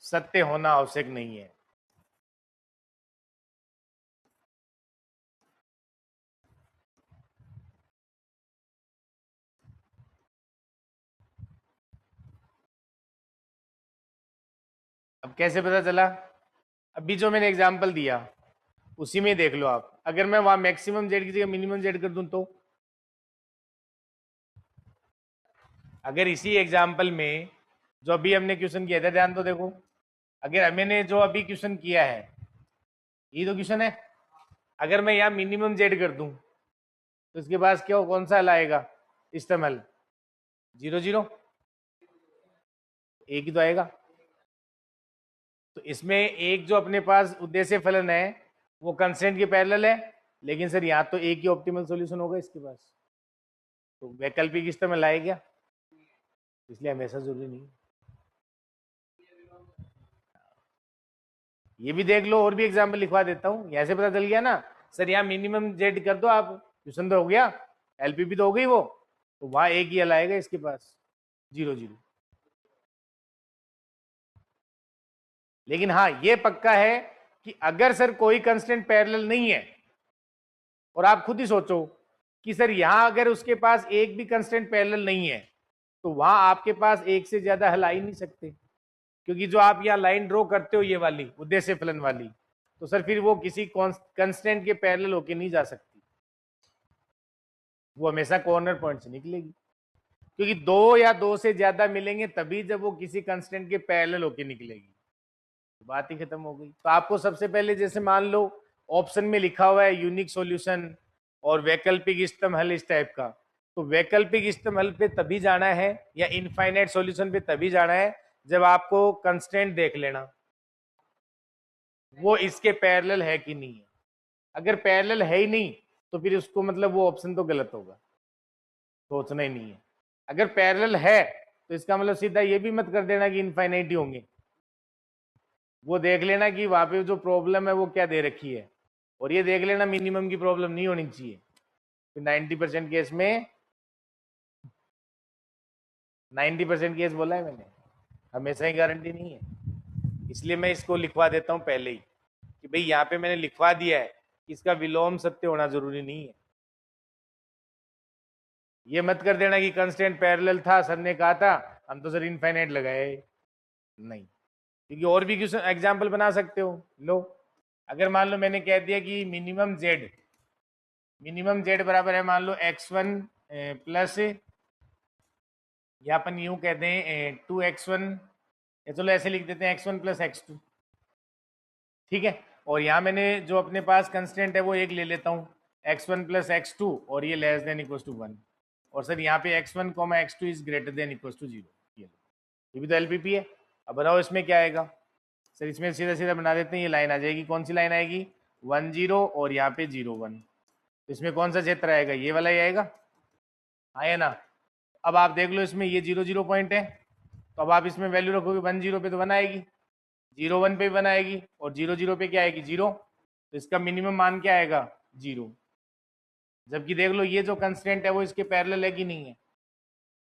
सत्य होना आवश्यक नहीं है। अब कैसे पता चला? अभी जो मैंने एग्जांपल दिया उसी में देख लो आप। अगर मैं वहां मैक्सिमम जेड की जगह मिनिमम जेड कर दूं तो, अगर इसी एग्जांपल में जो अभी हमने क्वेश्चन किया था, ध्यान तो देखो, अगर मैंने जो अभी क्वेश्चन किया है, ये तो क्वेश्चन है, अगर मैं यहाँ मिनिमम जेड कर दूं तो इसके पास क्या कौन सा हल आएगा? इस्तेमाल 0 0, एक ही तो आएगा। तो इसमें एक जो अपने पास उद्देश्य फलन है वो कंस्ट्रेंट के पैरेलल है, लेकिन सर यहाँ तो एक ही ऑप्टिमल सॉल्यूशन होगा इसके पास, तो वैकल्पिक इस्तेमाल आए क्या? इसलिए हमेशा जरूरी नहीं। ये भी देख लो, और भी एग्जाम्पल लिखवा देता हूँ, यहाँ से पता चल गया ना। सर यहाँ मिनिमम जेड कर दो आप, क्वेश्चन तो हो गया, एलपीपी तो हो गई वो, तो वहां एक ही हल आएगा इसके पास 0 0। लेकिन हाँ ये पक्का है कि अगर सर कोई कंस्टेंट पैरेलल नहीं है, और आप खुद ही सोचो कि सर यहां अगर उसके पास एक भी कंस्टेंट पैरेलल नहीं है, तो वहां आपके पास एक से ज्यादा हल आ ही नहीं सकते, क्योंकि जो आप यहाँ लाइन ड्रॉ करते हो ये वाली उद्देश्य फलन वाली, तो सर फिर वो किसी कंस्टेंट के पैरेलल होके नहीं जा सकती, वो हमेशा कॉर्नर पॉइंट से निकलेगी, क्योंकि दो या दो से ज्यादा मिलेंगे तभी जब वो किसी कंस्टेंट के पैरेलल होके निकलेगी। बात ही खत्म हो गई। तो आपको सबसे पहले जैसे मान लो ऑप्शन में लिखा हुआ है यूनिक सॉल्यूशन और वैकल्पिक इष्टतम हल इस टाइप का, तो वैकल्पिक इष्टतम हल पे तभी जाना है या इनफाइनाइट सॉल्यूशन पे तभी जाना है जब आपको कंस्टेंट देख लेना वो इसके पैरेलल है कि नहीं है। अगर पैरेलल है ही नहीं तो फिर उसको मतलब वो ऑप्शन तो गलत होगा, सोचना ही नहीं है। अगर पैरेलल है तो इसका मतलब सीधा ये भी मत कर देना कि इनफाइनाइट ही होंगे, वो देख लेना कि वहां पे जो प्रॉब्लम है वो क्या दे रखी है, और ये देख लेना मिनिमम की प्रॉब्लम नहीं होनी चाहिए। तो 90% केस में, 90% केस बोला है मैंने, हमेशा ही गारंटी नहीं है। इसलिए मैं इसको लिखवा देता हूं पहले ही कि भाई यहाँ पे मैंने लिखवा दिया है कि इसका विलोम सत्य होना जरूरी नहीं है। ये मत कर देना कि कंस्टेंट पैरेलल था, सर ने कहा था, हम तो सर इनफाइनाइट लगाए नहीं, क्योंकि और भी क्वेश्चन एग्जाम्पल बना सकते हो। लो अगर मान लो मैंने कह दिया कि मिनिमम जेड बराबर है मान लो x1 प्लस, या अपन यूं कह दें 2x1, या चलो ऐसे लिख देते हैं x1 प्लस x2, ठीक है। और यहाँ मैंने जो अपने पास कंस्टेंट है वो एक ले लेता हूँ x1 प्लस x2, और ये लेस देन इक्वल टू 1, और सर यहाँ पे x1 x2 is greater than equal to 0, ये भी तो एलपीपी है। अब बताओ इसमें क्या आएगा? सर इसमें सीधा सीधा बना देते हैं, ये लाइन आ जाएगी, कौन सी लाइन आएगी? 1 0 और यहाँ पे 0 1, तो इसमें कौन सा क्षेत्र आएगा? ये वाला ही आएगा, आया ना। अब आप देख लो इसमें ये 0 0 पॉइंट है, तो अब आप इसमें वैल्यू रखोगे 1 0 पे तो 1 आएगी, 0 1 पे भी 1 आएगी, और 0 0 पे क्या आएगी? 0, तो इसका मिनिमम मान क्या आएगा? 0। जबकि देख लो ये जो कंस्टेंट है वो इसके पैरेलल है कि नहीं है?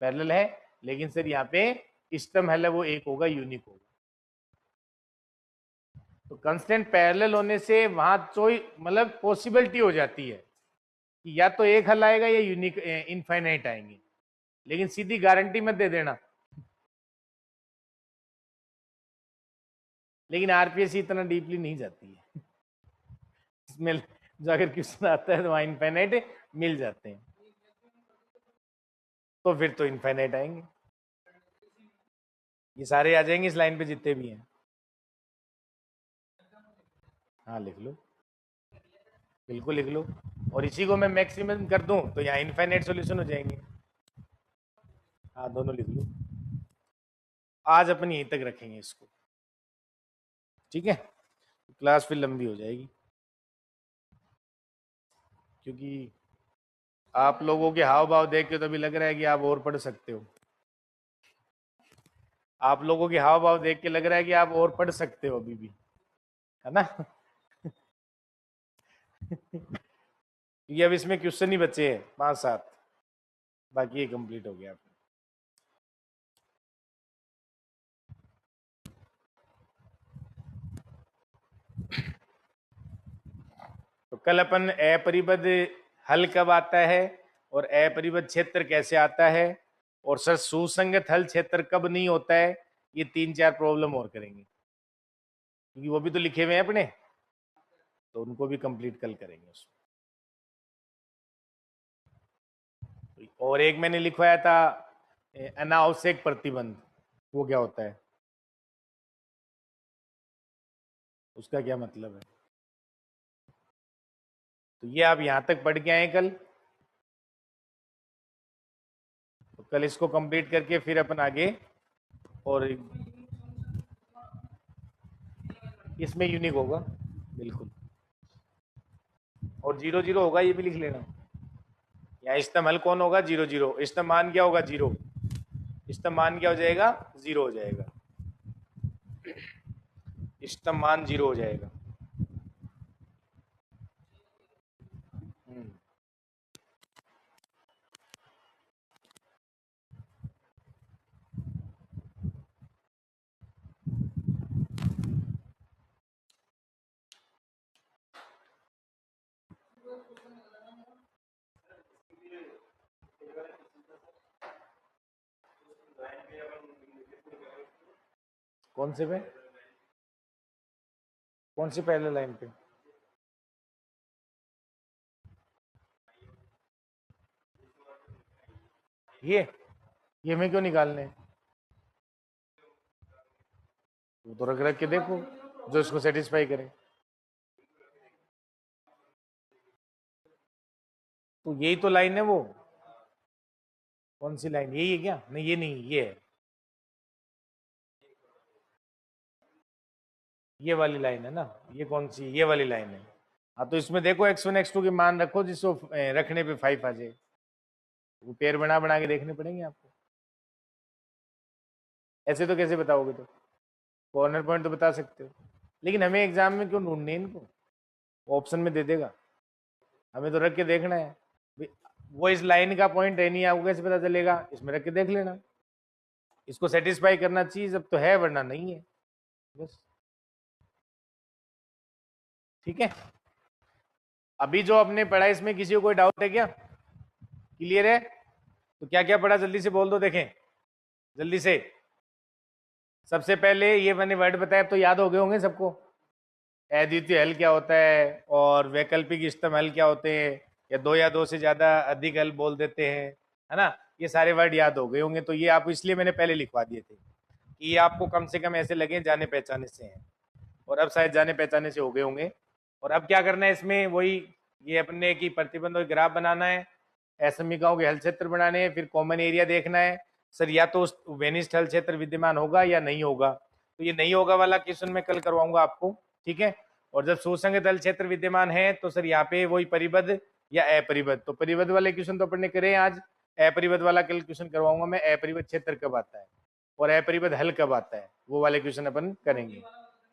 पैरेलल है, लेकिन सर यहाँ पे इष्टतम हल है वो एक होगा, यूनिक होगा। तो कंस्टेंट पैरेलल होने से वहां चॉइस मतलब पॉसिबिलिटी हो जाती है कि या तो एक हल आएगा या यूनिक इनफाइनाइट आएंगे, लेकिन सीधी गारंटी मत दे देना। लेकिन आरपीएससी इतना डीपली नहीं जाती है इसमें, जो अगर क्वेश्चन आता है तो वहां इनफाइनाइट मिल जाते हैं, तो फिर तो इनफाइनाइट आएंगे, ये सारे आ जाएंगे इस लाइन पे जितने भी हैं। हाँ लिख लो, बिल्कुल लिख लो, और इसी को मैं मैक्सिमम कर दूं तो यहाँ इनफाइनाइट सॉल्यूशन हो जाएंगे। हाँ दोनों लिख लो, आज अपन यहीं तक रखेंगे इसको, ठीक है, क्लास फिर लंबी हो जाएगी, क्योंकि आप लोगों के हाव भाव देख के तो अभी लग रहा है कि आप और पढ़ सकते हो, आप लोगों के हाव भाव देख के लग रहा है कि आप और पढ़ सकते हो अभी भी, है ना क्योंकि अब इसमें क्वेश्चन ही बचे हैं 5-7, बाकी ये कंप्लीट हो गया। तो कल अपन अपरिबद्ध हल कब आता है और अपरिबद्ध क्षेत्र कैसे आता है, और सर सुसंगत हल क्षेत्र कब नहीं होता है, ये 3-4 प्रॉब्लम और करेंगे, क्योंकि वो भी तो लिखे हुए हैं अपने, तो उनको भी कंप्लीट कल करेंगे उसमें। और एक मैंने लिखवाया था अनावश्यक प्रतिबंध, वो क्या होता है, उसका क्या मतलब है, तो ये आप यहां तक पढ़ के आए कल, तो कल इसको कंप्लीट करके फिर अपन आगे, और इसमें यूनिक होगा बिल्कुल, और 0-0 होगा, ये भी लिख लेना, यहाँ इस्तेमाल कौन होगा, 0-0, इस्तेमान क्या होगा, 0, इस्तेमान क्या हो जाएगा, 0 हो जाएगा, इस्तेमान 0 हो जाएगा। कौन से पे, कौन सी पहले लाइन पे, ये मैं क्यों निकालने, वो तो रख रख के देखो जो इसको सेटिस्फाई करे, तो यही तो लाइन है वो, कौन सी लाइन, यही है क्या, नहीं ये नहीं, ये है, ये वाली लाइन है ना, ये कौन सी, ये वाली लाइन है। हाँ तो इसमें देखो x1 x2 के मान रखो जिसको रखने पे 5 आ जाए, वो पेयर बना बना के देखने पड़ेंगे आपको, ऐसे तो कैसे बताओगे, तो कॉर्नर पॉइंट तो बता सकते हो, लेकिन हमें एग्जाम में क्यों ढूंढने इनको, ऑप्शन में दे देगा, हमें तो रख के देखना है, वो इस लाइन का पॉइंट है नहीं, आपको कैसे पता चलेगा, इसमें रख के देख लेना, इसको सेटिस्फाई करना चाहिए जब तो है, वरना नहीं है, बस, ठीक है। अभी जो आपने पढ़ा इसमें किसी को कोई डाउट है क्या, क्लियर है, तो क्या क्या पढ़ा जल्दी से बोल दो देखें, जल्दी से। सबसे पहले ये मैंने वर्ड बताया तो याद हो गए होंगे सबको, अद्वितीय हल क्या होता है और वैकल्पिक इष्टतम हल क्या होते हैं, या दो या दो से ज्यादा अधिक हल बोल देते हैं, है ना, ये सारे वर्ड याद हो गए होंगे, तो ये आप इसलिए मैंने पहले लिखवा दिए थे कि ये आपको कम से कम ऐसे लगे जाने पहचाने से हैं, और अब शायद जाने पहचाने से हो गए होंगे। और अब क्या करना है इसमें, वही ये अपने की प्रतिबंध और ग्राफ बनाना है, असमिकाओं के हल क्षेत्र बनाने हैं, फिर कॉमन एरिया देखना है, सर या तो वेनिस्ट हल क्षेत्र विद्यमान होगा या नहीं होगा, तो ये नहीं होगा वाला क्वेश्चन मैं कल करवाऊंगा आपको, ठीक है। और जब सुसंगत हल क्षेत्र विद्यमान है तो सर यहाँ पे वही परिबद्ध या अपरिबद्ध, तो परिबद्ध वाले क्वेश्चन तो अपन ने करे आज, अपरिबद्ध वाला कल क्वेश्चन करवाऊंगा मैं, अपरिबद्ध क्षेत्र कब आता है और अपरिबद्ध हल कब आता है, वो वाले क्वेश्चन अपन करेंगे,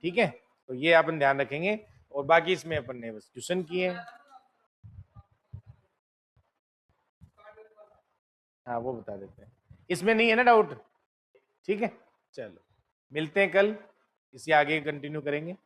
ठीक है। तो ये अपन ध्यान रखेंगे, और बाकी इसमें अपन ने बस क्वेश्चन किए हैं, हाँ वो बता देते हैं, इसमें नहीं है ना डाउट, ठीक है। चलो मिलते हैं कल, इसे आगे कंटिन्यू करेंगे।